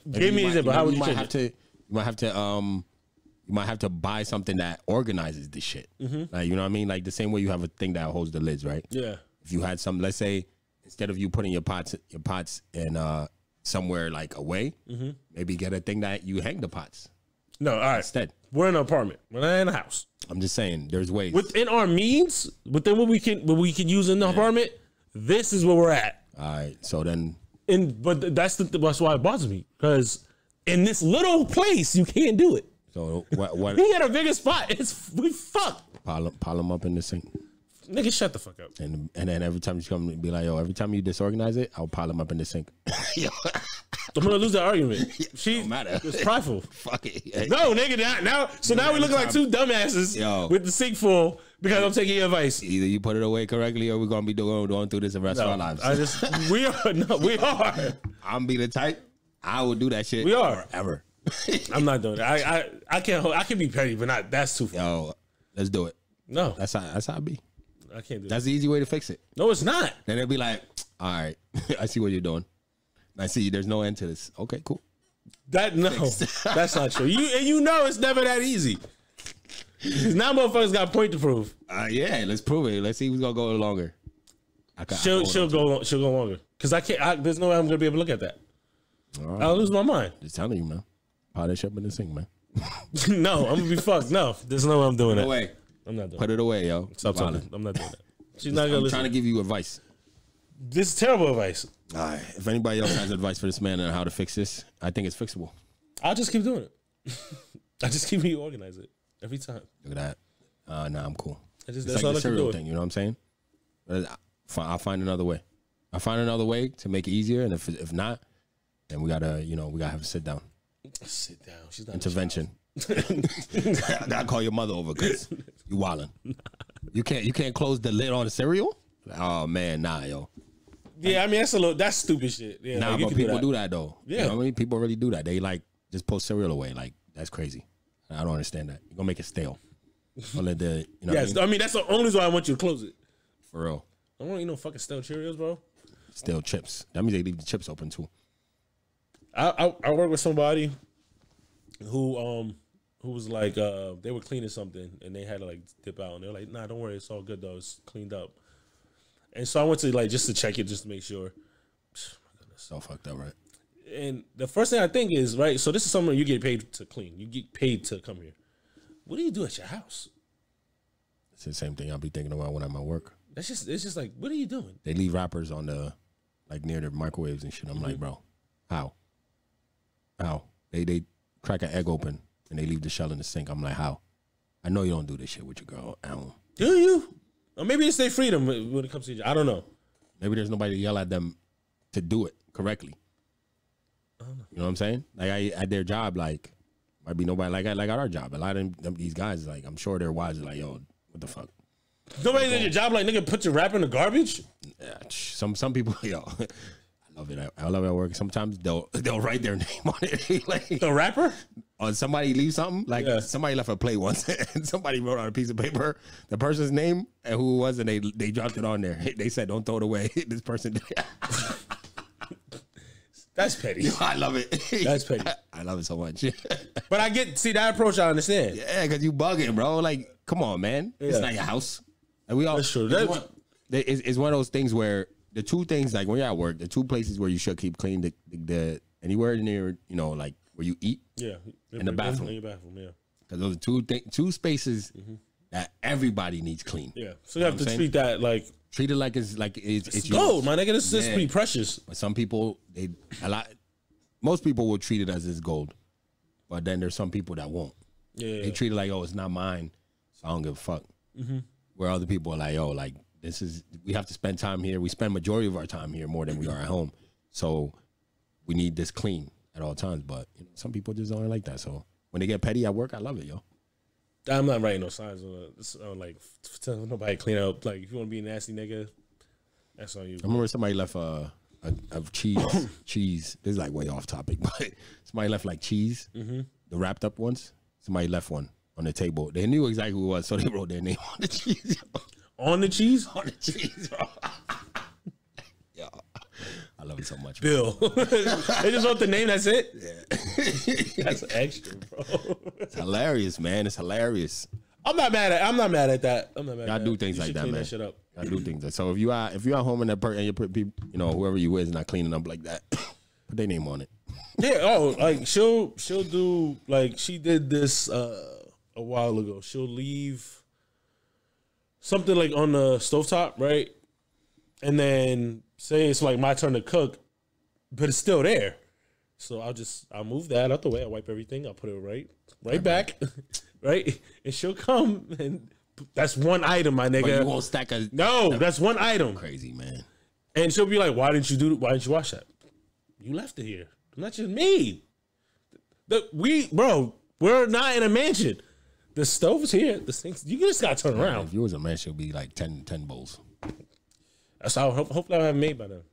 Give me an example. How would you change it? You might have to buy something that organizes this shit. Like, you know what I mean? Like the same way you have a thing that holds the lids, right? Yeah. If you had some, let's say, instead of you putting your pots in somewhere like away, maybe get a thing that you hang the pots. No, all right. Instead, we're in an apartment. We're not in a house. I'm just saying, there's ways Within our means, within what we can use in the apartment, this is where we're at. All right, so then, But that's why it bothers me because in this little place you can't do it. so what? We got a bigger spot. We fucked. Pile them up in the sink, Nigga, shut the fuck up. and then every time you come and be like, yo, every time you disorganize it, I'll pile them up in the sink. Yo, I'm gonna lose that argument. She don't matter. was prideful. Fuck it. No, nigga. Now we look like two dumbasses with the sink full because I'm taking your advice. Either you put it away correctly, or we're gonna be going through this the rest of our lives. We are. I'm be the type. I will do that shit. We are forever. I'm not doing it. I can be petty, but not. That's too far. Yo, let's do it. No, That's how it be. I can't do That's the easy way to fix it. No, it's not. Then they'll be like, all right, I see what you're doing. I see there's no end to this. Okay, cool. That's not true. You know it's never that easy. Now motherfuckers got a point to prove. Yeah, let's prove it. Let's see who's gonna go longer. She'll go longer because I can't. There's no way I'm gonna be able to look at that. Right. I'll lose my mind. Just telling you, man. Pile that shit up in the sink, man. No, I'm gonna be fucked. No, there's no way I'm doing that. Away. I'm not doing. Put it away, yo. Stop talking. I'm not doing that. She's not gonna I'm listen. trying to give you advice. This is terrible advice. All right. If anybody else has advice for this man on how to fix this, I think it's fixable. I'll just keep doing it. I just keep you organize it every time. Look at that. Nah, I'm cool. That's like all the I can cereal do. thing, you know what I'm saying? I'll find another way. I'll find another way to make it easier, and if not, then we gotta have a sit down. Sit down. She's not Intervention. I gotta call your mother over because you wildin'. You can't close the lid on the cereal. Oh man, nah, yo. Yeah, I mean that's stupid shit. Yeah, nah, like, but people do that though. Yeah, you know what I mean, people really do that. They like just pull cereal away. Like that's crazy. I don't understand that. You're gonna make it stale. Don't let the, you know. Yes, I mean that's the only reason why I want you to close it. For real. I don't want to eat no fucking stale Cheerios, bro. Stale chips. That means they leave the chips open too. I work with somebody who was like they were cleaning something and they had to like dip out and they're like, nah, don't worry, it's all good though, it's cleaned up. And so I went to like just to check it just to make sure. My goodness, so fucked up, right? And the first thing I think is, right, so this is something you get paid to clean. You get paid to come here. What do you do at your house? It's the same thing I'll be thinking about when I'm at work. It's just like, what are you doing? They leave wrappers on the like near the microwaves and shit. I'm like, bro, how? They crack an egg open and they leave the shell in the sink. I'm like, how? I know you don't do this shit with your girl. Do you? Or maybe it's their freedom when it comes to you. I don't know. Maybe there's nobody to yell at them to do it correctly. I don't know. You know what I'm saying? Like at their job, like might be nobody like at our job. A lot of these guys, like I'm sure their wives are like, yo, what the fuck? Nobody's at your job like, nigga, put your wrapper in the garbage? Yeah, some people, yo, I love it. I love it at work. Sometimes they'll write their name on it. Like, the wrapper? Or somebody leaves something. Like somebody left a plate once and somebody wrote on a piece of paper the person's name and who it was, and they dropped it on there. They said, don't throw it away. This person did. That's petty. Yo, I love it. That's petty. I love it so much. But see that approach, I understand. Yeah, because you bugging, bro. Like, come on, man. Yeah. It's not your house. Like, we all. That's true. It's one of those things where the two things, like when you're at work, the two places where you should keep clean, the anywhere near, you know, like where you eat. Yeah. In the bathroom. In your bathroom, yeah. Because those are two spaces that everybody needs clean. Yeah. So you have to treat that like. Treat it like it's gold, my nigga. This is pretty precious. But some people, most people will treat it as it's gold. But then there's some people that won't. Yeah. They treat it like, oh, it's not mine, so I don't give a fuck. Where other people are like, oh, like, we have to spend time here. We spend majority of our time here more than we are at home. So we need this clean at all times. But you know, some people just don't like that. So when they get petty at work, I love it, yo. I'm not writing no signs on like tell nobody clean up. Like if you want to be a nasty nigga, that's on you. I remember somebody left of cheese. This is like way off topic, but somebody left like cheese, the wrapped up ones. Somebody left one on the table. They knew exactly who it was, so they wrote their name on the cheese. On the cheese? On the cheese, bro. Yo, I love it so much, Bill. They just wrote the name. That's it. Yeah, that's extra, bro. It's hilarious, man. It's hilarious. I'm not mad at that. I'm not mad. I do things like that, man. That shit up. I do things like, so if you at home and that person, and you put people, whoever you is not cleaning up like that, put their name on it. Yeah. Oh, like she'll do, like she did this a while ago. She'll leave something like on the stovetop, right? And then say it's like my turn to cook, but it's still there. So I'll move that out the way. I'll wipe everything. I'll put it right back, right? And she'll come, and that's one item, my nigga. But you won't stack a... No, that's one item. Crazy, man. And she'll be like, why didn't you wash that? You left it here. Not just me. We're not in a mansion. The stove is here. The sinks, you just gotta turn around. If you was a man, she'll be like 10 bowls. That's how. Hopefully, I have a maid by then.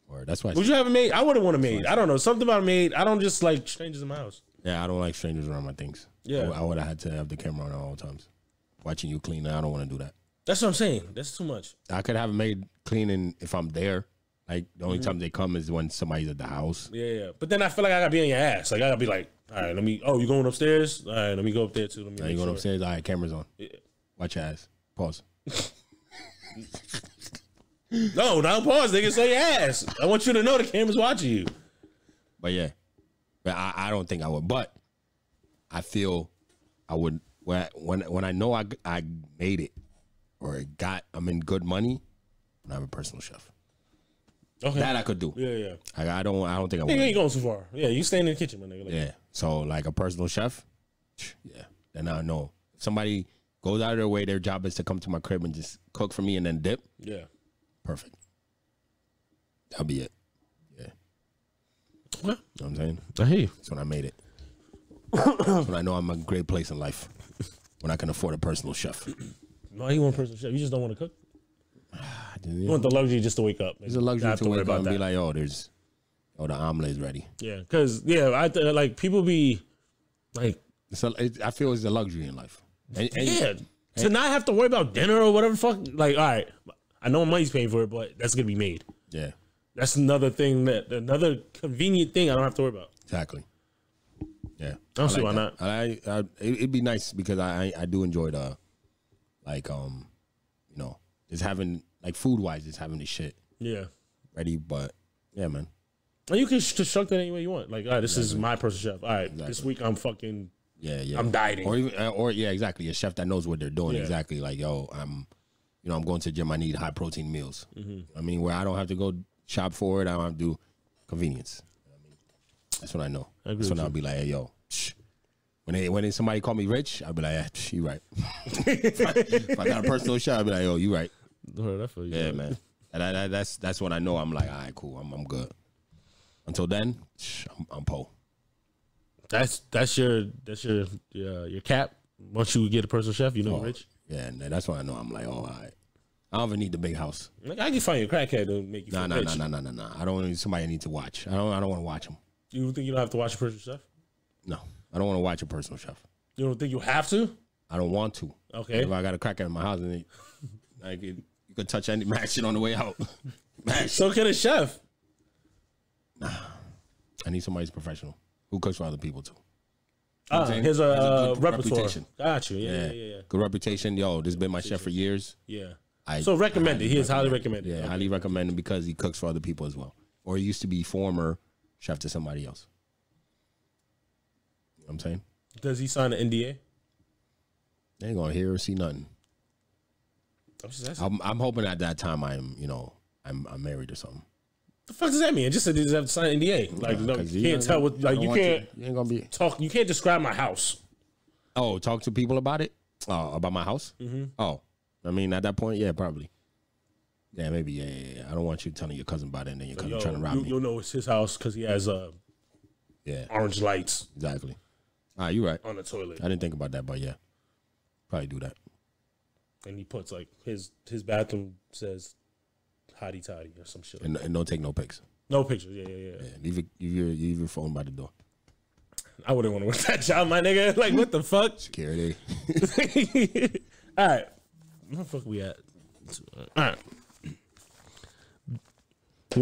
Or that's why. Would you have a maid? I wouldn't want a maid. I don't know. Something about a maid. I don't just like strangers in my house. Yeah, I don't like strangers around my things. Yeah, I would have had to have the camera on at all times, watching you clean. I don't want to do that. That's what I'm saying. That's too much. I could have a maid cleaning if I'm there. Like the only time they come is when somebody's at the house. Yeah. But then I feel like I gotta be on your ass. Like I gotta be like, all right, you going upstairs? All right, let me go up there too. Let me. You going upstairs? All right, camera's on. Yeah. Watch your ass. Pause. No, don't pause, nigga. Say your ass. I want you to know the camera's watching you. But yeah, but I don't think I would. But I feel I would when I know I made it or I'm in good money. I have a personal chef. Okay, that I could do. Yeah. I don't think I would. You ain't going too far. Yeah, you staying in the kitchen, my nigga. Like, yeah. So like a personal chef. Yeah. Then I know if somebody goes out of their way, their job is to come to my crib and just cook for me and then dip. Yeah. Perfect. That'll be it. Yeah. What? You know what I'm saying? I hear you. That's when I made it. That's when I know I'm in a great place in life. When I can afford a personal chef. No, you want a personal chef. You just don't want to cook. You want the luxury just to wake up. It's a luxury to wake up and be like, the omelet is ready. Yeah, because, like, people be, like... I feel it's a luxury in life. To not have to worry about dinner or whatever, like, all right, I know money's paying for it, but that's going to be made. Yeah. That's another convenient thing I don't have to worry about. Exactly. Yeah. I don't see why not. It'd be nice because I do enjoy just having, like, food-wise, just having the shit ready, but, yeah, man. And you can construct it any way you want. Like, all right, this is my personal chef. All right, this week I'm fucking... Yeah. I'm dieting. Or exactly. A chef that knows what they're doing. Yeah. Exactly. Like, I'm going to the gym. I need high protein meals. I mean, where I don't have to go shop for it. I don't have to do convenience. That's what I know. That's when I'll be like, hey, yo, when somebody call me rich, I'll be like, yeah, you right. if I got a personal chef, I'll be like, yo, you right. Yeah, man. And that's when I know I'm like, all right, cool. I'm good. Until then, I'm po. That's your cap. Once you get a personal chef, you're rich. Yeah, and that's why I know I'm like, all right. I don't even need the big house. Like, I can find you a crackhead to make you feel rich. No. I don't need somebody I need to watch. I don't want to watch them. You think you don't have to watch a personal chef? No, I don't want to watch a personal chef. You don't think you have to? I don't want to. Okay. If I got a crackhead in my house, and you could touch any mad shit on the way out. So can a chef. Nah, I need somebody who's professional who cooks for other people too. His repertoire. Reputation. Got you. Yeah. Good reputation. Yo, this has been my chef for years. Yeah. So recommended. He is highly recommended. Yeah, highly recommended because he cooks for other people as well. Or he used to be former chef to somebody else. You know what I'm saying? Does he sign an NDA? They ain't gonna hear or see nothing. I'm hoping at that time I'm married or something. The fuck does that mean? It just said you have to sign an NDA. Like, you can't tell what. Like, you can't. You ain't gonna be talk. You can't describe my house. Oh, talk to people about it. About my house. Oh, I mean, at that point, yeah, probably. Yeah, maybe. Yeah. I don't want you telling your cousin about it and then your cousin trying to rob me. You'll know it's his house because he has orange lights. Exactly. You're right. On the toilet. I didn't think about that, but yeah, probably do that. And he puts like his bathroom says hottie toddy or some shit. And don't take no pics. No pictures. Yeah. Leave your phone by the door. I wouldn't want to work that job, my nigga. Like, what the fuck? Security. All right. Where the fuck we at? All right. You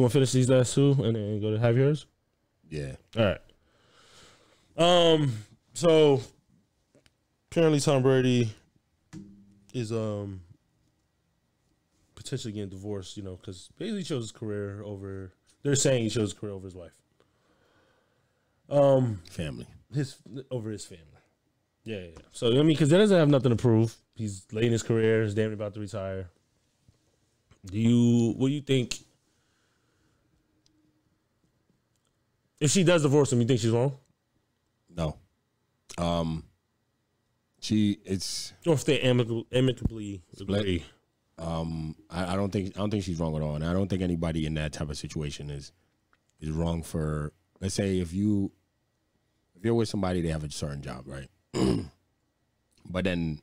want to finish these last two and then go to have yours? Yeah. All right. So apparently Tom Brady is potentially getting divorced, you know, because basically he chose his career over. They're saying he chose his career over his wife. Family. His family. Yeah. So I mean, because that doesn't have nothing to prove. He's late in his career. He's damn about to retire. What do you think? If she does divorce him, you think she's wrong? No. Or if they amicably agree. I don't think she's wrong at all, and I don't think anybody in that type of situation is wrong for. Let's say if you're with somebody, they have a certain job, right? But then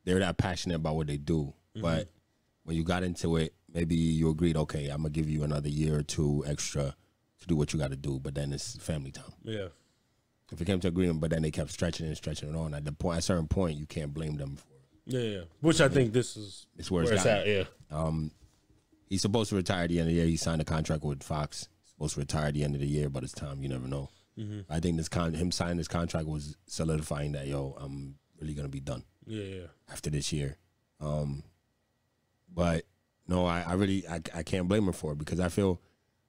they're not passionate about what they do. Mm-hmm. But when you got into it, maybe you agreed, okay, I'm gonna give you another year or two extra to do what you got to do. But then it's family time. Yeah. If it came to agreement, but then they kept stretching it on. At a certain point, you can't blame them for it. Yeah. Which I think this is where it's at. Yeah. He's supposed to retire at the end of the year. He signed a contract with Fox. He's supposed to retire at the end of the year, but it's time. You never know. Mm-hmm. I think him signing this contract was solidifying that, I'm really gonna be done. Yeah. After this year, but no, I can't blame him for it because I feel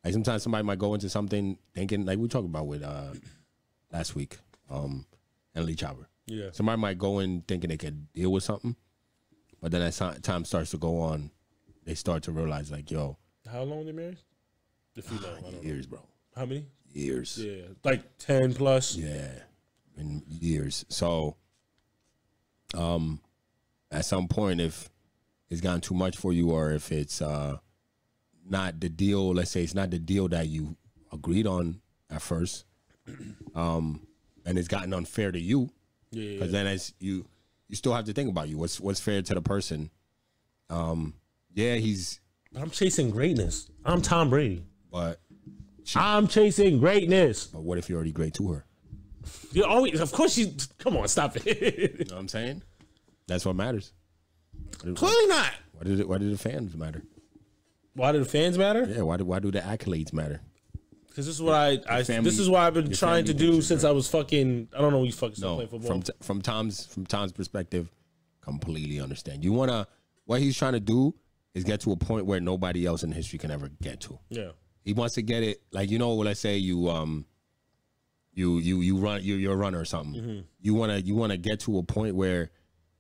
like sometimes somebody might go into something thinking like we talked about with last week, Untitled Chapter. Yeah. Somebody might go in thinking they could deal with something, but then as time starts to go on, they start to realize like, how long they married? If you know, I don't years, know. bro. How many? Years. Yeah, like 10 plus. Yeah, in years. So, at some point, if it's gotten too much for you, or if it's not the deal, let's say it's not the deal that you agreed on at first, and it's gotten unfair to you, because then as you still have to think about what's fair to the person. I'm chasing greatness. I'm Tom Brady, but I'm chasing greatness. But what if you're already great to her? You always, of course, come on, stop it. You know what I'm saying? That's what matters. Clearly not. Why did the fans matter? Why do the fans matter? Yeah, why do the accolades matter? Because this is what this is what I've been trying to do since I was fucking. I don't know. You fucking still playing football. From Tom's perspective, completely understand. What he's trying to do is get to a point where nobody else in history can ever get to. Yeah. He wants to get it like, let's say you run, you're a runner or something. Mm-hmm. You wanna get to a point where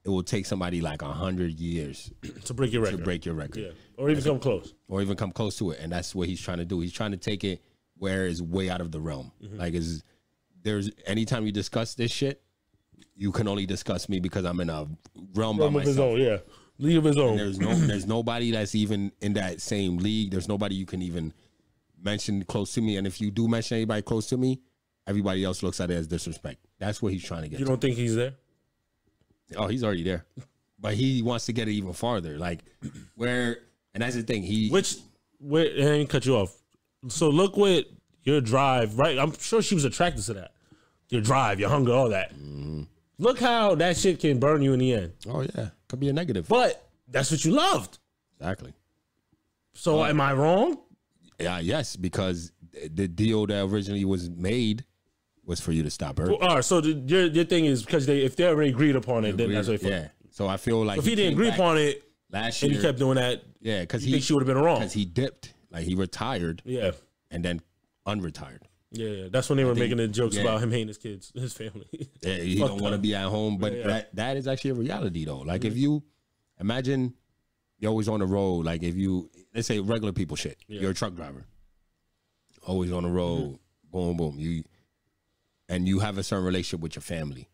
it will take somebody like 100 years to break your record. Yeah. Or even come close. Or even come close to it. And that's what he's trying to do. He's trying to take it where it's way out of the realm. Mm-hmm. Like there's anytime you discuss this shit, you can only discuss me because I'm in a realm by myself. Of his own, yeah. League of his own. There's nobody that's even in that same league. There's nobody you can even mention close to me. And if you do mention anybody close to me, everybody else looks at it as disrespect. That's what he's trying to get. You don't think he's there? Oh, he's already there. But he wants to get it even farther. Like and that's the thing. And cut you off. So look what your drive, right? I'm sure she was attracted to that. Your drive, your hunger, all that. Mm-hmm. Look how that shit can burn you in the end. Oh, yeah. Could be a negative. But that's what you loved. Exactly. So am I wrong? Yeah, yes, because the deal that originally was made was for you to stop her. Well, all right, so your thing is because if they already agreed upon it, then that's what. Yeah. So I feel like if he didn't agree upon it last year, and he kept doing that, yeah, because he think she would have been wrong because he dipped, like he retired, yeah, and then unretired. Yeah, that's when they were making the jokes about him hating his kids, his family. Yeah, he don't want to be at home, but that is actually a reality though. Like if you imagine you're always on the road, like if you let's say regular people shit, you're a truck driver, always on the road, boom, boom, you have a certain relationship with your family,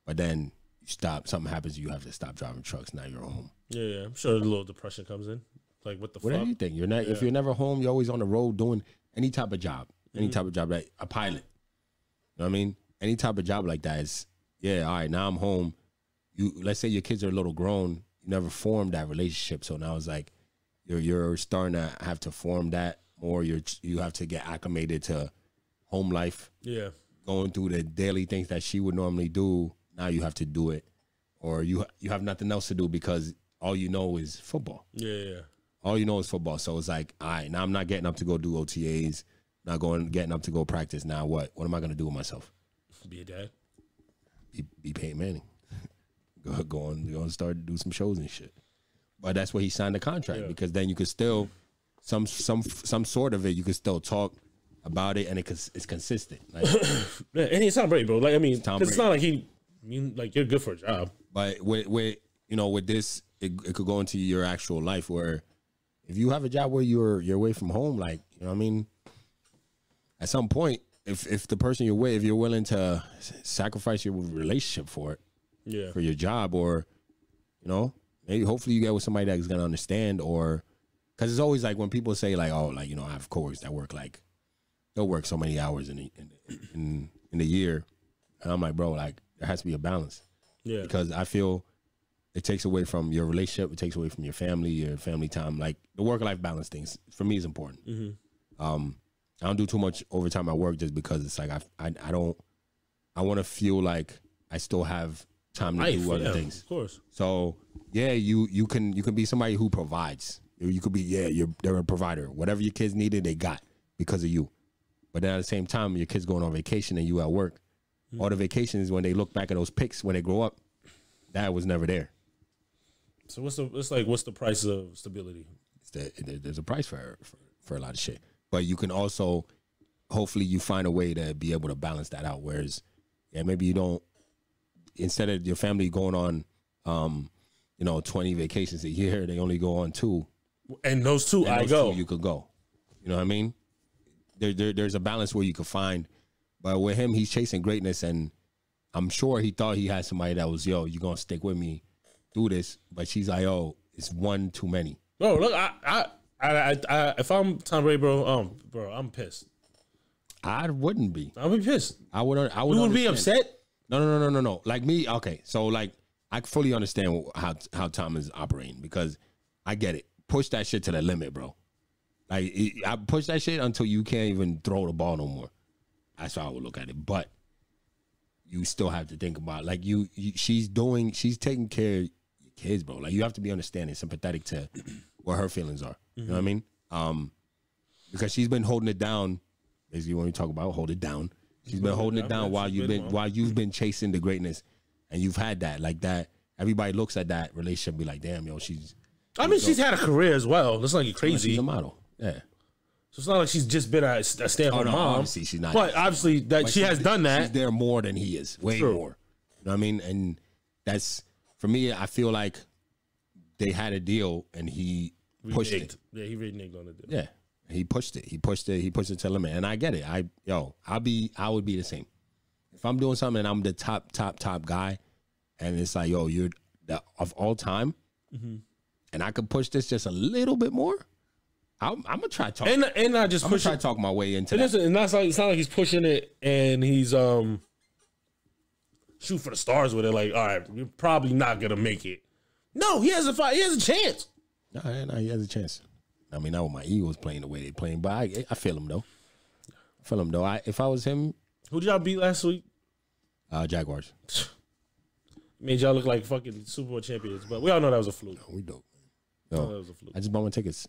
but then you stop, something happens, you have to stop driving trucks. Now you're home. Yeah, I'm sure a little depression comes in. Like what the fuck? What do you think? You're not if you're never home, you're always on the road doing any type of job. Any type of job, like a pilot. You know what I mean? Any type of job like that is, all right, now I'm home. Let's say your kids are a little grown. You never formed that relationship. So now it's like, you're starting to have to form that more. You have to get acclimated to home life. Yeah. Going through the daily things that she would normally do. Now you have to do it, or you have nothing else to do because all you know is football. Yeah. All you know is football. So it's like, all right, now I'm not getting up to go do OTAs, getting up to go practice. Now what? What am I going to do with myself? Be a dad. Be Peyton Manning. go on, start to do some shows and shit. But that's where he signed the contract because then you could still some sort of it. You could still talk about it and it's consistent. Like, yeah, and it's Tom Brady, bro. Like I mean, it's not like you're good for a job. But with this, it could go into your actual life where if you have a job where you're away from home, like, you know what I mean? At some point, if the person you're with, if you're willing to sacrifice your relationship for it, for your job, or, you know, maybe hopefully you get with somebody that's gonna understand, or because it's always like when people say like, oh, like, you know, I have coworkers that work like they'll work so many hours in the year, and I'm like, bro, like there has to be a balance, because I feel it takes away from your relationship, it takes away from your family time. Like the work-life balance things for me is important. I don't do too much overtime at work just because it's like I want to feel like I still have time to do other things. Of course. So yeah, you can be somebody who provides. You could be they're a provider. Whatever your kids needed, they got because of you. But then at the same time, your kids going on vacation and you at work. All the vacations when they look back at those pics when they grow up, that was never there. So what's the price of stability? There's a price for a lot of shit. But you can also, hopefully you find a way to be able to balance that out. Whereas, maybe you don't, instead of your family going on, 20 vacations a year, they only go on 2. And those 2, you could go. You know what I mean? There's a balance where you could find. But with him, he's chasing greatness. And I'm sure he thought he had somebody that was, you're going to stick with me through this. But she's like, it's one too many. Bro, look, if I'm Tom Brady, bro, I'm pissed. I wouldn't be. I'd be pissed. I would. You would be upset? No. Like me, okay. So like, I fully understand how Tom is operating because I get it. Push that shit to the limit, bro. Like I push that shit until you can't even throw the ball no more. That's how I would look at it. But you still have to think about like she's taking care of your kids, bro. Like you have to be understanding, sympathetic to what her feelings are. You know what I mean? Because she's been holding it down. Basically, when we talk about hold it down, she's been holding it down while you've been chasing the greatness, and you've had that like that. Everybody looks at that relationship, be like, damn, yo, she's. I mean, she's had a career as well. It's not like crazy. She's a model, yeah. So it's not like she's just been a stay-at-home mom. Obviously, she's not. But obviously, she has done that. She's there more than he is, way more. You know what I mean? And that's for me. I feel like they had a deal, and he pushed it. Yeah, he reneged on the deal. Yeah, he pushed it. He pushed it to the limit, and I get it. I would be the same. If I'm doing something and I'm the top guy, and it's like, yo, you're the of all time, and I could push this just a little bit more. I'm gonna try to talk, and not just push. Try to talk my way into that. And that's like it's not like he's pushing it and he's shoot for the stars with it. Like, all right, you're probably not gonna make it. No, he has a fight. He has a chance. No, he has a chance. I mean, not with my Eagles playing the way they playing, but I feel him though. If I was him, who did y'all beat last week? Jaguars. Made y'all look like fucking Super Bowl champions, but we all know that was a fluke. No, we dope. No, that was a fluke. I just bought my tickets.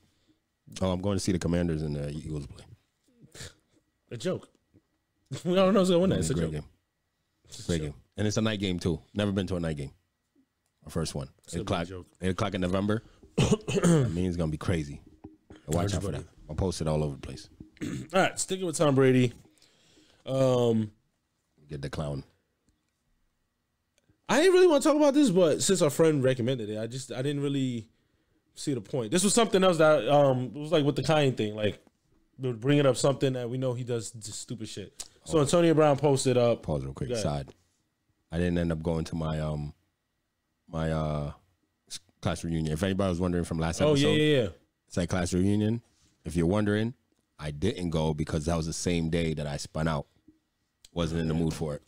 Oh, I'm going to see the Commanders and the Eagles play. A joke. We all know who's gonna win that. It's a great joke. Game. Great game, and it's a night game too. Never been to a night game. Our first one. 8 o'clock in November. That means it's gonna be crazy. Watch out for that. I'll post it all over the place. All right, sticking with Tom Brady. Get the clown. I didn't really want to talk about this, but since our friend recommended it, I didn't really see the point. This was something else that it was like with the Kanye thing, like bringing up something that we know he does stupid shit. So Antonio Brown posted up. Pause real quick. Side. I didn't end up going to my my class reunion. If anybody was wondering from last episode, yeah. It's like class reunion. If you're wondering, I didn't go because that was the same day that I spun out. Wasn't in the mood for it.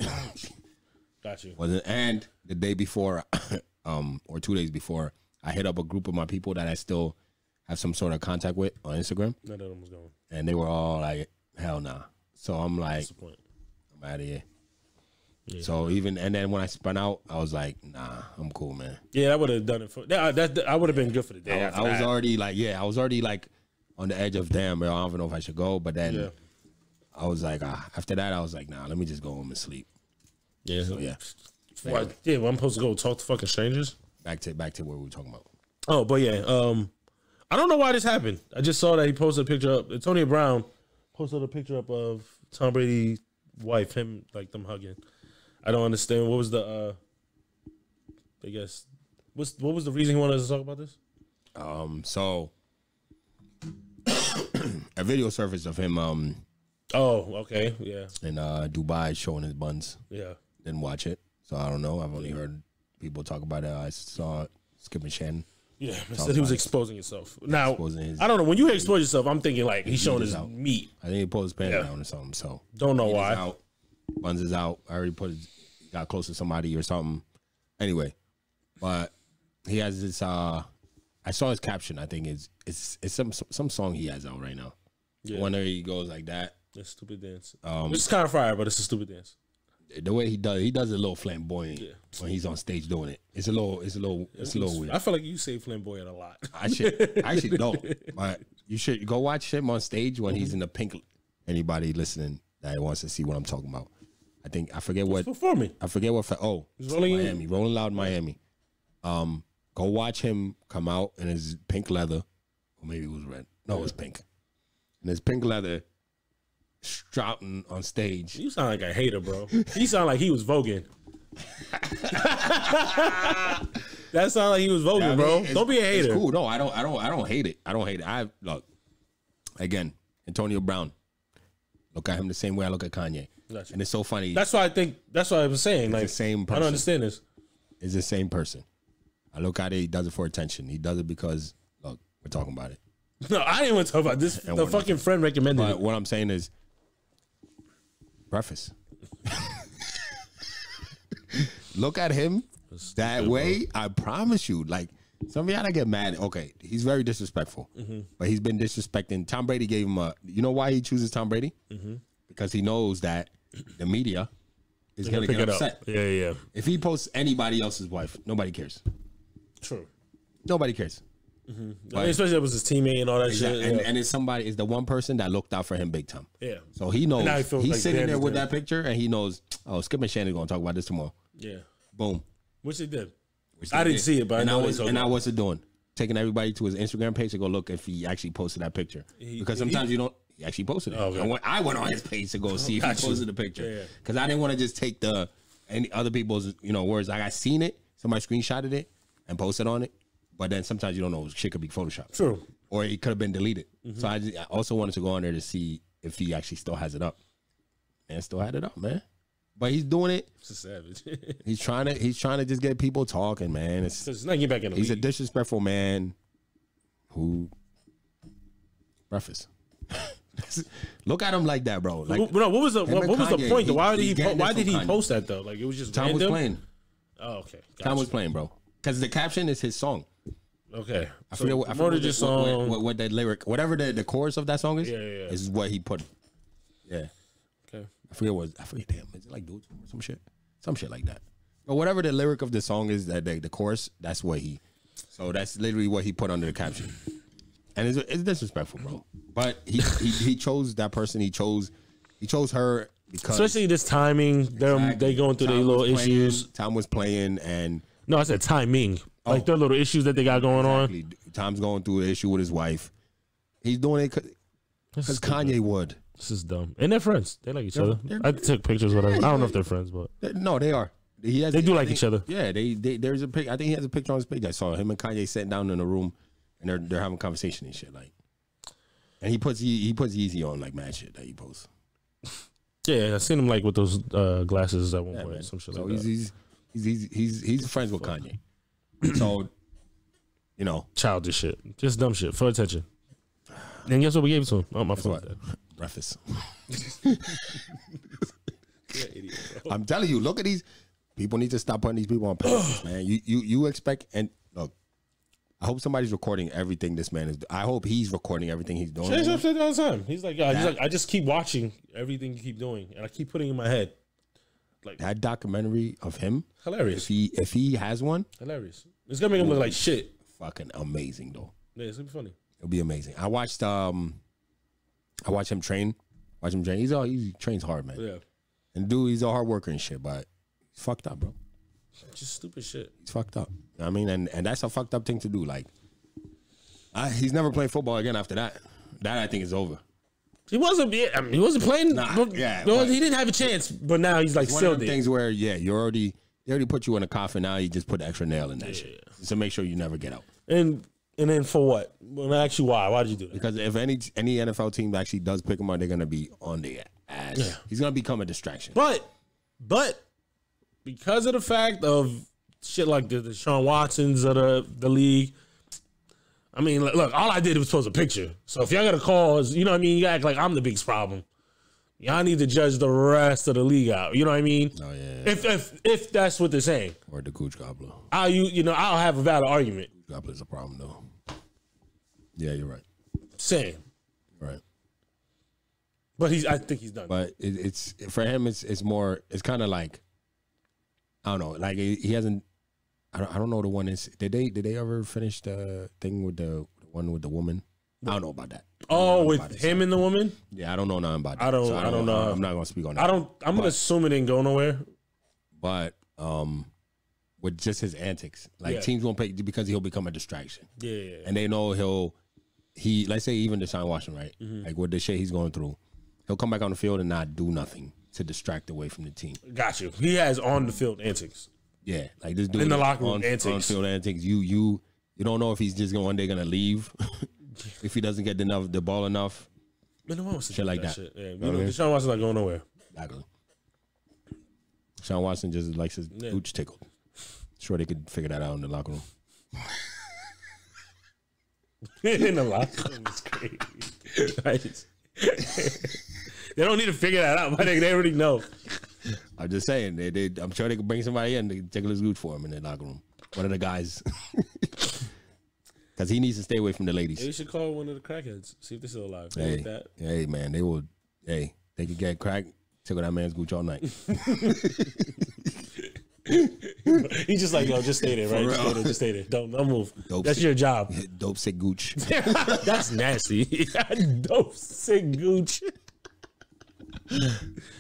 Got you. And the day before, or 2 days before, I hit up a group of my people that I still have some sort of contact with on Instagram. None of them was going. And they were all like, hell nah. So I'm like, What's the point? I'm out of here. Yeah. So and then when I spun out, I was like, nah, I'm cool, man. Yeah, I would have done it for that. I would have been good for the day. I was already like on the edge of damn, bro. I don't even know if I should go. But then I was like, after that, I was like, nah, let me just go home and sleep. Yeah. So yeah. What? Yeah, well, I'm supposed to go talk to fucking strangers. Back to what we were talking about. Oh, but yeah, I don't know why this happened. I just saw that he posted a picture up. Antonio Brown posted a picture up of Tom Brady's wife, him like them hugging. I don't understand. What was the I guess what was the reason he wanted us to talk about this? So a video surfaced of him Oh, okay, yeah. in Dubai showing his buns. Yeah. Didn't watch it, so I don't know. I've only heard people talk about it. I saw Skip and Shannon. Yeah, said he was exposing himself. Now, Exposing I don't know. When you expose yourself, I'm thinking like he's showing his out. meat. I think he pulled his pants down or something. So Don't know meat is why. out, buns is out. I already got close to somebody or something. Anyway, but he has this. I saw his caption. I think it's some song he has out right now. Yeah. One where he goes like that. It's a stupid dance. It's kind of fire, but it's a stupid dance. The way he does it a little flamboyant when he's on stage doing it. It's a little weird. I feel like you say flamboyant a lot. I actually don't. But you should go watch him on stage when he's in the pink. Anybody listening that wants to see what I'm talking about. I forget what Performing. I forget what. Rolling Miami, Rolling Loud Miami. Go watch him come out in his pink leather, or maybe it was red. No, it was pink. And his pink leather, strutting on stage. You sound like a hater, bro. He sound like he was voguing. That sound like he was voguing, bro. Don't be a hater. It's cool. No, I don't hate it. I don't hate it. Look, again, Antonio Brown. Look at him the same way I look at Kanye. Gotcha. And it's so funny. That's why I was saying. Like, the same I person. don't understand this. It's the same person. I look at it. He does it for attention. He does it because look, we're talking about it. No, I didn't want to talk about this. The fucking friend recommended But it. what I'm saying is, breakfast. Look at him that way. I promise you, like some of y'all get mad. Okay, he's very disrespectful, but he's been disrespecting. Tom Brady gave him a. You know why he chooses Tom Brady? Because he knows that the media is going to get upset. Yeah. If he posts anybody else's wife, nobody cares. True. Nobody cares. But especially if it was his teammate and all that Exactly. shit. And it's the one person that looked out for him big time. Yeah. So he knows. Now he feels He's like sitting there Danny's with there. that picture, and he knows. Oh, Skip and Shannon going to talk about this tomorrow. Yeah. Boom. Which they did. Which I they didn't did. see it, but I know what's it doing? Taking everybody to his Instagram page to go look if he actually posted that picture. Because sometimes you don't. He actually posted it. Oh, okay. I went on his page to go see if he posted the picture. Because I didn't want to just take any other people's words. Like I seen it, somebody screenshotted it and posted on it. But then sometimes you don't know, shit could be photoshopped. True. Or it could have been deleted. So I also wanted to go on there to see if he actually still has it up. Man, still had it up, man. But he's doing it. It's a savage. He's trying to just get people talking, man. It's not getting back in the He's a league. disrespectful man who breakfast. Look at him like that, bro. Like, No, what was the Kanye, point? Though? Why he's getting why it did from he Kanye. post that though? Like it was just Tom random? was playing. Oh, okay. Tom was playing, bro. Because the caption is his song. Okay. I forget what that lyric, whatever the chorus of that song is. Yeah. Is what he put. Yeah. Okay. I forget. Damn, is it like dude or some shit like that? But whatever the lyric of the song is, that the chorus, that's what he. So that's literally what he put under the caption, and it's disrespectful, bro. But he chose that person. He chose her because Especially this timing, they going through their little issues. Tom was playing, and No, I said timing. Like their little issues that they got going on. Tom's going through an issue with his wife. He's doing it because Kanye would. This is dumb. And they're friends. They like each other. I took pictures, whatever. I don't know if they're friends, but No, they are. they do like each other. Yeah, there's a pic. I think he has a picture on his page. I saw him and Kanye sitting down in a room, and they're having a conversation and shit. Like, and he puts easy on like mad shit that he posts. Yeah, I seen him like with those glasses at one point. Man. Some shit So like that. he's friends with Kanye. So, Childish shit. Just dumb shit for attention. And guess what we gave it to him? Oh, my phone. breakfast. I'm telling you, look at these people. Need to stop putting these people on pedestals, man. You expect, and look, I hope somebody's recording everything this man is. I hope he's recording everything he's doing. Change upside all the time. He's like, I just keep watching everything you keep doing, and I keep putting it in my head. Like that documentary of him, hilarious. If he has one, hilarious. It's gonna make him look like shit. Fucking amazing though. Yeah, it's gonna be funny. It'll be amazing. I watched him train. He trains hard, man. Yeah. And dude, he's a hard worker and shit, but he's fucked up, bro. Just stupid shit. He's fucked up. You know what I mean, and that's a fucked up thing to do. Like, he's never playing football again after that. That I think is over. He wasn't. I mean, he wasn't playing. He didn't have a chance. But now he's like one still of the things where they already put you in a coffin. Now you just put the extra nail in that shit to make sure you never get out. And then for what? When I ask you why did you do that? Because if any NFL team actually does pick him up, they're gonna be on their ass. Yeah. He's gonna become a distraction. But because of the fact of shit like the Deshaun Watsons of the league, I mean, look, all I did was post a picture. So if y'all got a cause, you know what I mean, you act like I'm the biggest problem. Y'all need to judge the rest of the league out. You know what I mean? Oh yeah. If that's what they're saying. Or the Gooch Gobbler. I'll have a valid argument. Gobbler's a problem though. Yeah, you're right. Same. Right. But I think he's done. But it's for him. It's more. It's kind of like, I don't know. Like he hasn't. I don't know the one is. Did they ever finish the thing with the one with the woman? I don't know about that. Oh, with him and the woman? Yeah, I don't know nothing about that. I don't know. I'm not gonna speak on that. I'm gonna assume it didn't go nowhere. But with just his antics, like teams won't pay because he'll become a distraction. Yeah. And they know let's say even Deshaun Watson, right? Mm-hmm. Like with the shit he's going through, he'll come back on the field and not do nothing to distract away from the team. Got you. He has on the field antics. Yeah, like this dude in the locker room antics. On field antics. You don't know if he's just one day gonna leave if he doesn't get the ball enough. Man, no one wants to shit like that. Shit. Yeah, Deshaun Watson's not going nowhere. Exactly. Deshaun Watson just likes his gooch tickled. Sure, they could figure that out in the locker room. In the locker room is crazy. They don't need to figure that out, but they already know. I'm just saying, I'm sure they could bring somebody in to tickle his gooch for him in the locker room. One of the guys. Because he needs to stay away from the ladies. Hey, you should call one of the crackheads, see if they're still alive. Hey, man, they will. Hey, they could get crack, tickle that man's gooch all night. He's just like, yo, just stay there, right? Just stay there. Don't move. That's your job. Dope sick gooch. That's nasty. Dope sick gooch.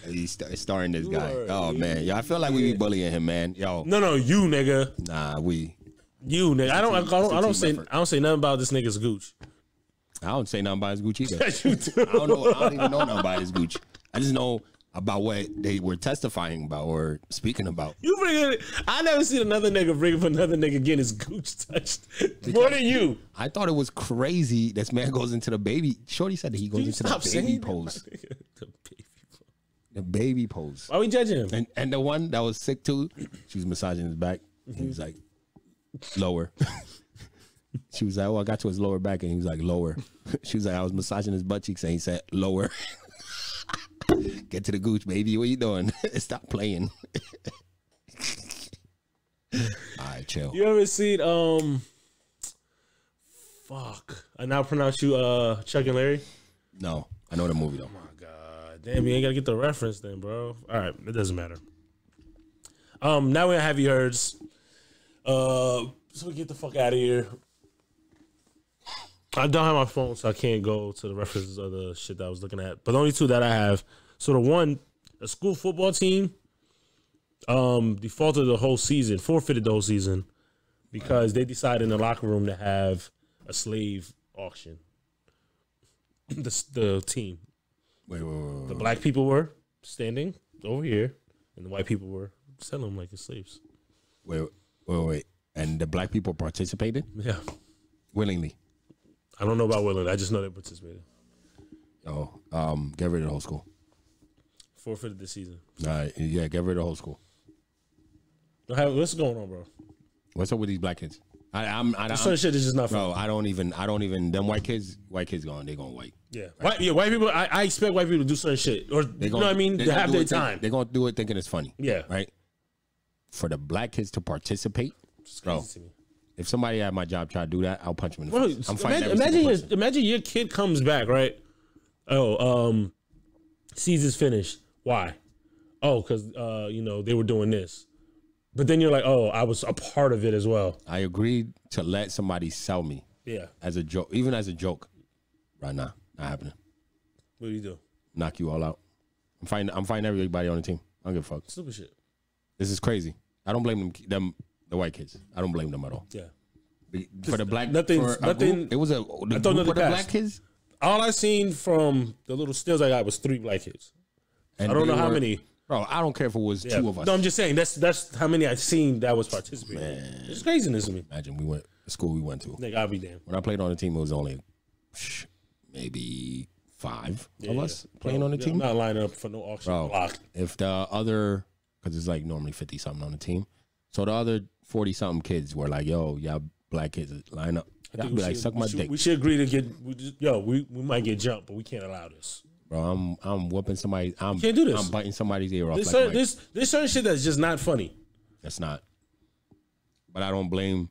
He's starring this guy. Oh man, yo, I feel like we be bullying him, man. Yo, no, you nigga. Nah, we. You nigga. I don't say nothing about this nigga's gooch. I don't say nothing about his gooch either. You do. I don't even know nothing about his gooch. I just know about what they were testifying about or speaking about. You bring it. I never seen another nigga bring up another nigga getting his gooch touched more than you. I thought it was crazy. This man goes into the baby. Shorty said that he goes into the baby pose. The baby pose. Why are we judging him? And the one that was sick too, she was massaging his back. Mm-hmm. He was like, lower. She was like, oh, I got to his lower back. And he was like, lower. She was like, I was massaging his butt cheeks. And he said, lower. Get to the gooch, baby. What you doing? Stop playing. All right, chill. You ever seen, fuck. I now pronounce you Chuck and Larry? No. I know the movie, though. Oh, my God. Damn, you ain't got to get the reference then, bro. All right. It doesn't matter. Now we have you herds. So we get the fuck out of here. I don't have my phone, so I can't go to the references of the shit that I was looking at. But the only two that I have. So the one, a school football team, defaulted the whole season, forfeited the whole season, because they decided in the locker room to have a slave auction. The team. Wait. The black people were standing over here, and the white people were selling them like as slaves. Wait. And the black people participated? Yeah. Willingly? I don't know about willingly. I just know they participated. Oh, get rid of the whole school. Forfeited this season. Yeah, get rid of the whole school. What's going on, bro? What's up with these black kids? Certain shit is just not bro. I don't even. Them white kids going. They going white. Yeah, right? White people. I expect white people to do certain shit, or you know what I mean. They have their time. They're gonna do it thinking it's funny. Yeah, right. For the black kids to participate, bro. If somebody at my job try to do that, I'll punch him in the face. I'm fighting imagine your kid comes back, right? Oh, season's finished. Why? Oh, because they were doing this. But then you're like, oh, I was a part of it as well. I agreed to let somebody sell me. Yeah. As a joke, even as a joke. Right now, not happening. What do you do? Knock you all out. I'm fighting everybody on the team. I don't give a fuck. Stupid shit. This is crazy. I don't blame them the white kids. I don't blame them at all. Yeah. For the black, nothing. Group, it was a the group of the black kids. All I seen from the little stills I got was 3 black kids. And I don't know how many. Bro, I don't care if it was 2 of us. No, I'm just saying that's how many I've seen that was participating. Man. It's craziness to me. Imagine the school we went to. Nigga, I'll be damned. When I played on the team, it was only maybe 5 of us playing on the team. I'm not lining up for no auction block. If the other, because it's like normally 50 something on the team, so the other 40 something kids were like, "Yo, y'all black kids line up." I'd be like, "Suck my dick." We should agree to get. We might get jumped, but we can't allow this. Bro, I'm whooping somebody. Can't do this. I'm biting somebody's ear off. There's certain shit that's just not funny. That's not. But I don't blame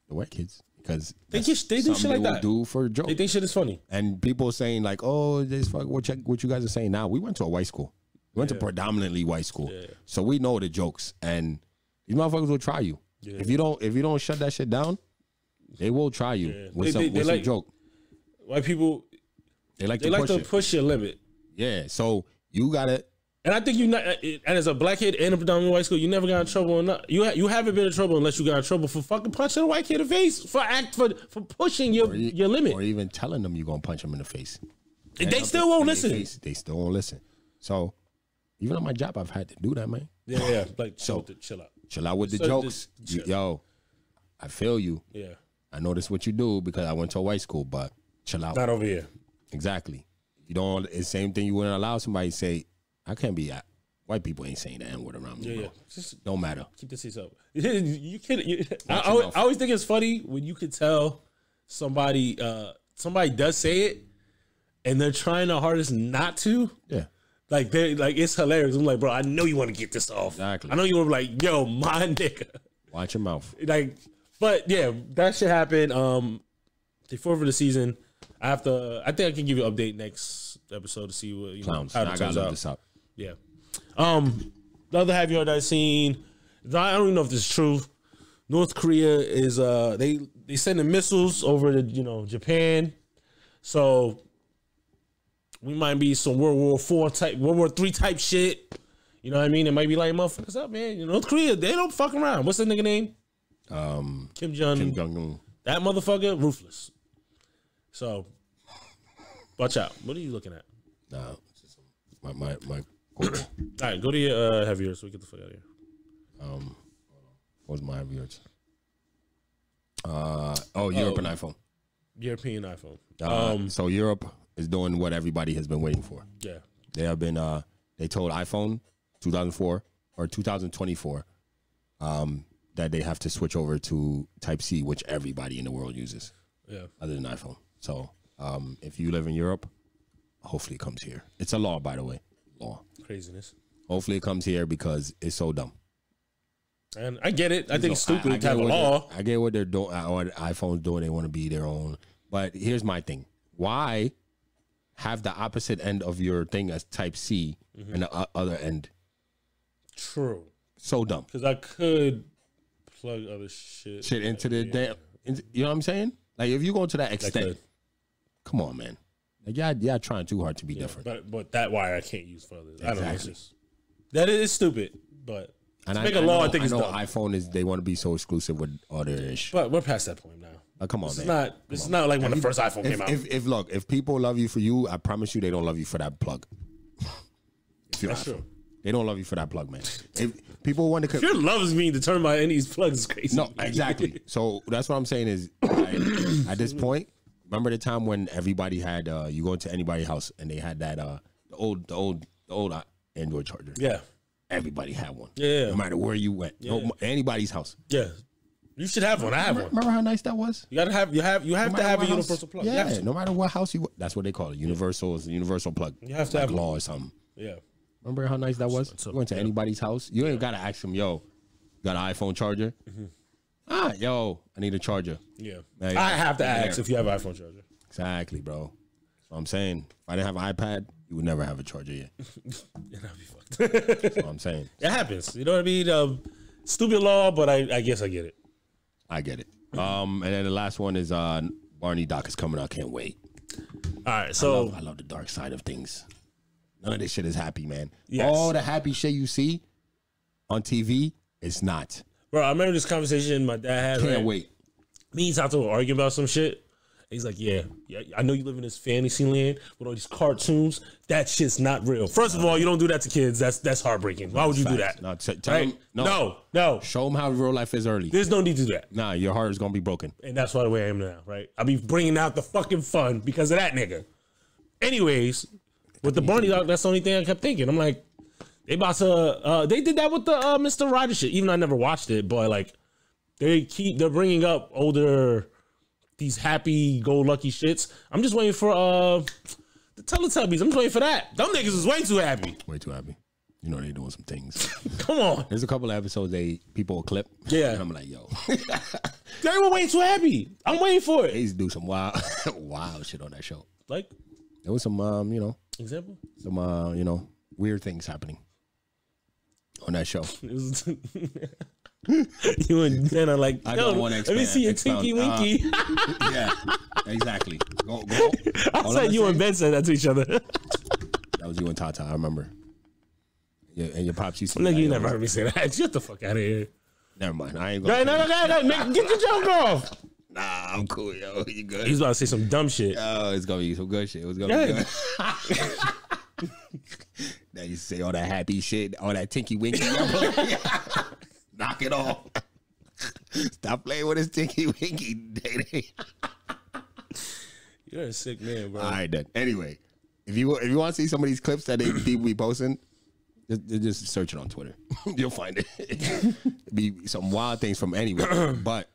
the white kids because they do shit like that. Do for a joke. They think shit is funny. And people saying like, "Oh, this fuck." What you guys are saying now? We went to a white school. We went to predominantly white school, so we know the jokes. And these motherfuckers will try you. Yeah. If you don't shut that shit down, they will try you with some joke. White people. They like to push your limit. Yeah, so you gotta. And I think and as a black kid in a predominantly white school, you never got in trouble. You haven't been in trouble unless you got in trouble for fucking punching a white kid in the face for pushing your limit, or even telling them you're gonna punch them in the face. They still won't listen. They still won't listen. So even on my job, I've had to do that, man. Yeah. Like chill out. Chill out with the jokes. Yo, I feel you. Yeah. I know this what you do because I went to a white school, but chill out. Not over here. Exactly. You don't. It's the same thing. You wouldn't allow somebody to say, "I can't be." White people ain't saying the N-word around me. Yeah. Just don't matter. Keep this up. I always think it's funny when you could tell somebody does say it, and they're trying their hardest not to. Yeah. Like it's hilarious. I'm like, bro, I know you want to get this off. Exactly. I know you want to be like, yo, my nigga. Watch your mouth. But yeah, that should happen. The 4th of the season. I think I can give you an update next episode to see what Clowns. How it turns out. This up. Yeah. The other have you heard I've seen? I don't even know if this is true. North Korea is they sending missiles over to Japan, so we might be some World War III type shit. You know what I mean? It might be like motherfuckers up, man. North Korea, they don't fuck around. What's that nigga name? Kim Jong-un. That motherfucker, ruthless. So, watch out. What are you looking at? Nah, my. All right, go to your heavy yours so we get the fuck out of here. What was my heavy yours? European iPhone. European iPhone. So Europe is doing what everybody has been waiting for. Yeah, they have been. They told iPhone 2004 or 2024 that they have to switch over to Type C, which everybody in the world uses. Yeah, other than iPhone. So if you live in Europe, hopefully it comes here. It's a law, by the way. Law. Craziness. Hopefully it comes here because it's so dumb. And I get it. I think it's stupid to have a law. I get what they're doing. What iPhone's doing. They want to be their own. But here's my thing. Why have the opposite end of your thing as Type C and the other end? True. So dumb. Because I could plug other shit into the damn. You know what I'm saying? Like if you go to that extent, come on, man. Like y'all trying too hard to be different. But that wire I can't use for others. Exactly. I don't know. That is stupid. But and make a law. I think it's dumb. iPhone is they want to be so exclusive with all their ish. But we're past that point now. Come on, man. This is not like when the first iPhone came out. If people love you for you, I promise you they don't love you for that plug. That's true. They don't love you for that plug, man. If people want to, if your love is being determined by any of these plugs, is crazy. No, exactly. So that's what I'm saying is, at this point, remember the time when everybody had you go into anybody's house and they had that the old Android charger. Yeah, everybody had one. Yeah, no matter where you went, anybody's house. Yeah, you should have one. I have one. Remember how nice that was? You have to have a universal plug. Yeah, no matter what house you. That's what they call it. Universal is a universal plug. You have to have law or something. Yeah. Remember how nice that was? You went to anybody's house. You ain't gotta ask them, yo, got an iPhone charger? Yo, I need a charger. Yeah. Like, I have to ask if you have an iPhone charger. Exactly, bro. That's what I'm saying. If I didn't have an iPad, you would never have a charger yet. Yeah, that'd be fucked. That's what I'm saying. It happens. You know what I mean? Stupid law, but I guess I get it. I get it. And then the last one is Barney doc is coming out. Can't wait. All right, so I love the dark side of things. None of this shit is happy, man. Yes. All the happy shit you see on TV, it's not. bro, I remember this conversation my dad had. Can't right? wait. Me and Tato were arguing about some shit. He's like, yeah, I know you live in this fantasy land with all these cartoons. That shit's not real. First of all, you don't do that to kids. That's heartbreaking. Why would you do that? No, tell Right? them, No. Show them how real life is early. There's no need to do that. Nah, your heart is gonna be broken. And that's why the way I am now, right? I be bringing out the fucking fun because of that nigga. Anyways, with the Barney dog, that's the only thing I kept thinking. I'm like, they about to, they did that with the Mr. Rogers shit. Even though I never watched it, but like, they're bringing up older, these happy-go-lucky shits. I'm just waiting for the Teletubbies. I'm just waiting for that. Them niggas is way too happy. Way too happy. You know they doing some things. Come on. There's a couple of episodes people will clip. Yeah. And I'm like, yo. They were way too happy. I'm waiting for They it. used to do some wild shit on that show. Like, There was some, example? some, weird things happening on that show. It was you and Ben are like, I yo, don't want to let me see your expound. tinky winky. Yeah, exactly. Go. I All said I'm you saying- and Ben said that to each other. That was you and Tata, I remember. Yeah, and your pops used to. Nigga, be you like, never heard me say that. Get the fuck out of here. Never mind. I ain't Hey, going. no, get the joke off. Nah, I'm cool, yo. You good? He's about to say some dumb shit. Oh, it's gonna be some good shit. It was gonna Yeah. be good. Now you say all that happy shit, all that tinky winky. Knock it off. Stop playing with his tinky winky, Day. You're a sick man, bro. All right, then. Anyway, if you want to see some of these clips that people be posting, just search it on Twitter. You'll find it. Be some wild things from anywhere. But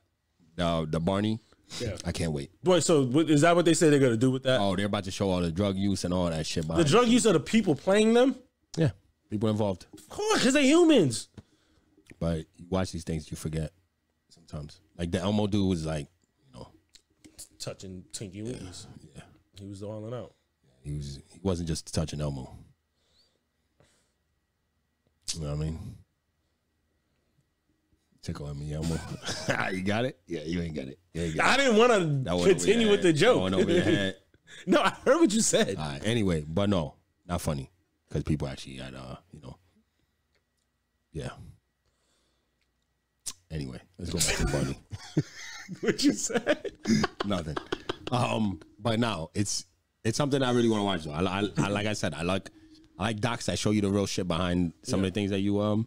the Barney, Yeah. I can't wait. Boy, so is that what they say they're gonna do with that? Oh, they're about to show all the drug use and all that shit. The drug use of the people playing them? Yeah, people involved. Of course, because they're humans. But you watch these things, you forget sometimes. Like the Elmo dude was like, Touching Tinky Winkies. yeah, He was all in out. he wasn't just touching Elmo. You know what I mean? Tickle at me, Elmo. You got it? Yeah, you ain't got it. Yeah, you got I it. didn't want to continue with the That joke. went over your head. No, I heard what you said. All right. Anyway, but no, not funny because people actually had, yeah. Anyway, let's go back to Barney. What you said? Nothing. But now it's something I really want to watch though. I like I said, I like docs that show you the real shit behind some of the things that you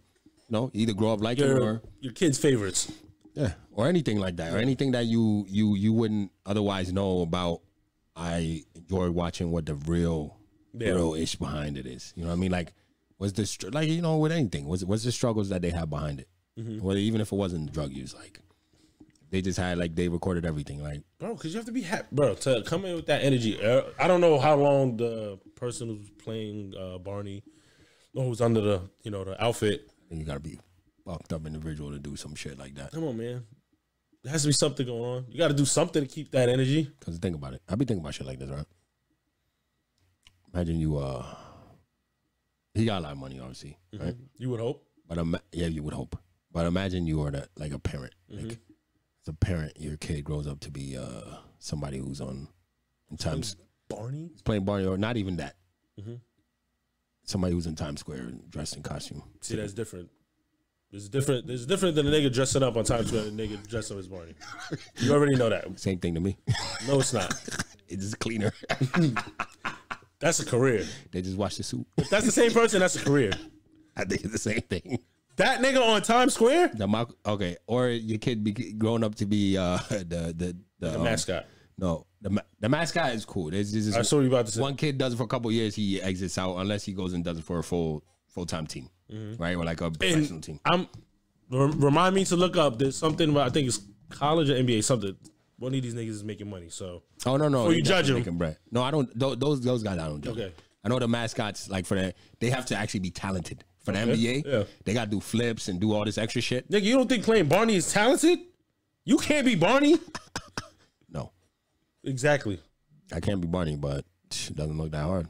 either grow up liking or Your kids' favorites. yeah, or anything like that, or anything that you wouldn't otherwise know about. I enjoy watching what the real ish behind it is. You know what I mean? Like, what's the with anything? What's the struggles that they have behind it? Whether even if it wasn't drug use, like they just had they recorded everything, like Bro, because you have to be happy. Bro, to come in with that energy. I don't know how long the person who's playing Barney or who's under the outfit. you gotta be fucked up individual to do some shit like that. Come on, man. There has to be something going on. You got to do something to keep that energy. Cause think about it, I be thinking about shit like this, right? Imagine you, he got a lot of money, obviously, right? You would hope. But yeah, you would hope. But imagine you are a parent. Like as a parent, your kid grows up to be somebody who's in Times Barney? playing Barney, or not even that. Somebody who's in Times Square dressed in costume. See, that's different. There's different than a nigga dressing up on Times Square and a nigga dressed up as Barney. You already know that. Same thing to me. No, it's not. It's just cleaner. That's a career. They just wash the suit. If that's the same person, that's a career. I think it's the same thing. That nigga on Times Square? Okay, or your kid be growing up to be the mascot. No, the mascot is cool. There's just I saw what you about to say. one kid does it for a couple of years. He exits out unless he goes and does it for a full time team, right? Or like a professional team. Remind me to look up. There's something about, I think it's college or NBA, something. One of these niggas is making money. So Oh no, Before you judge him. making bread. No, I don't. Those guys I don't judge. Okay. I know the mascots they have to actually be talented for the NBA. Yeah. They got to do flips and do all this extra shit. nigga, you don't think playing Barney is talented? You can't be Barney. No, Exactly. I can't be Barney, but it doesn't look that hard.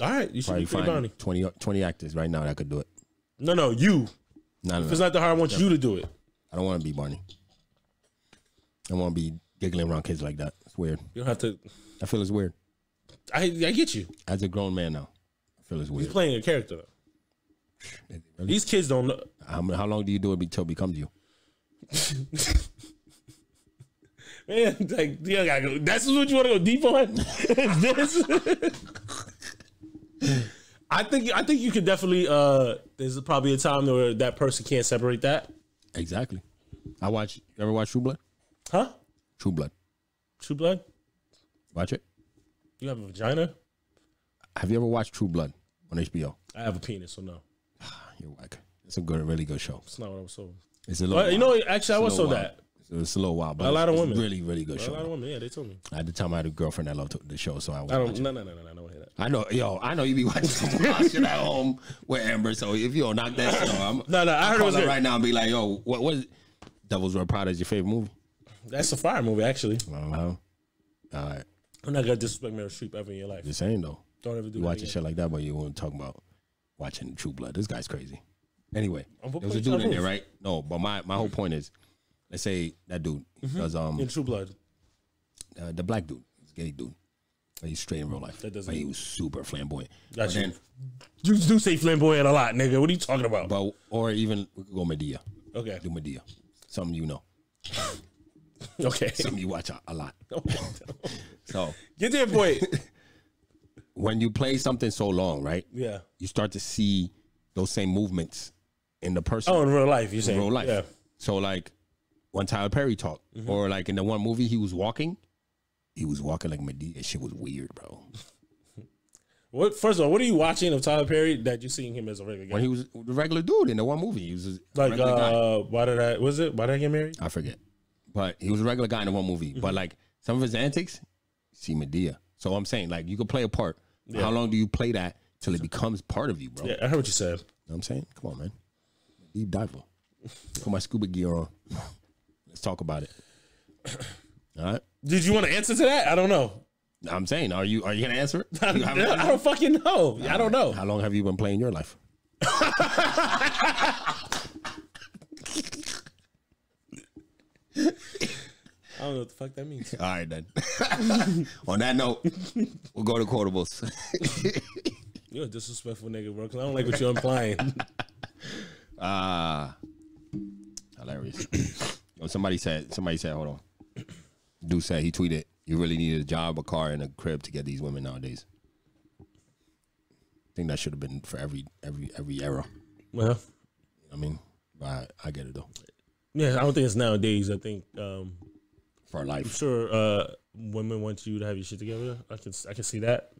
All right, you should Probably be pretty find Barney. 20 actors right now that could do it. No, you. No, If it's not that hard, I want you to do it. I don't want to be Barney. I want to be giggling around kids like that. It's weird. You don't have to. I feel it's weird. I get you. As a grown man now, I feel it's He's weird. playing a character though. Is it really? These kids don't know. How long do you do it until it becomes you? Man, like you gotta go. That's what you want to go deep on. This. I think you could definitely. There's probably a time where that person can't separate that. Exactly. You ever watch True Blood? Huh? True Blood. True Blood. Watch it. You have a vagina. Have you ever watched True Blood on HBO? I have a penis, so no. You're whack. It's a really good show. It's not what I was told. It's a little. But, you know, actually, I was told that. It's a little while, but A lot of it's women. really good show. A lot of women, yeah, they told me. At the time, I had a girlfriend that loved the show, so I was. I don't. watching. No, I don't want to hear that. I know you be watching some wild shit at home with Amber. So if you don't knock that shit on, No, I heard it was her good. right now and be like, yo, what is Devil's Wear Prada is your favorite movie? That's a fire movie, actually. I don't know. All right, I'm not gonna disrespect Meryl Streep ever in your life. just saying though. Don't ever do You that watching again. shit like that, but you want to talk about watching True Blood. This guy's crazy. Anyway, On what there was a point dude y'all in there, move? right? No, but my whole point is, let's say that dude does In True Blood. the black dude, he's a gay dude. But he's straight in real life. That doesn't- But he was super flamboyant. Got But you. then- You do say flamboyant a lot, nigga. What are you talking about? But or even we could go Medea. Okay. Do Medea. Something you know. Okay. Something you watch a lot. So Get to your point. when you play something so long, right? Yeah. You start to see those same movements in the person Oh, in real life, you're saying. in real life. Yeah. So like when Tyler Perry talked, or like in the one movie he was walking like Medea. Shit was weird, bro. What? First of all, what are you watching of Tyler Perry that you're seeing him as a regular guy? When he was the regular dude in the one movie, he was a Like, regular guy. why did I get married? I forget. But he was a regular guy in the one movie. But like some of his antics, see Medea. So I'm saying, like, you could play a part. Yeah. How long do you play that till it becomes part of you, bro? Yeah, I heard what you said. You know what I'm saying? Come on, man. Deep diver. Put my scuba gear on. Let's talk about it. All right. Did you want to answer to that? I don't know. I'm saying, are you gonna answer it? I You haven't answered? don't fucking know. I don't know. How long have you been playing your life? I don't know what the fuck that means. All right, then. On that note, we'll go to quotables. You're a disrespectful nigga, bro, because I don't like what you're implying. Hilarious. Yo, somebody said, hold on. Dude said, he tweeted, you really needed a job, a car, and a crib to get these women nowadays. I think that should have been for every era. Well, I mean, I get it though. yeah, I don't think it's nowadays. I think For I'm life. sure women want you to have your shit together. I can see that.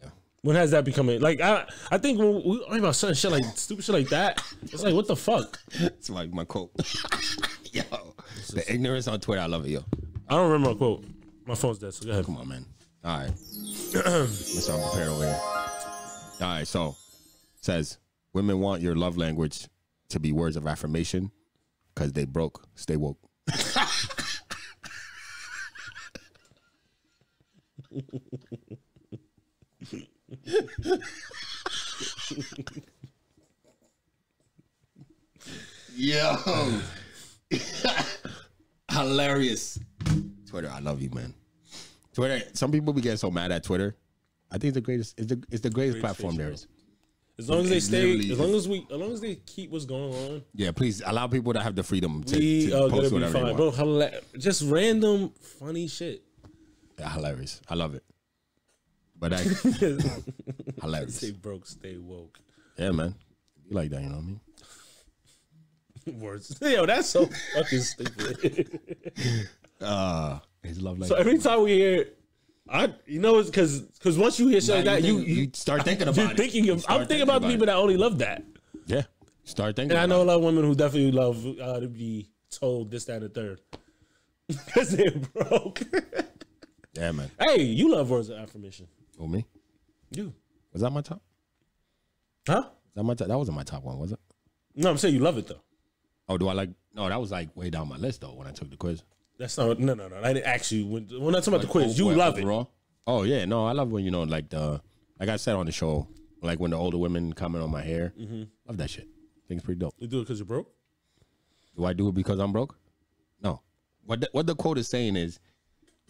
Yeah. When has that becoming like I think when we argue about certain shit like stupid shit like that, it's like what the fuck? It's like my quote. Yo, the ignorance on Twitter, I love it, yo. I don't remember a quote. My phone's dead, so go ahead. Come on, man. All right. Let's all prepare over here. All right, so says women want your love language to be words of affirmation because they broke. Stay woke. Yo. Hilarious. Twitter, I love you, man. Twitter, some people be getting so mad at Twitter. I think it's the greatest. It's the greatest platform there is. As long as they It stay, literally as long as they keep what's going on, Yeah, please allow people to have the freedom to we are gonna post be whatever they fine, want. bro. Just random funny shit. Yeah, hilarious. I love it. But I hilarious. Stay broke, stay woke. Yeah, man. You like that, you know what I mean? Words. Yo, that's so fucking stupid. His love language. So every time we hear, it's because once you hear shit like that, you start thinking about it. I'm thinking about the people that only love that. Yeah. Start thinking And I about know a it. lot of women who definitely love to be told this, that, and the third. Because they're broke. Yeah, man. Hey, you love words of affirmation. Oh, me? You. Was that my top? Huh? Was that my top? That wasn't my top one, was it? No, I'm saying you love it, though. Oh, do I like? No, that was like way down my list though when I took the quiz. That's not no. I didn't ask you when I'm talking about the quiz. You love it. Oh yeah, no, I love when like like I said on the show, like when the older women comment on my hair. Love that shit. I think it's pretty dope. You do it because you're broke? Do I do it because I'm broke? No. What the quote is saying is,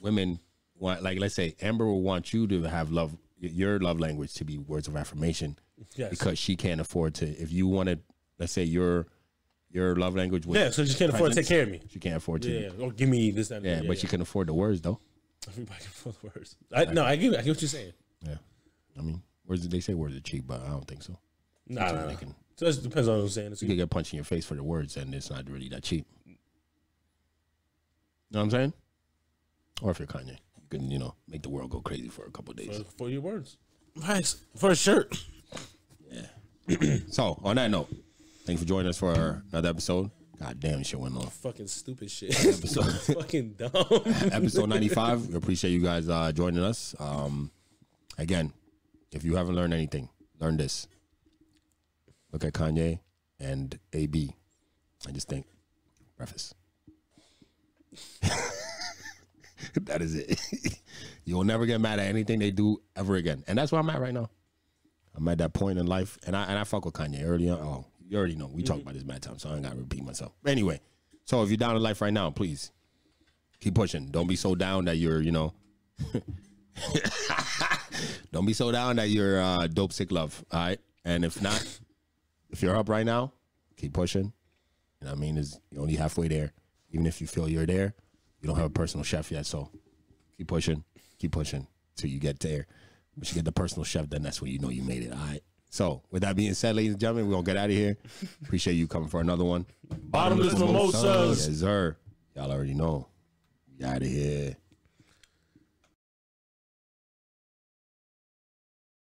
women want, like, let's say Amber will want you to have your love language to be words of affirmation, because she can't afford to. If you wanted, let's say your love language was so she can't afford to take care of me. She can't afford to. Yeah, or give me this, that. Yeah, but she can afford the words though. Everybody can afford the words. I get what you're saying. Yeah, I mean, they say words are cheap, but I don't think so. Nah. So it depends on what I'm saying. You can get punched in your face for the words, and it's not really that cheap. You know what I'm saying? Or if you're Kanye, you can, make the world go crazy for a couple of days. For your words. Nice. For a shirt. Yeah. So, on that note, thanks for joining us for another episode. God damn, shit went on. Fucking stupid shit. Episode fucking dumb. Episode 95. We appreciate you guys joining us. Again, if you haven't learned anything, learn this. Look at Kanye and AB. I just think, preface. That is it. You'll never get mad at anything they do ever again. And that's where I'm at right now. I'm at that point in life. And I fuck with Kanye early on. Oh, you already know. We talked about this mad time, so I ain't got to repeat myself. But anyway, so if you're down in life right now, please keep pushing. Don't be so down that you're, don't be so down that you're dope, sick love. All right? And if not, if you're up right now, keep pushing. You know what I mean? You're only halfway there. Even if you feel you're there, you don't have a personal chef yet. So keep pushing till you get there. Once you get the personal chef, then that's when you know you made it. All right. So with that being said, ladies and gentlemen, we're going to get out of here. Appreciate you coming for another one. Bottomless mimosas. Yes, sir. Y'all already know. We out of here.